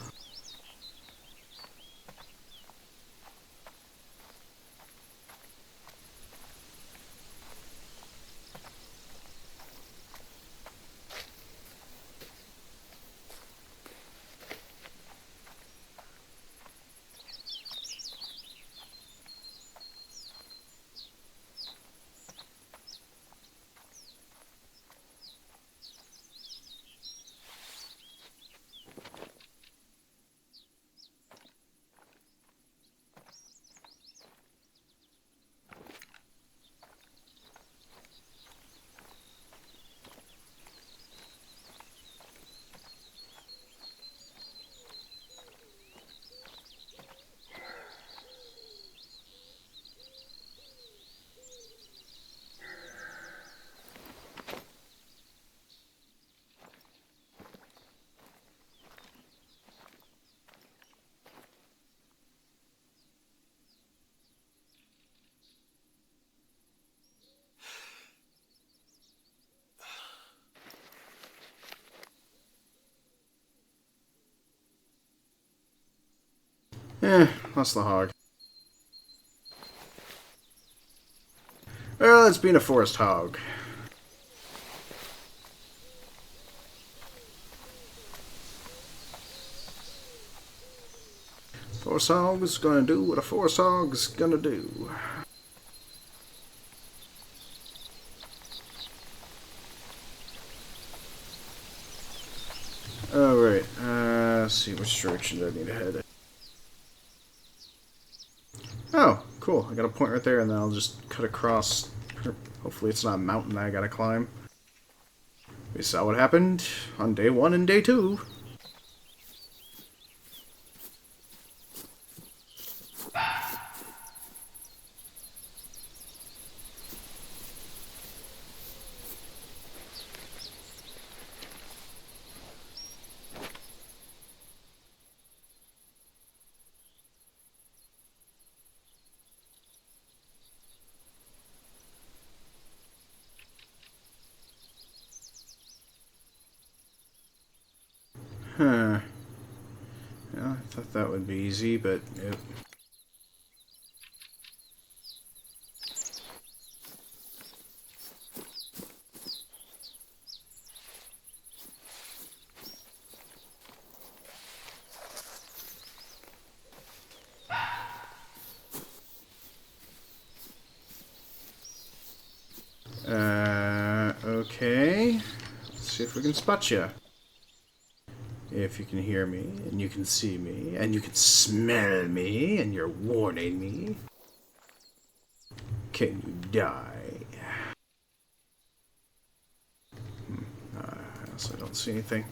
That's the hog. Well, it's being a forest hog. Forest hog is gonna do what a forest hog is gonna do. Alright, let's see which direction do I need to head. Oh, cool. I got a point right there, and then I'll just cut across. Hopefully it's not a mountain I gotta climb. We saw what happened on day 1 and day 2. Huh. Yeah, I thought that would be easy, but nope. Okay. Let's see if we can spot you. If you can hear me, and you can see me, and you can smell me, and you're warning me, can you die? I also don't see anything.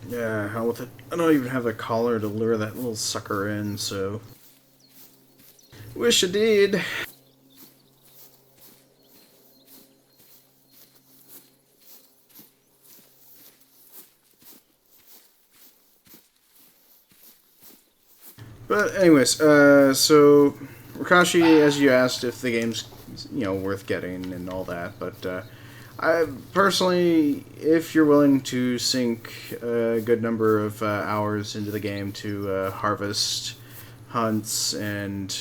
Yeah, hell with it. I don't even have a collar to lure that little sucker in, so... Wish I did. But anyways, so Rakashi, as you asked, if the game's worth getting and all that, but I personally, if you're willing to sink a good number of hours into the game to harvest hunts and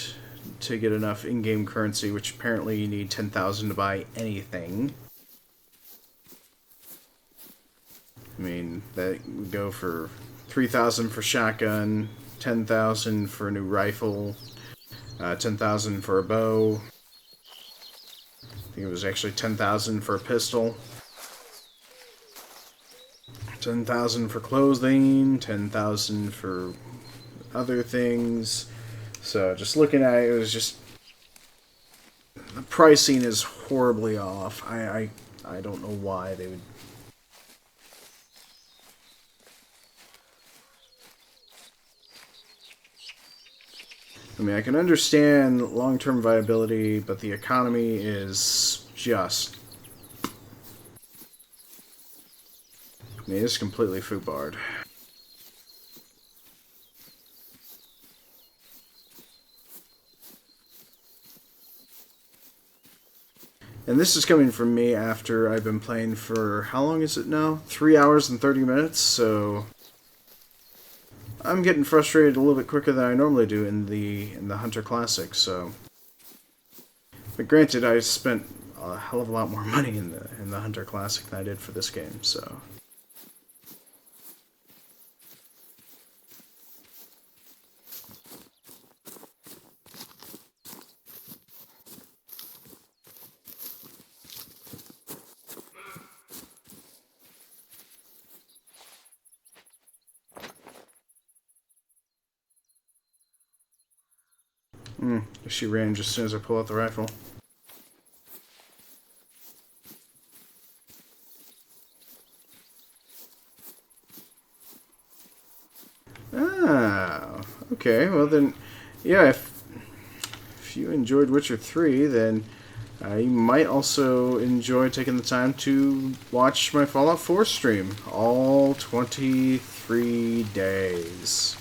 to get enough in-game currency, which apparently you need 10,000 to buy anything. I mean, that would go for 3,000 for shotgun, 10,000 for a new rifle, 10,000 for a bow. I think it was actually 10,000 for a pistol. 10,000 for clothing, 10,000 for other things. So just looking at it, it was just... The pricing is horribly off. I don't know why they would... I mean, I can understand long-term viability, but the economy is just... I mean, it's completely foobarred. And this is coming from me after I've been playing for, how long is it now? 3 hours and 30 minutes, so... I'm getting frustrated a little bit quicker than I normally do in the Hunter Classic, so... But granted, I spent a hell of a lot more money in the Hunter Classic than I did for this game, so... She ran just as soon as I pulled out the rifle. Ah, okay. Well then, yeah. If you enjoyed Witcher 3, then you might also enjoy taking the time to watch my Fallout 4 stream, all 23 days.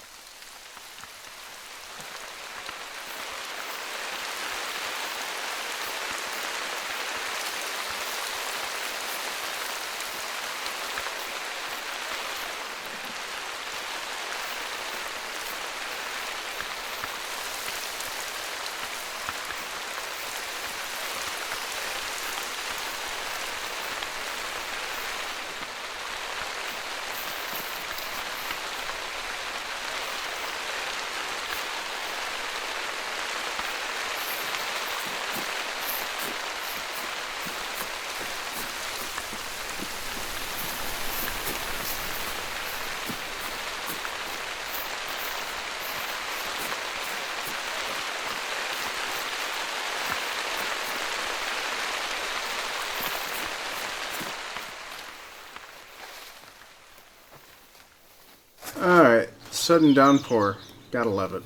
Alright, sudden downpour. Gotta love it.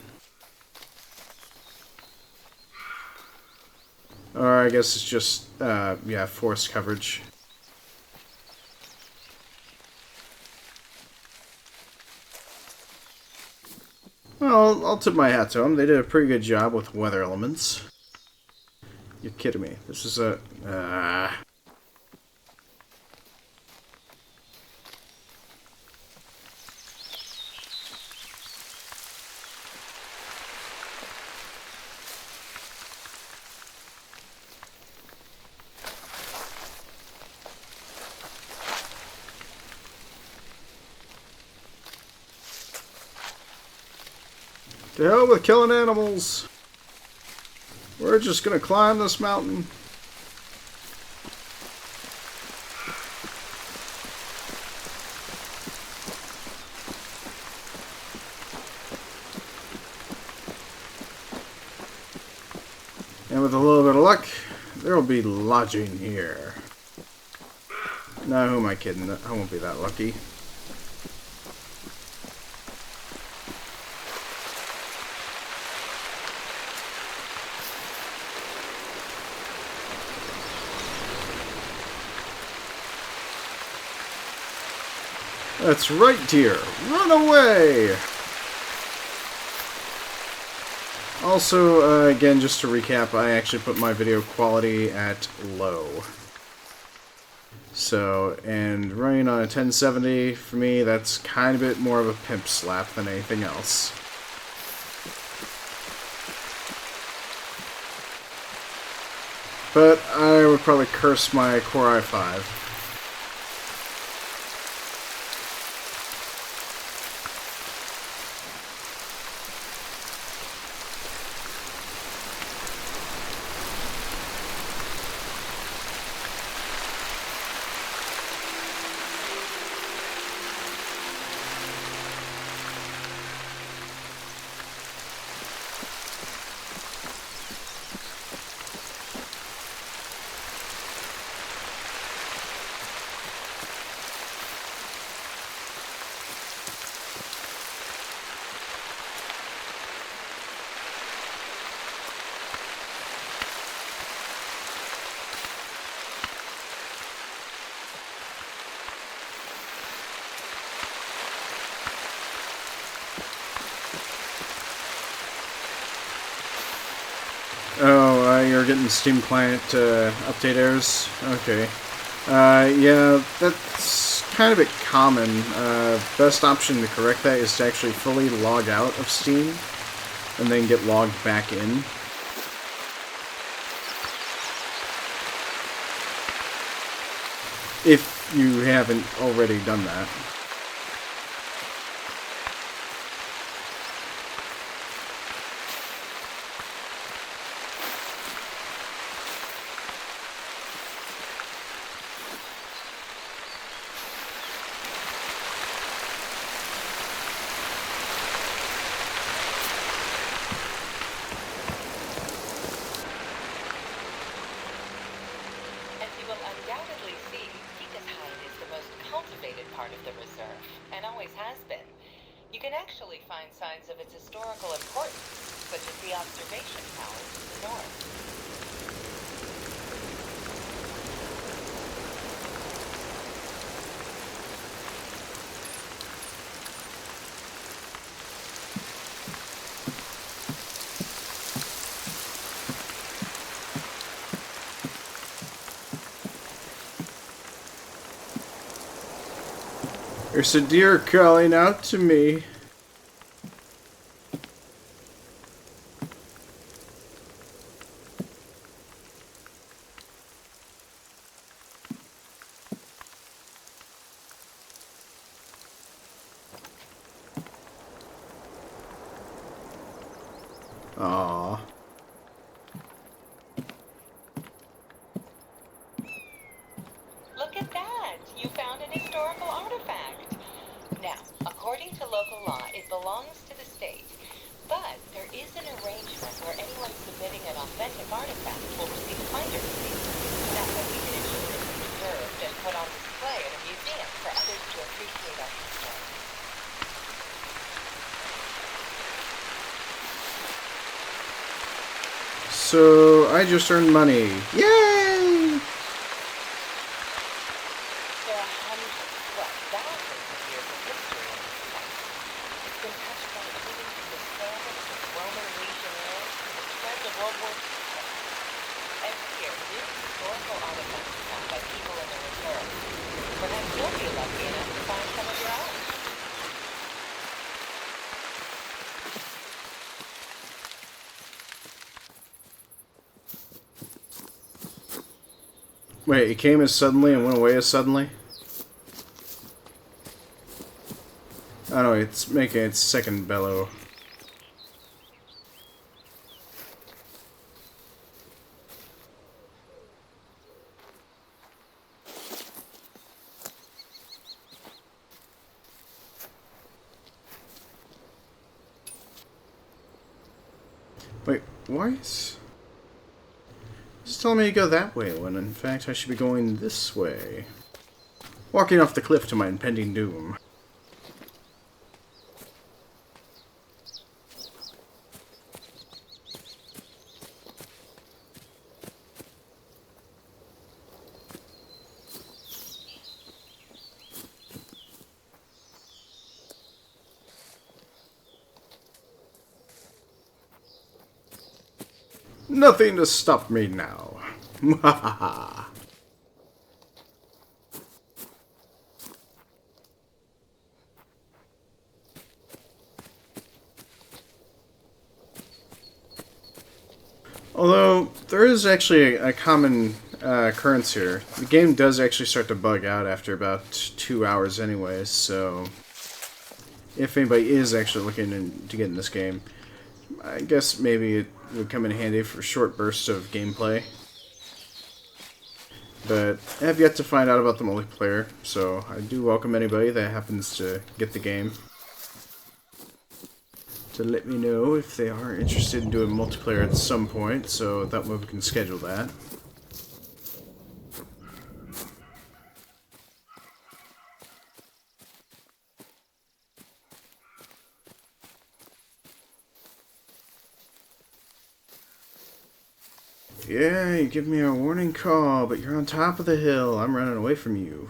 Or I guess it's just, yeah, forest coverage. Well, I'll tip my hat to them. They did a pretty good job with weather elements. You're kidding me. This is a... To hell with killing animals. We're just gonna climb this mountain. And with a little bit of luck, there will be lodging here. No, who am I kidding? I won't be that lucky. That's right, dear. Run away! Also, again, just to recap, I actually put my video quality at low. So, and running on a 1070, for me, that's kind of a bit more of a pimp slap than anything else. But I would probably curse my Core i5. Oh, you're getting Steam Client update errors? Okay. Yeah, that's kind of a bit common. Best option to correct that is to actually fully log out of Steam and then get logged back in. If you haven't already done that. As you will undoubtedly see, Tikasheim is the most cultivated part of the reserve, and always has been. You can actually find signs of its historical importance, such as the observation tower to the north. There's a deer calling out to me. Aww. Look at that! You found an historical artifact! Now, according to local law, it belongs to the state. But there is an arrangement where anyone submitting an authentic artifact will receive a finder's fee. That way we can ensure it's preserved and put on display in a museum for others to appreciate our history. So, I just earned money. Yay! There are hundreds, well, thousands of years of history in this place. It's been touched by everything from the pyramids of Roman legionnaires to the spread of World War II. Every year, new historical artifacts are found by people in the reserve. Perhaps you'll be lucky enough to find some of your own. Wait, it came as suddenly and went away as suddenly? Oh no, it's making its second bellow. Wait, why is... It's telling me to go that way when in fact I should be going this way. Walking off the cliff to my impending doom. Nothing to stop me now. Although, there is actually a common occurrence here. The game does actually start to bug out after about 2 hours anyways, so if anybody is actually looking to get in this game, I guess maybe it would come in handy for short bursts of gameplay. But I have yet to find out about the multiplayer, so I do welcome anybody that happens to get the game to let me know if they are interested in doing multiplayer at some point, so that way we can schedule that. Yeah, you give me a warning call, but you're on top of the hill. I'm running away from you.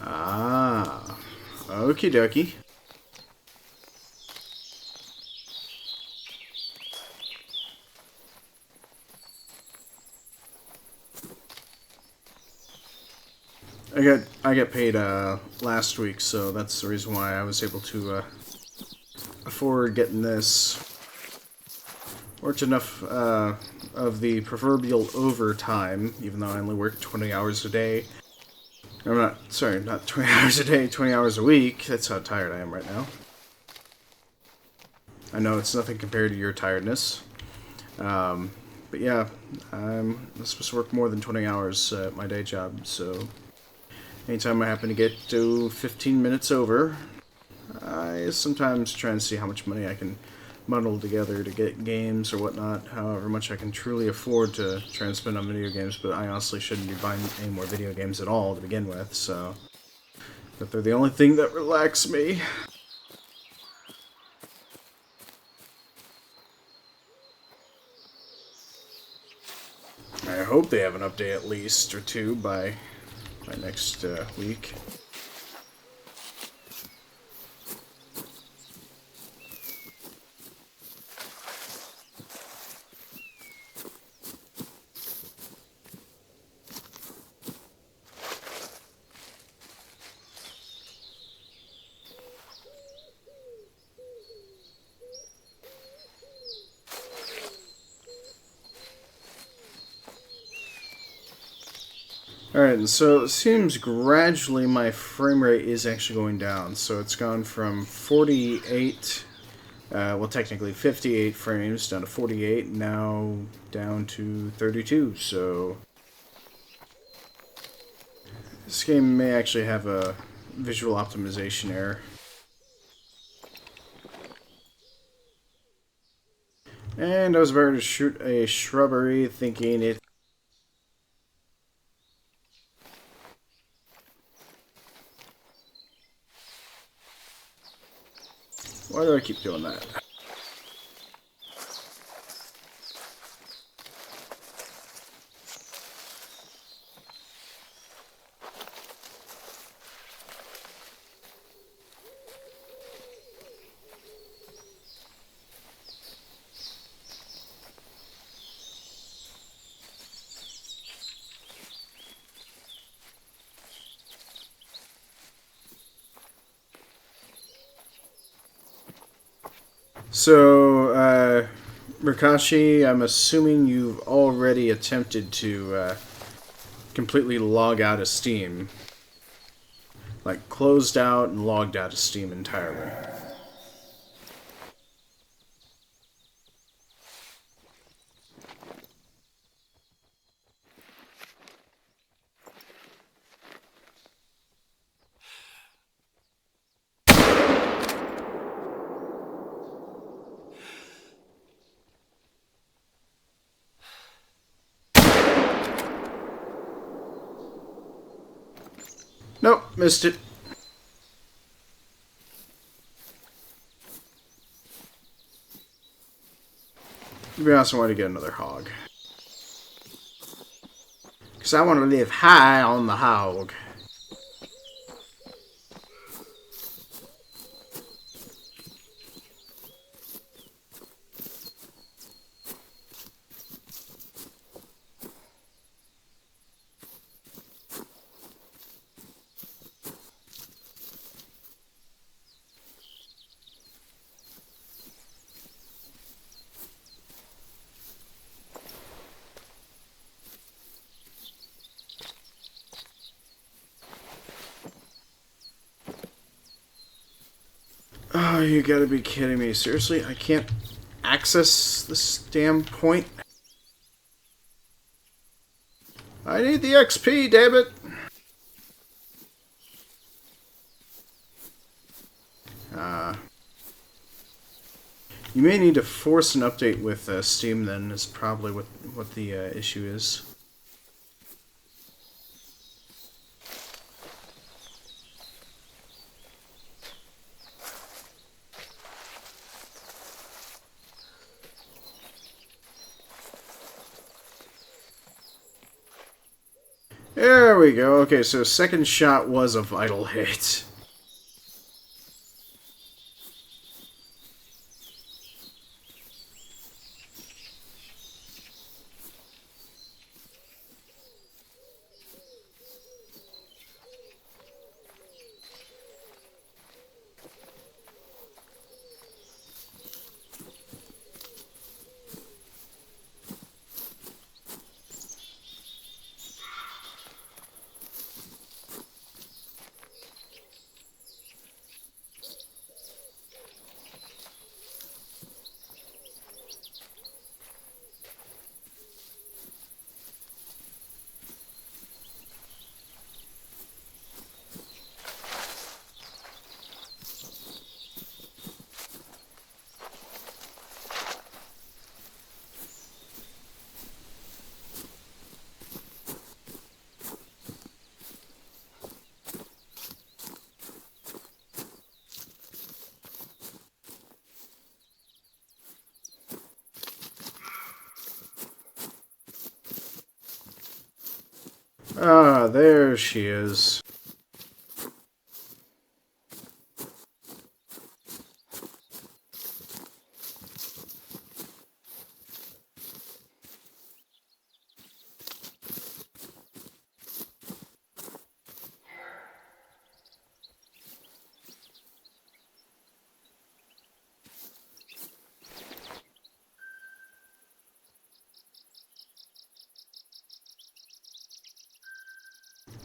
Ah, okie dokie. I got paid last week, so that's the reason why I was able to afford getting this. Worked enough of the proverbial overtime, even though I only work 20 hours a day. I'm not, sorry, not 20 hours a day, 20 hours a week. That's how tired I am right now. I know it's nothing compared to your tiredness. But yeah, I'm supposed to work more than 20 hours at my day job, so anytime I happen to get to 15 minutes over, I sometimes try and see how much money I can muddle together to get games or whatnot, however much I can truly afford to try and spend on video games, but I honestly shouldn't be buying any more video games at all to begin with, so but they're the only thing that relax me. I hope they have an update at least or two by next week. Alright, and so it seems gradually my frame rate is actually going down. So it's gone from 48, well technically 58 frames down to 48, now down to 32. So this game may actually have a visual optimization error. And I was about to shoot a shrubbery thinking it. Why do I keep doing that? So, Rikashi, I'm assuming you've already attempted to completely log out of Steam. like closed out and logged out of Steam entirely. Nope, missed it. To be honest, I want to get another hog. Because I want to live high on the hog. Oh, you gotta be kidding me. Seriously? I can't access this damn point? I need the XP, damn it! You may need to force an update with Steam then, is probably what the issue is. There we go. Okay, so second shot was a vital hit. Ah, there she is.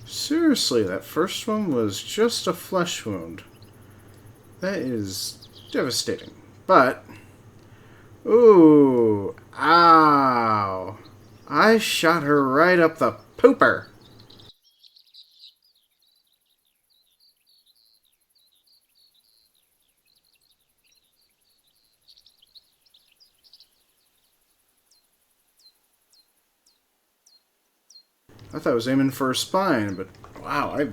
Seriously, that first one was just a flesh wound. That is devastating. But, ooh, ow. I shot her right up the pooper. I thought I was aiming for her spine, but wow, I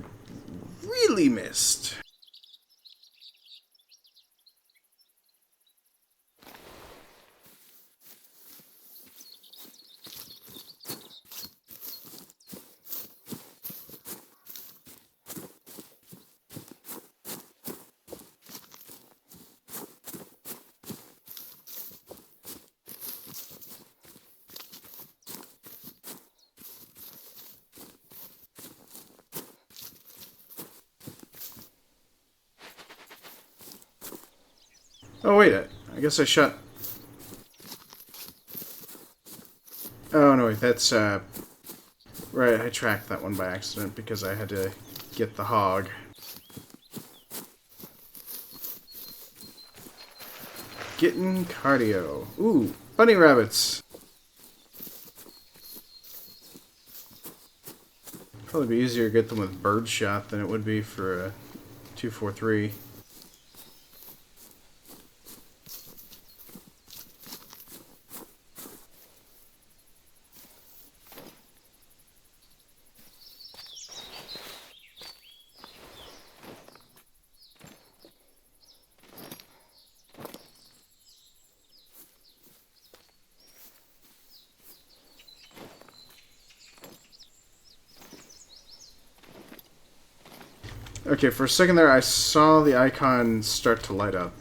really missed. Oh, wait, I guess I shot... Oh, no, wait, that's, Right, I tracked that one by accident because I had to get the hog. Getting cardio. Ooh, bunny rabbits. Probably be easier to get them with birdshot than it would be for a 243. Okay, for a second there, I saw the icon start to light up.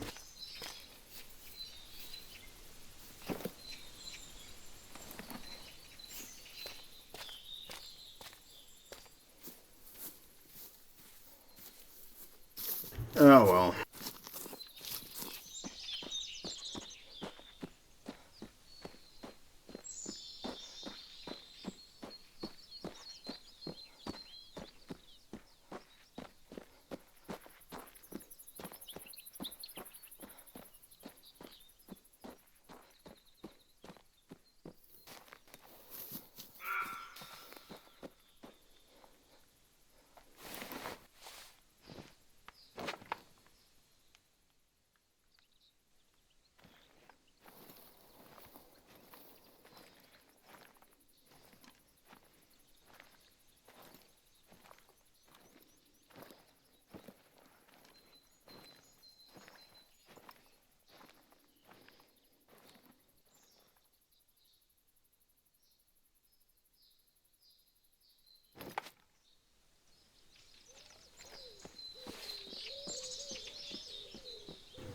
Oh well.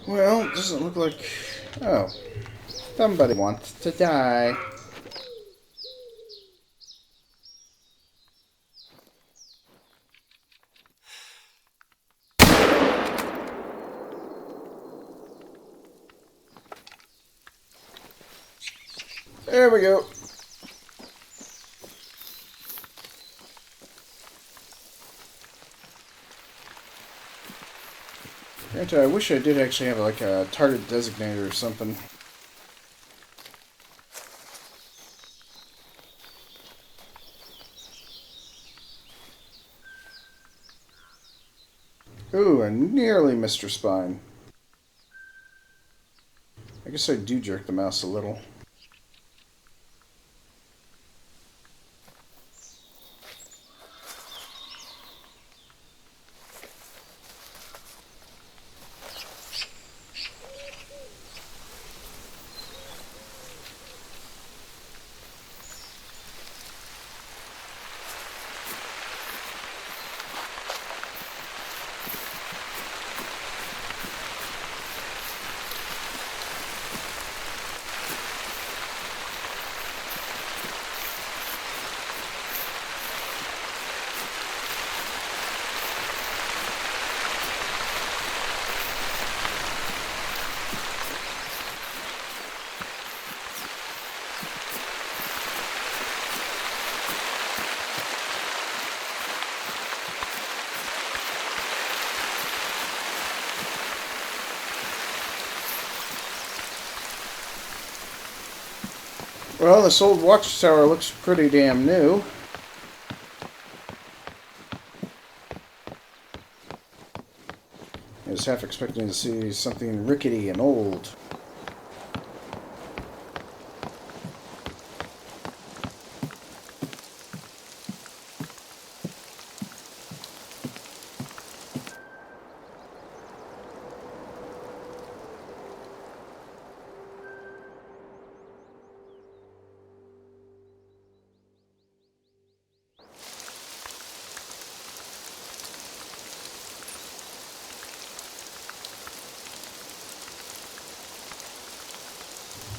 Well, it doesn't look like... Oh. Somebody wants to die. There we go. Granted, I wish I did actually have like a target designator or something. Ooh, I nearly missed her spine. I guess I do jerk the mouse a little. Well, this old watchtower looks pretty damn new. I was half expecting to see something rickety and old.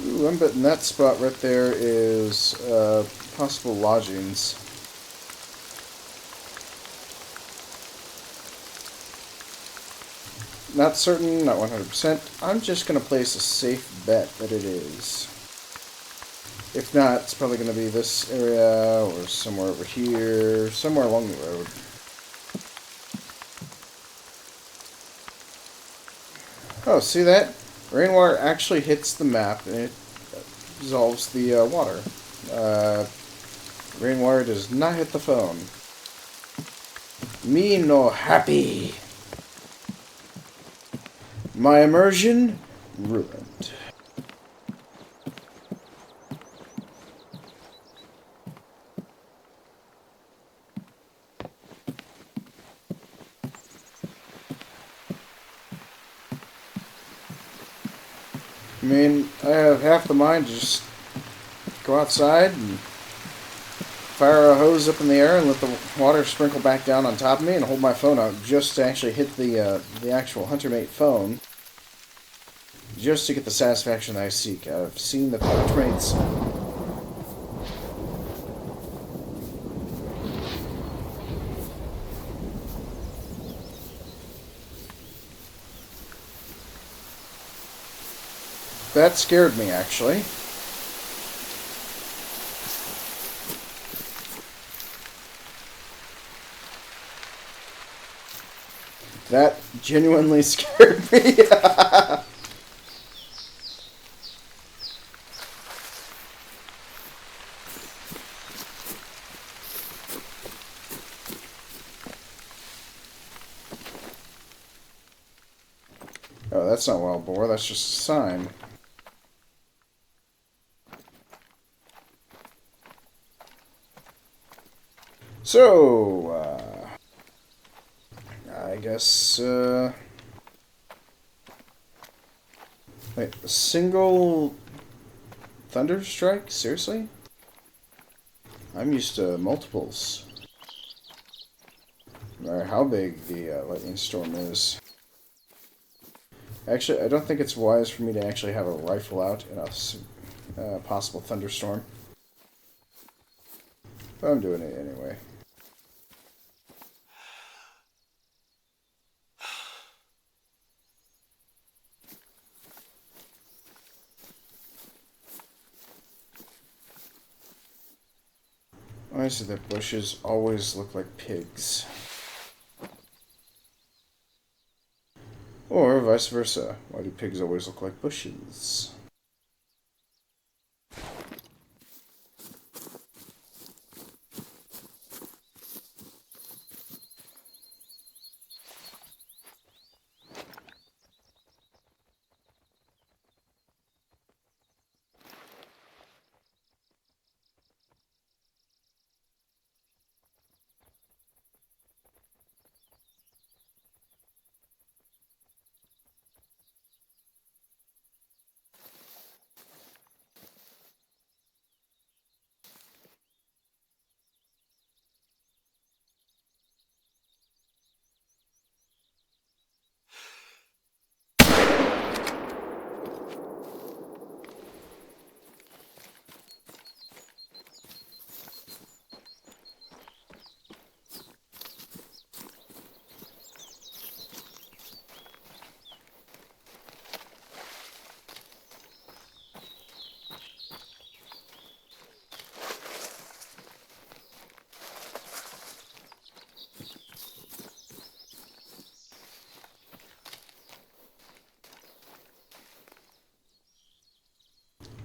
Ooh, I'm betting that spot right there is possible lodgings. Not certain, not 100%. I'm just going to place a safe bet that it is. If not, it's probably going to be this area or somewhere over here, somewhere along the road. Oh, see that? Rainwater actually hits the map and it dissolves the water. Rainwater does not hit the phone. Me no happy. My immersion ruined. I mean, I have half the mind to just go outside and fire a hose up in the air and let the water sprinkle back down on top of me and hold my phone out just to actually hit the actual HunterMate phone, just to get the satisfaction that I seek out of seeing the HunterMates. That scared me, actually. That genuinely scared me. Oh, that's not wild boar, that's just a sign. So, I guess, wait, a single thunder strike? Seriously? I'm used to multiples. No matter how big the lightning storm is. Actually, I don't think it's wise for me to actually have a rifle out in a possible thunderstorm. But I'm doing it anyway. Why is it that bushes always look like pigs? Or vice versa. Why do pigs always look like bushes?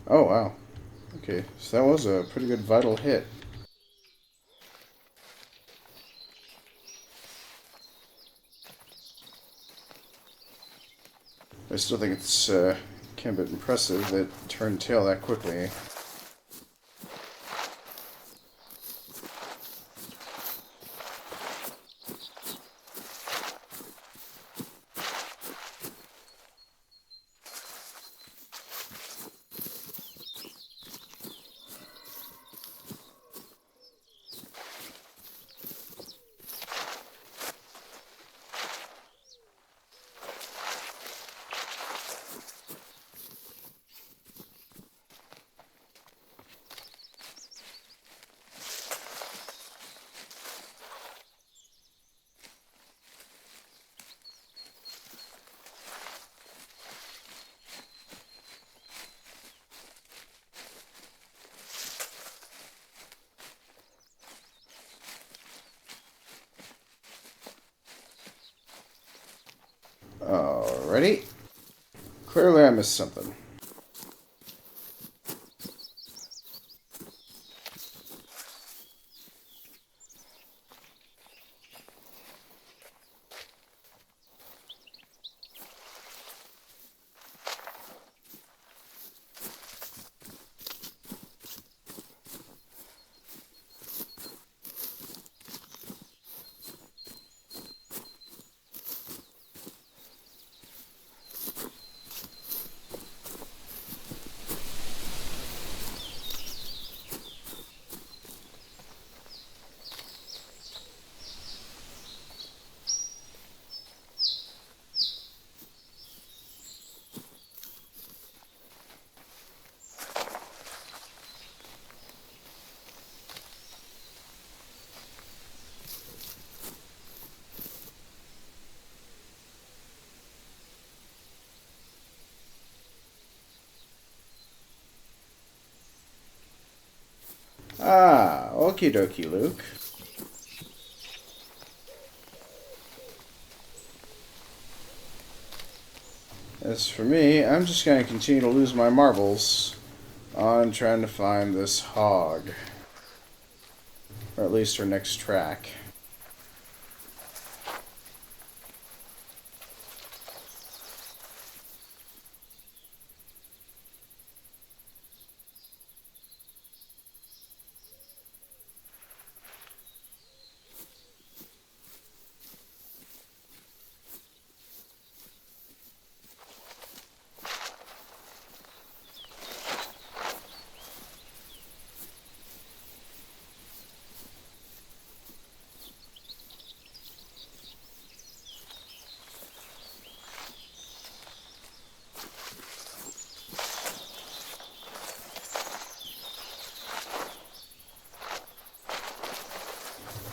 Oh, wow. Okay, so that was a pretty good vital hit. I still think it's kind of a bit impressive that it turned tail that quickly. Alrighty. Clearly I missed something. Ah, okie dokie, Luke. As for me, I'm just going to continue to lose my marbles on trying to find this hog. Or at least her next track.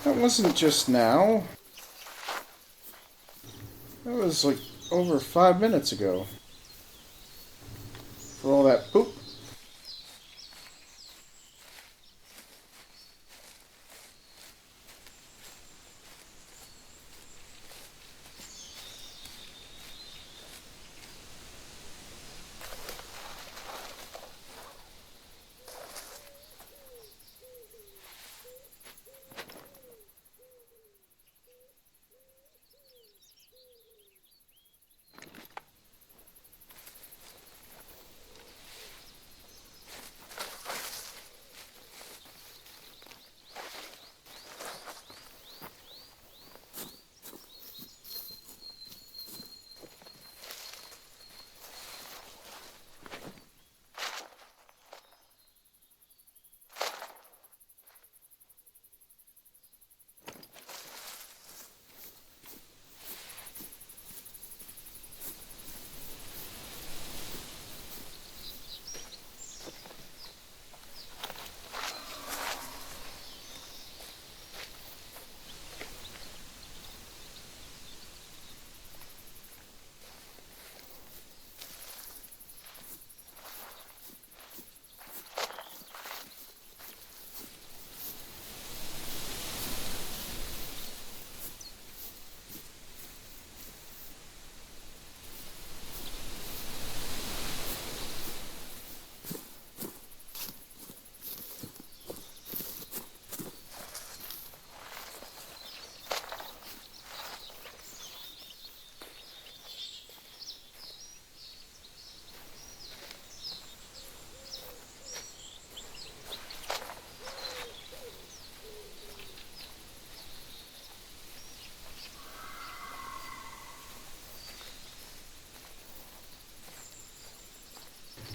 That wasn't just now. That was like over 5 minutes ago. For all that poop.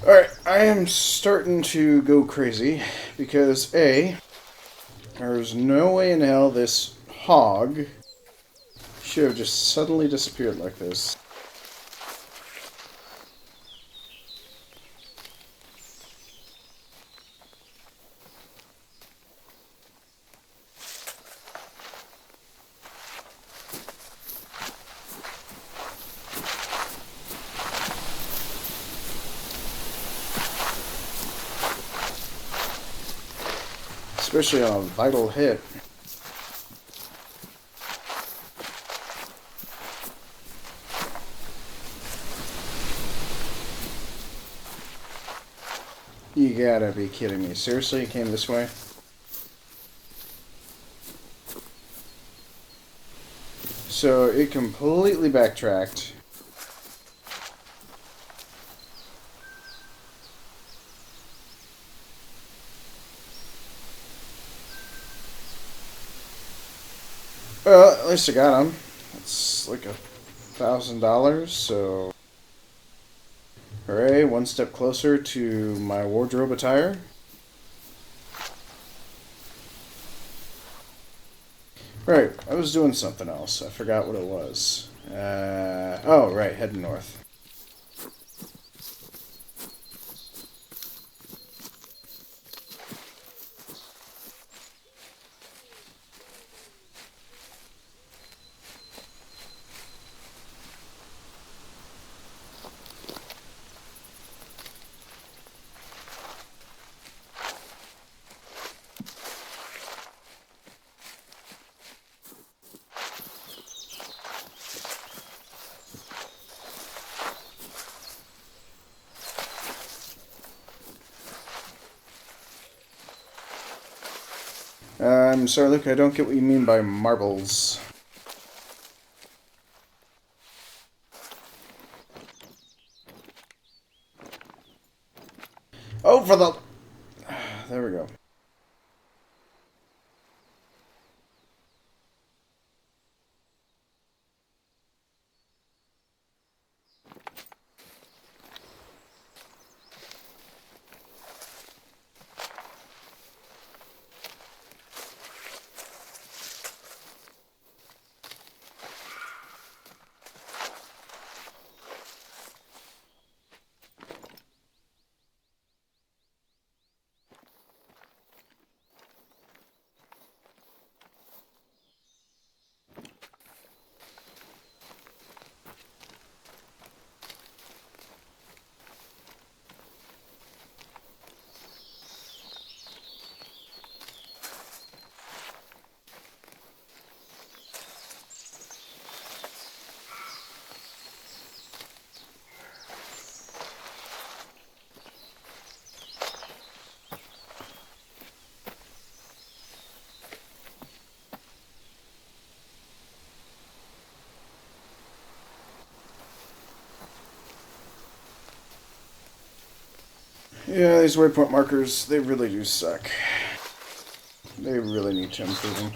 Alright, I am starting to go crazy because A, there's no way in hell this hog should have just suddenly disappeared like this. Especially on a vital hit. You gotta be kidding me. Seriously, it came this way? So it completely backtracked. Well, at least I got him. It's like $1,000, so... Hooray, one step closer to my wardrobe attire. Right, I was doing something else. I forgot what it was. Oh, right, heading north. I'm sorry, Luke, I don't get what you mean by marbles. Oh, for the... There we go. Yeah, these waypoint markers, they really do suck. They really need to improve them.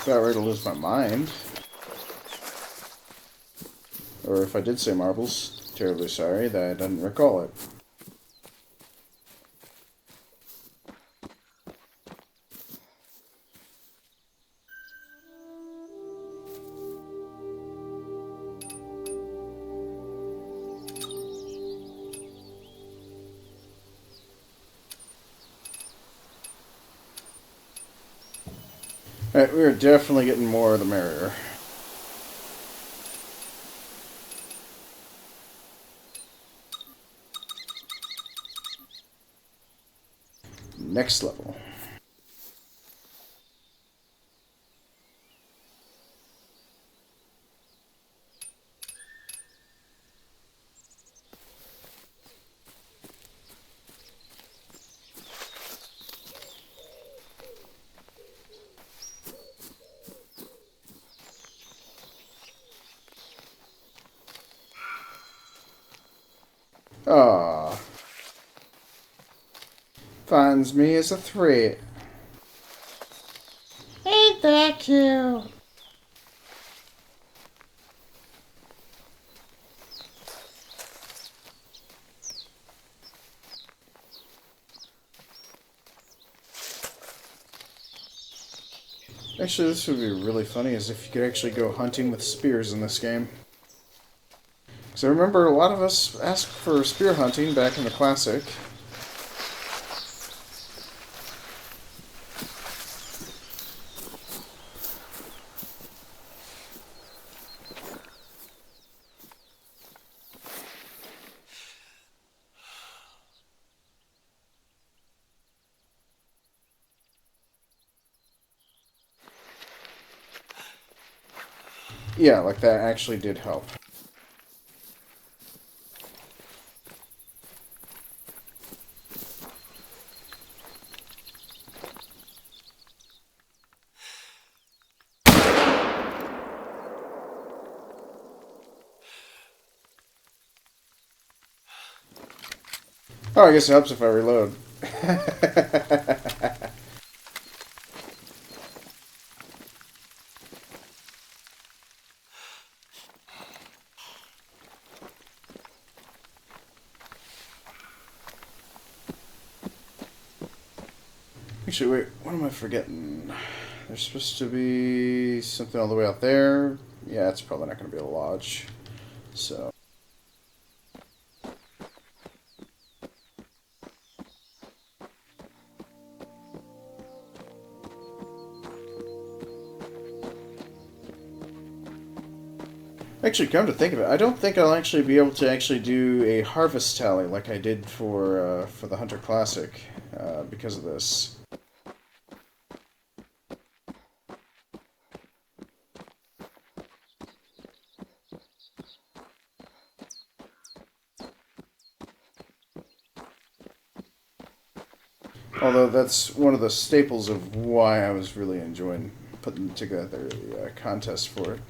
About ready to lose my mind. Or if I did say marbles, terribly sorry that I didn't recall it. Alright, we are definitely getting more of the merrier. Next level. Ah, finds me as a threat. Ain't that cute? Actually, this would be really funny, is if you could actually go hunting with spears in this game. Because I remember a lot of us asked for spear hunting back in the Classic. Yeah, like that actually did help. Oh, I guess it helps if I reload. Actually, wait, what am I forgetting? There's supposed to be something all the way out there. Yeah, it's probably not going to be a lodge. So. Actually, come to think of it, I don't think I'll actually be able to actually do a harvest tally like I did for the Hunter Classic because of this. Although that's one of the staples of why I was really enjoying putting together the contest for it.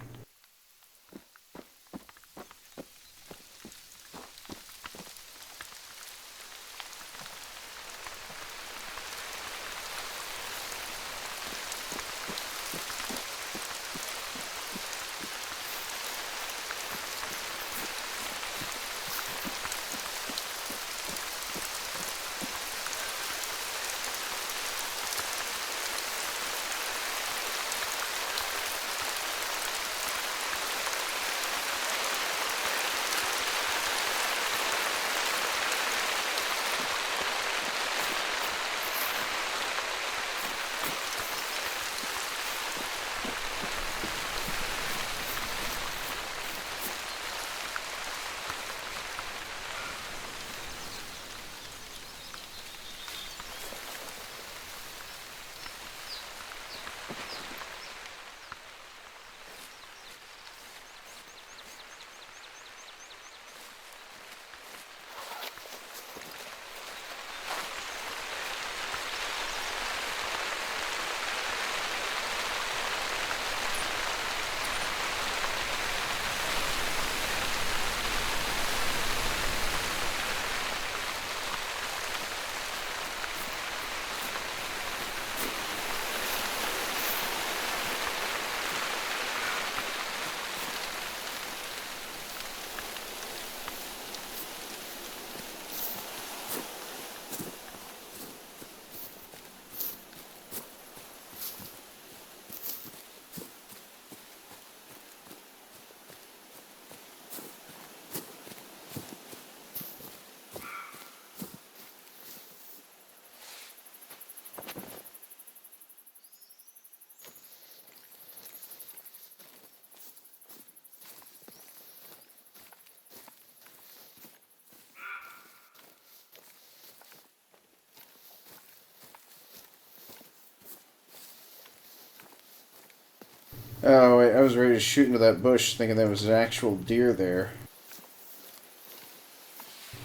Oh, wait, I was ready to shoot into that bush thinking there was an actual deer there.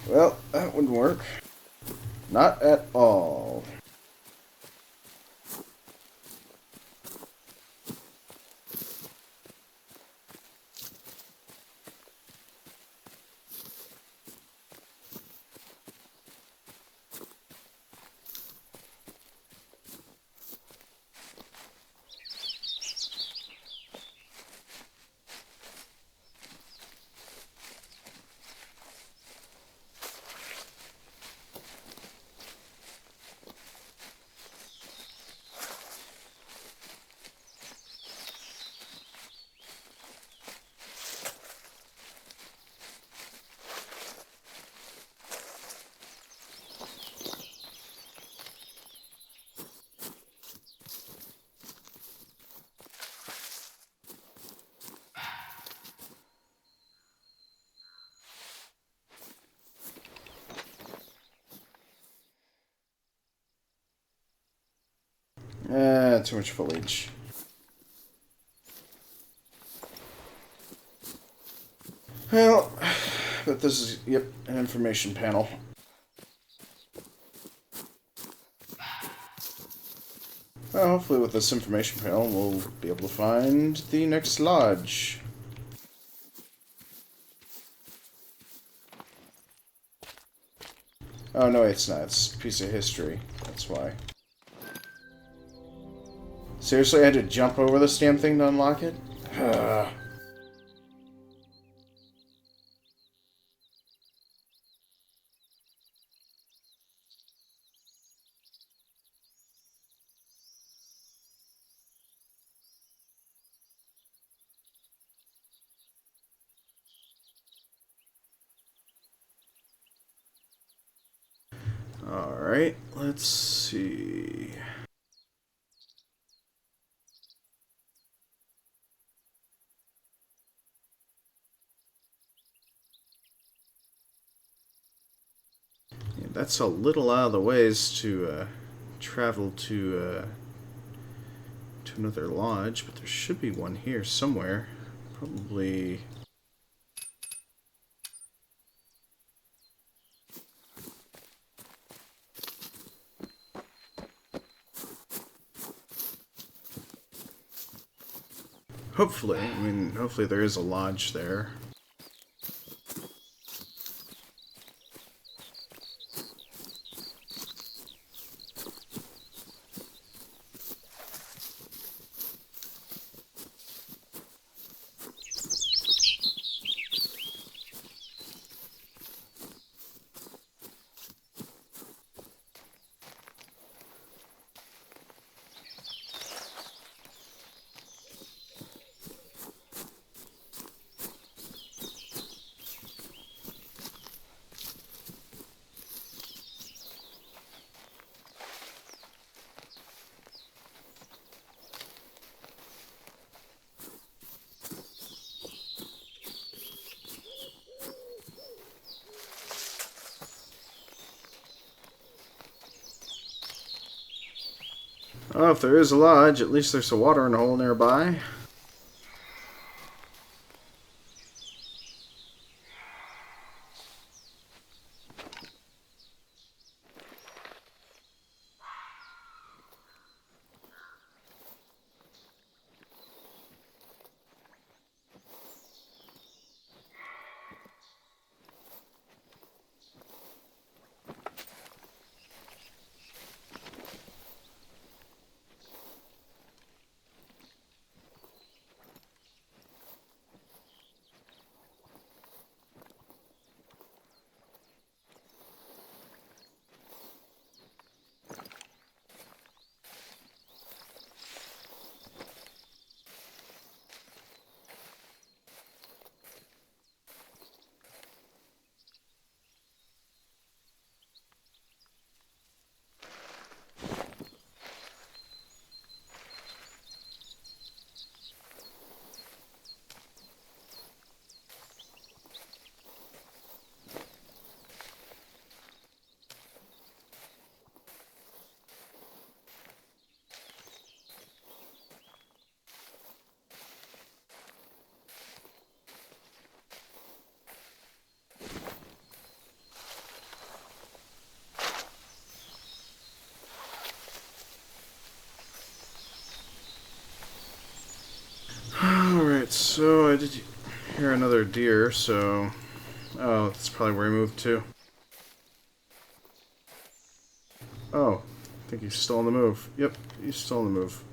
Well, that wouldn't work. Not at all. Too much foliage. Well, but this is, yep, an information panel. Well, hopefully with this information panel, we'll be able to find the next lodge. Oh, no, it's not. It's a piece of history. That's why. Seriously, I had to jump over this damn thing to unlock it? Alright, let's see. Yeah, that's a little out of the ways to travel to another lodge, but there should be one here somewhere. Probably. Hopefully. I mean, hopefully there is a lodge there. Oh, if there is a lodge, at least there's a watering hole nearby. Alright, so I did hear another deer, so... Oh, that's probably where he moved to. Oh, I think he's still on the move. Yep, he's still on the move.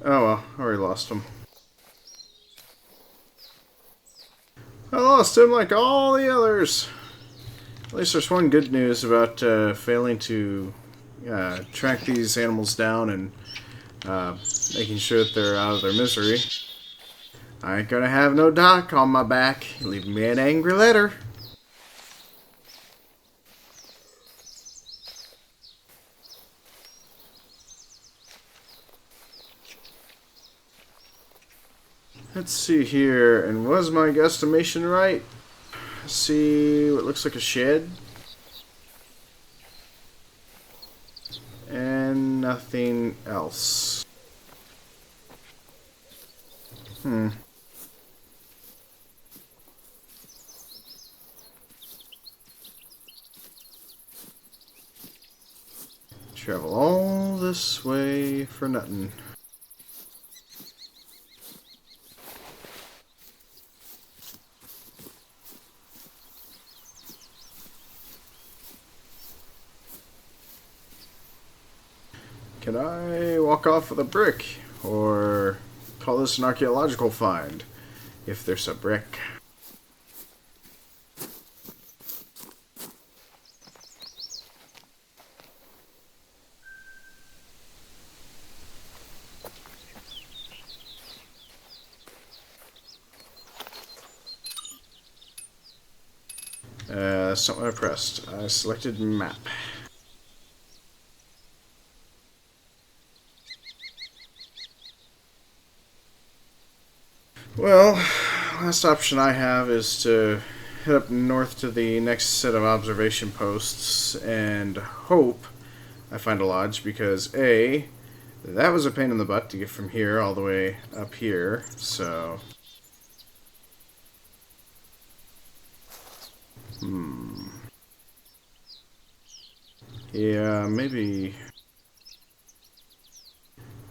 Oh well, I already lost him. I lost him like all the others. At least there's one good news about failing to track these animals down and making sure that they're out of their misery. I ain't gonna have no doc on my back, leaving me an angry letter. Let's see here, and was my guesstimation right? See what looks like a shed. And nothing else. Travel all this way for nothing. Can I walk off with a brick? Or call this an archaeological find? If there's a brick. That's not what I pressed. I selected map. Well, last option I have is to head up north to the next set of observation posts and hope I find a lodge, because A, that was a pain in the butt to get from here all the way up here, so... Yeah, maybe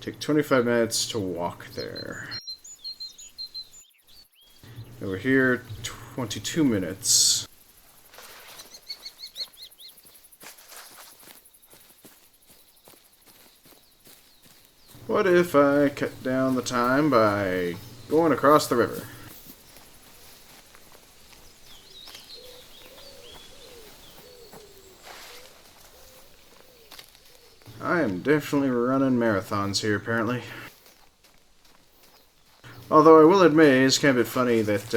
take 25 minutes to walk there. Over here, 22 minutes. What if I cut down the time by going across the river? I am definitely running marathons here, apparently. Although I will admit, it's kind of a bit funny that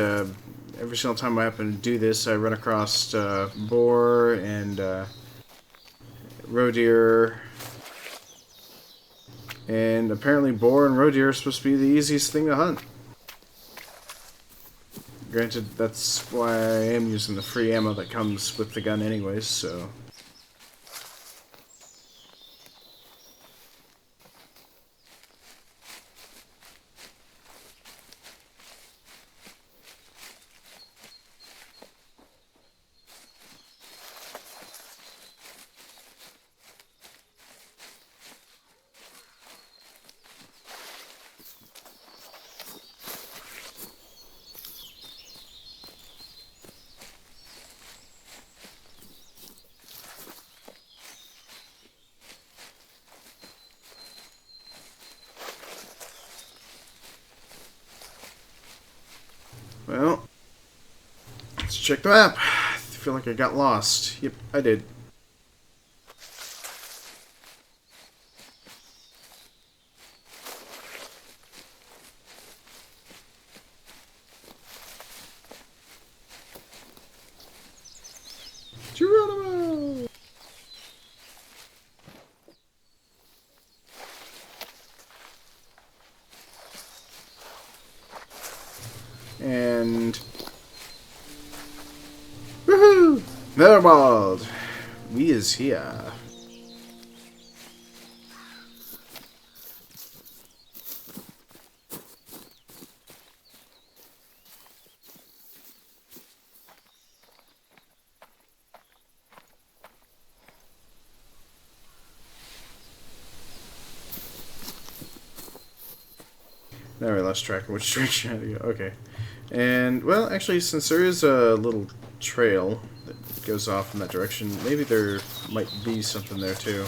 every single time I happen to do this, I run across boar and roe deer. And apparently boar and roe deer are supposed to be the easiest thing to hunt. Granted, that's why I am using the free ammo that comes with the gun anyways, so... Well, let's check the map. I feel like I got lost. Yep, I did. Geronimo! And... Woohoo! Netherworld! We is here. Now we lost track of which direction I had to go. Okay. And, well, actually, since there is a little trail that goes off in that direction, maybe there might be something there, too.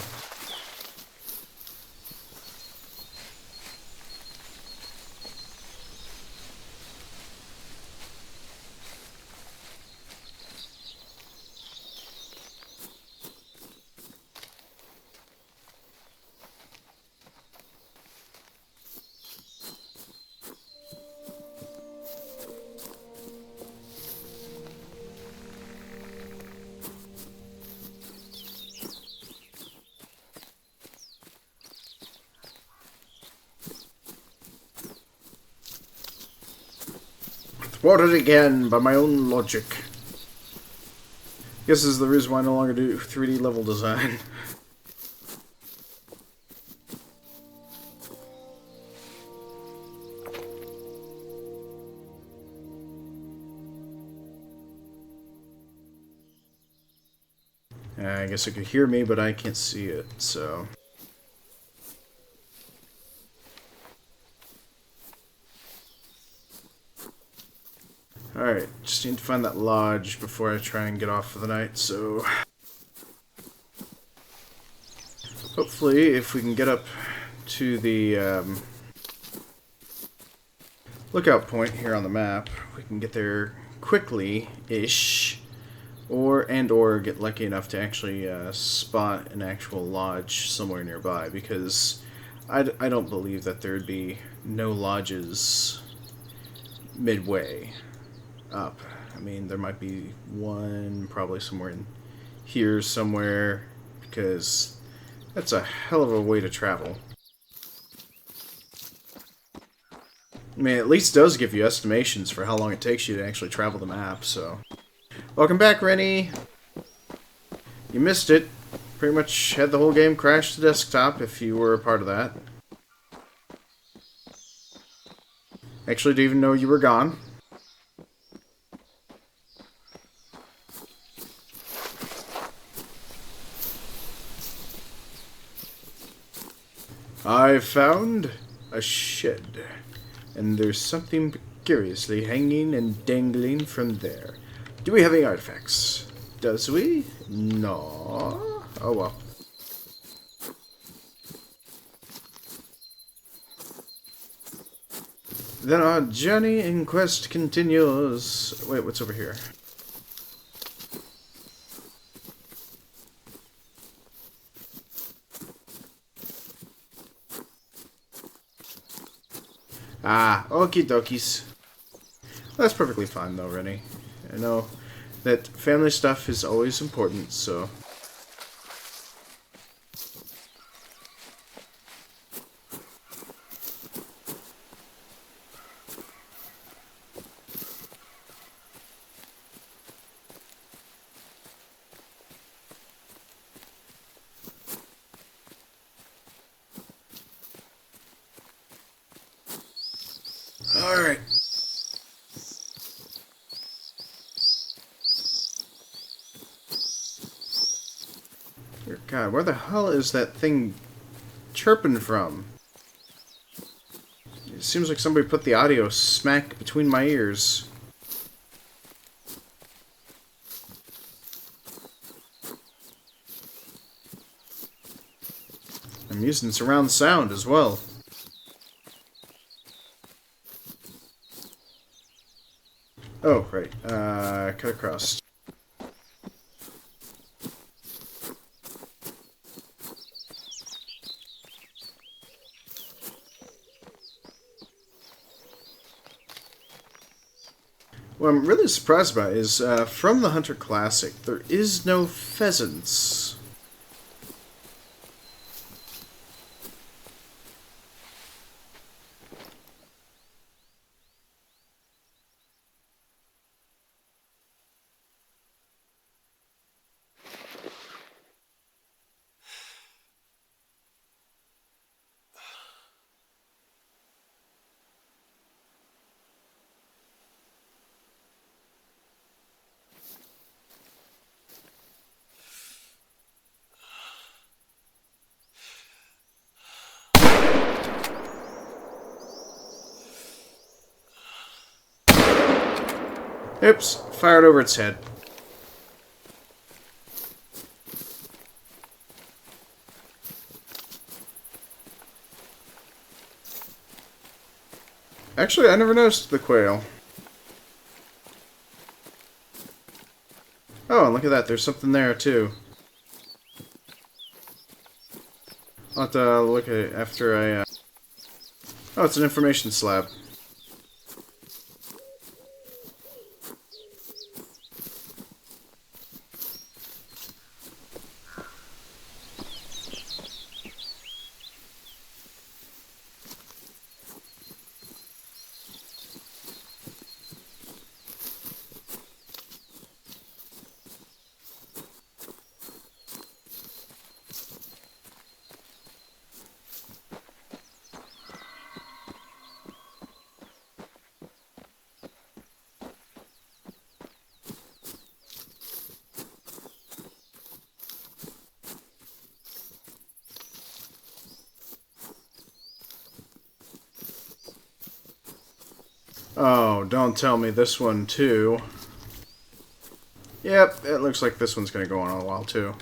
Thwarted again by my own logic. Guess this is the reason why I no longer do 3D level design. I guess it could hear me, but I can't see it, so... Alright, just need to find that lodge before I try and get off for the night, so... Hopefully, if we can get up to the lookout point here on the map, we can get there quickly-ish. Or get lucky enough to actually spot an actual lodge somewhere nearby, because I don't believe that there'd be no lodges midway up. I mean, there might be one probably somewhere in here somewhere, because that's a hell of a way to travel. I mean, it at least does give you estimations for how long it takes you to actually travel the map, so... Welcome back, Rennie! You missed it. Pretty much had the whole game crash to desktop if you were a part of that. Actually, didn't even know you were gone. I've found a shed, and there's something curiously hanging and dangling from there. Do we have any artifacts? Does we? No. Oh well. Then our journey in quest continues. Wait, what's over here? Ah, okie dokies. That's perfectly fine though, Rennie. I know that family stuff is always important, so... Alright. Dear God, where the hell is that thing chirping from? It seems like somebody put the audio smack between my ears. I'm using surround sound as well. Oh, right. Cut across. What I'm really surprised about is, from the Hunter Classic, there is no pheasants. Oops, fired over its head. Actually, I never noticed the quail. Oh, and look at that, there's something there too. I'll have to look at it after I, Oh, it's an information slab. Oh, don't tell me this one too. Yep, it looks like this one's gonna go on a while too.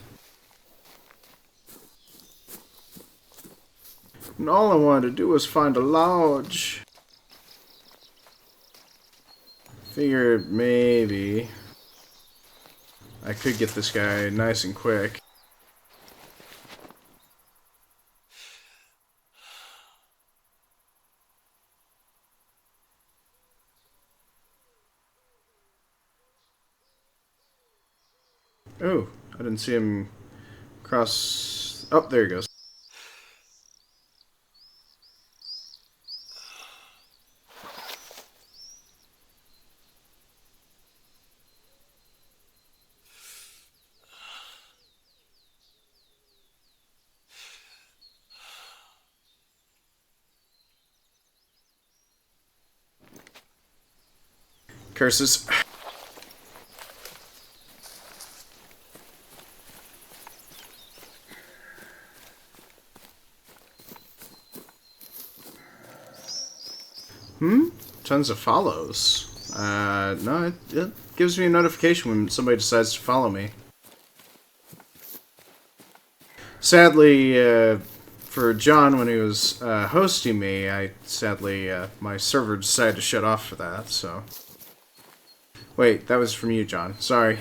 And all I wanted to do was find a lodge. Figured maybe I could get this guy nice and quick. Oh, I didn't see him cross. Oh, there he goes. Curses. Tons of follows. No, it gives me a notification when somebody decides to follow me. Sadly, for John, when he was hosting me, my server decided to shut off for that, so... Wait, that was from you, John. Sorry.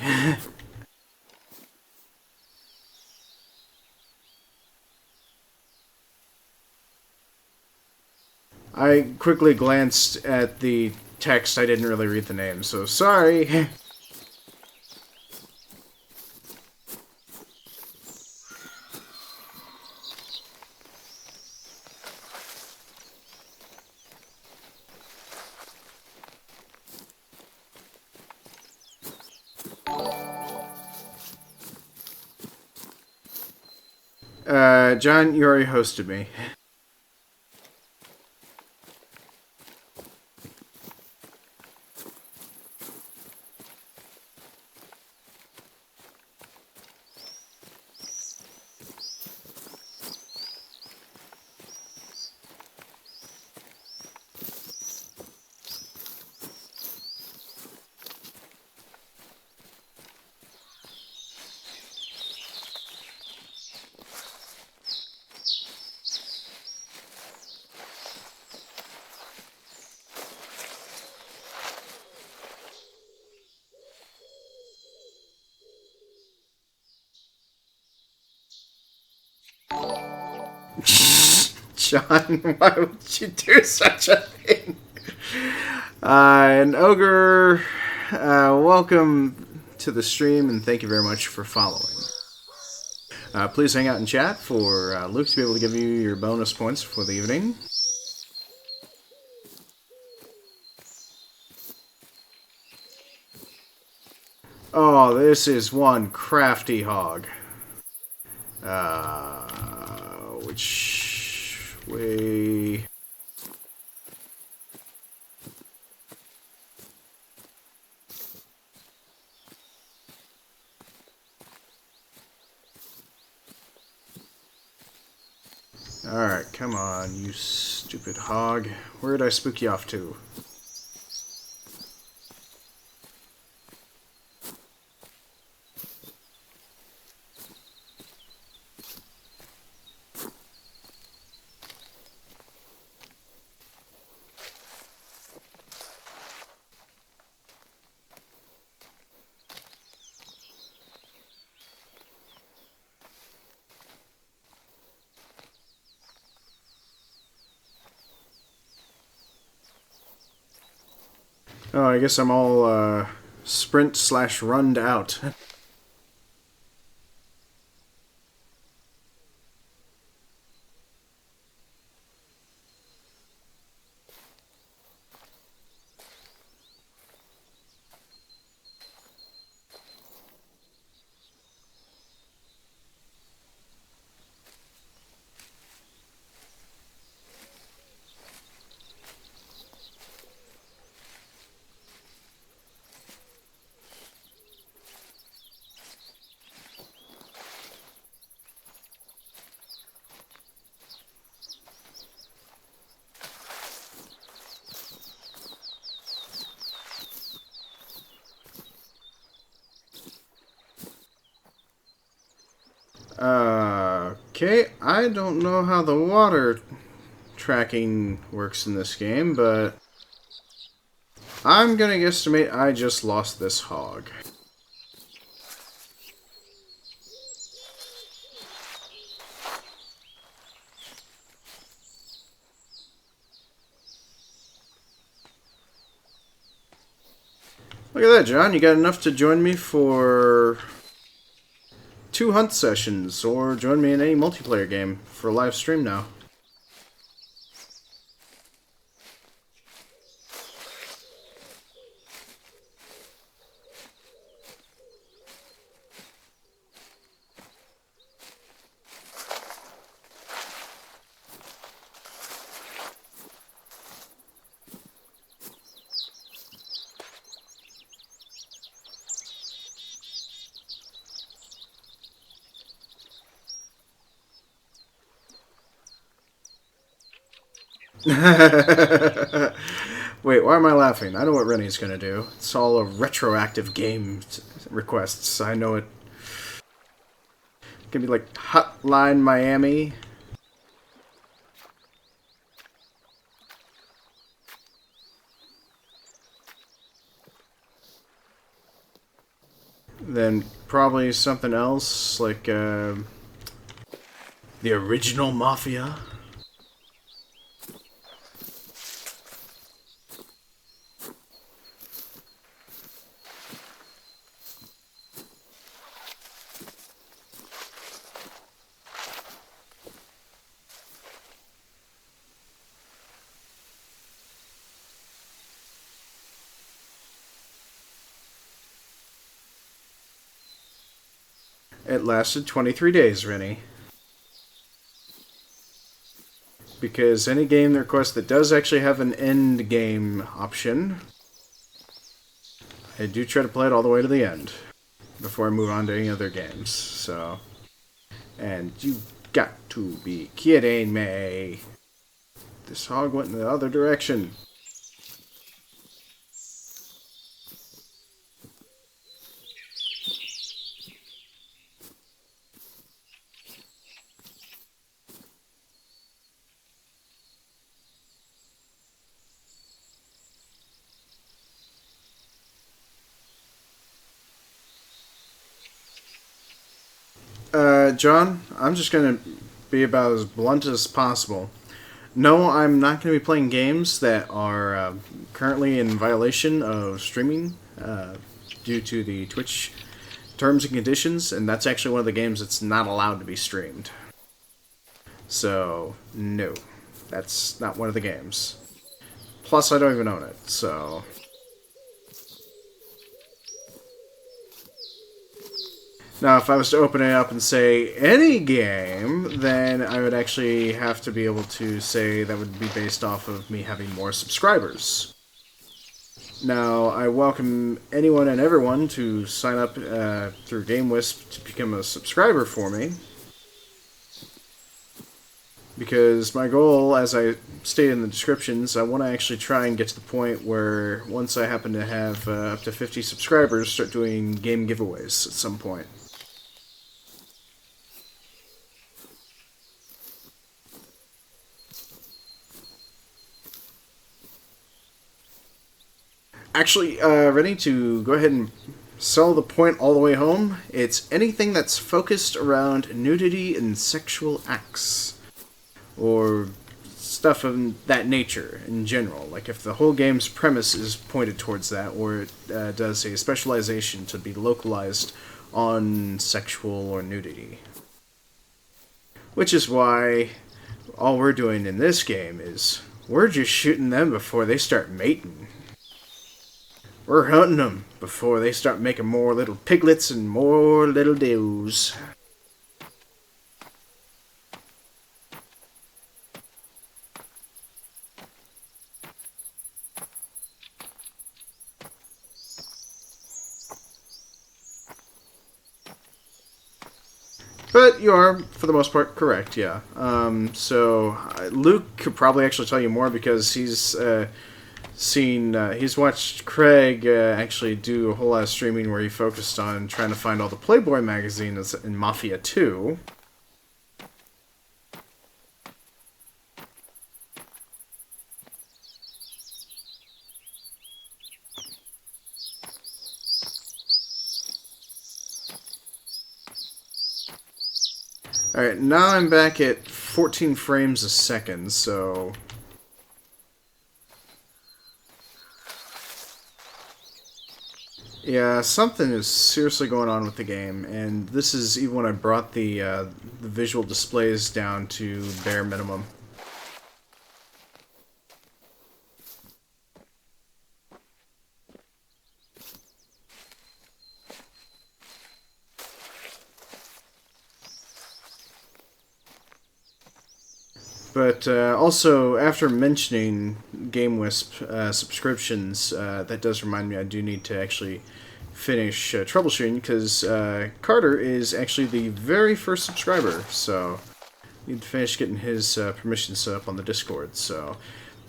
I quickly glanced at the text. I didn't really read the name, so sorry. John, you already hosted me. John, why would you do such a thing? And Ogre, welcome to the stream, and thank you very much for following. Please hang out in chat for Luke to be able to give you your bonus points for the evening. Oh, this is one crafty hog. Which way? Alright, come on, you stupid hog. Where did I spook you off to? Oh, I guess I'm all, sprint/runned out. Okay, I don't know how the water tracking works in this game, but I'm gonna guesstimate I just lost this hog. Look at that, John. You got enough to join me for 2 hunt sessions, or join me in any multiplayer game for a live stream now. Wait, why am I laughing? I know what Rennie's gonna do. It's all a retroactive game requests. I know it. It's gonna be like Hotline Miami. Then probably something else like the original Mafia. It lasted 23 days, Rennie. Because any game request that does actually have an end game option, I do try to play it all the way to the end before I move on to any other games. So, and you got to be kidding me. This hog went in the other direction. John, I'm just going to be about as blunt as possible. No, I'm not going to be playing games that are currently in violation of streaming due to the Twitch terms and conditions, and that's actually one of the games that's not allowed to be streamed. So, no, that's not one of the games. Plus, I don't even own it, so... Now, if I was to open it up and say any game, then I would actually have to be able to say that would be based off of me having more subscribers. Now, I welcome anyone and everyone to sign up through GameWisp to become a subscriber for me. Because my goal, as I stated in the descriptions, I want to actually try and get to the point where once I happen to have up to 50 subscribers, start doing game giveaways at some point. Actually, ready to go ahead and sell the point all the way home? It's anything that's focused around nudity and sexual acts. Or stuff of that nature in general. Like if the whole game's premise is pointed towards that, or it does a specialization to be localized on sexual or nudity. Which is why all we're doing in this game is we're just shooting them before they start mating. We're hunting them before they start making more little piglets and more little does. But you are, for the most part, correct, yeah. Luke could probably actually tell you more because he's he's watched Craig actually do a whole lot of streaming where he focused on trying to find all the Playboy magazines in Mafia 2. Alright, now I'm back at 14 frames a second, so... Yeah, something is seriously going on with the game, and this is even when I brought the visual displays down to bare minimum. But also, after mentioning GameWisp subscriptions, that does remind me I do need to actually finish troubleshooting, because Carter is actually the very first subscriber, so I need to finish getting his permissions set up on the Discord. So,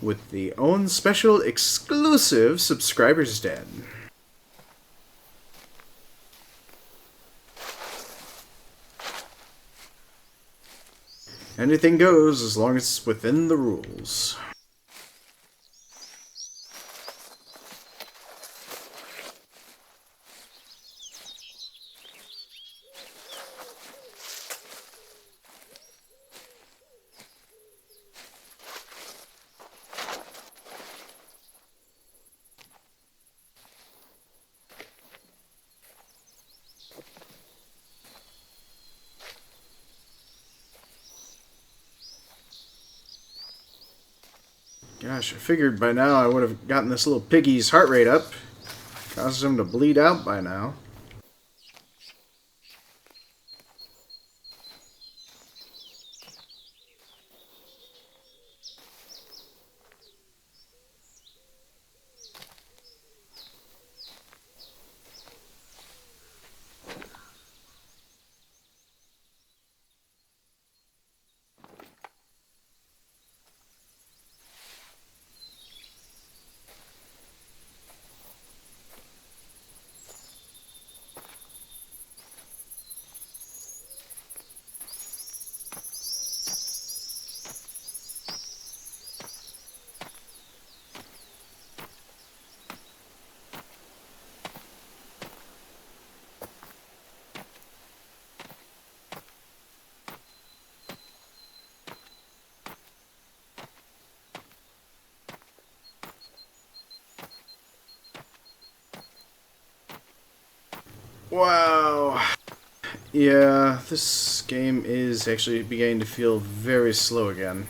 with the own special exclusive Subscribers Den. Anything goes as long as it's within the rules. Gosh, I figured by now I would have gotten this little piggy's heart rate up. Causes him to bleed out by now. Wow. Yeah, this game is actually beginning to feel very slow again.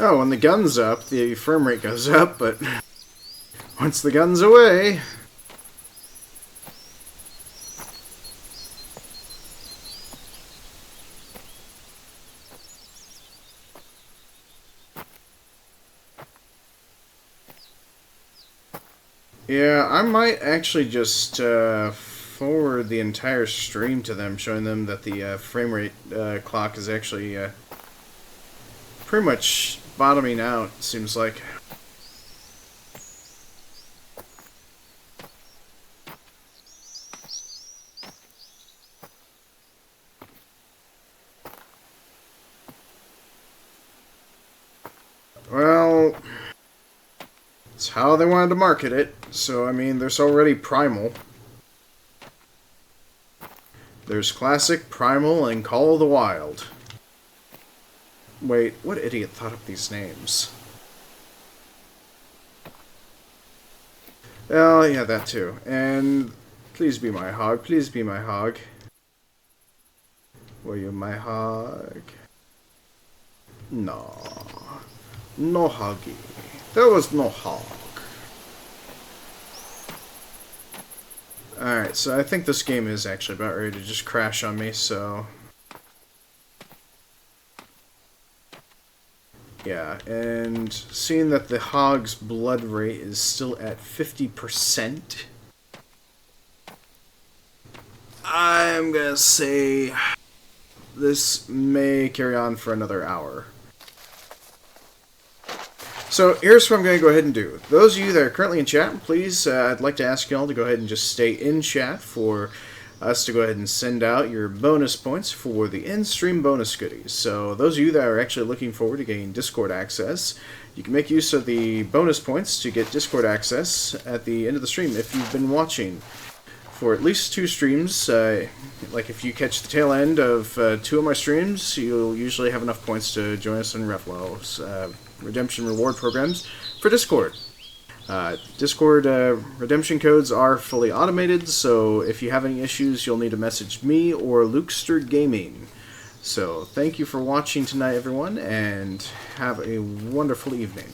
Oh, when the gun's up, the frame rate goes up, but once the gun's away... Yeah, I might actually just forward the entire stream to them, showing them that the frame rate clock is actually pretty much bottoming out, seems like. Well, it's how they wanted to market it, so I mean, there's already Primal. There's Classic, Primal, and Call of the Wild. Wait, what idiot thought up these names? Oh, yeah, that too. And please be my hog, please be my hog. Were you my hog? No. No huggy. There was no hog. Alright, so I think this game is actually about ready to just crash on me, so... Yeah, and seeing that the hog's blood rate is still at 50%, I'm gonna say this may carry on for another hour. So here's what I'm going to go ahead and do. Those of you that are currently in chat, please, I'd like to ask y'all to go ahead and just stay in chat for us to go ahead and send out your bonus points for the in-stream bonus goodies. So those of you that are actually looking forward to getting Discord access, you can make use of the bonus points to get Discord access at the end of the stream if you've been watching for at least 2 streams. Like if you catch the tail end of 2 of my streams, you'll usually have enough points to join us in Reflow's redemption reward programs for Discord. Discord redemption codes are fully automated, so if you have any issues, you'll need to message me or Lukester Gaming. So thank you for watching tonight, everyone, and have a wonderful evening.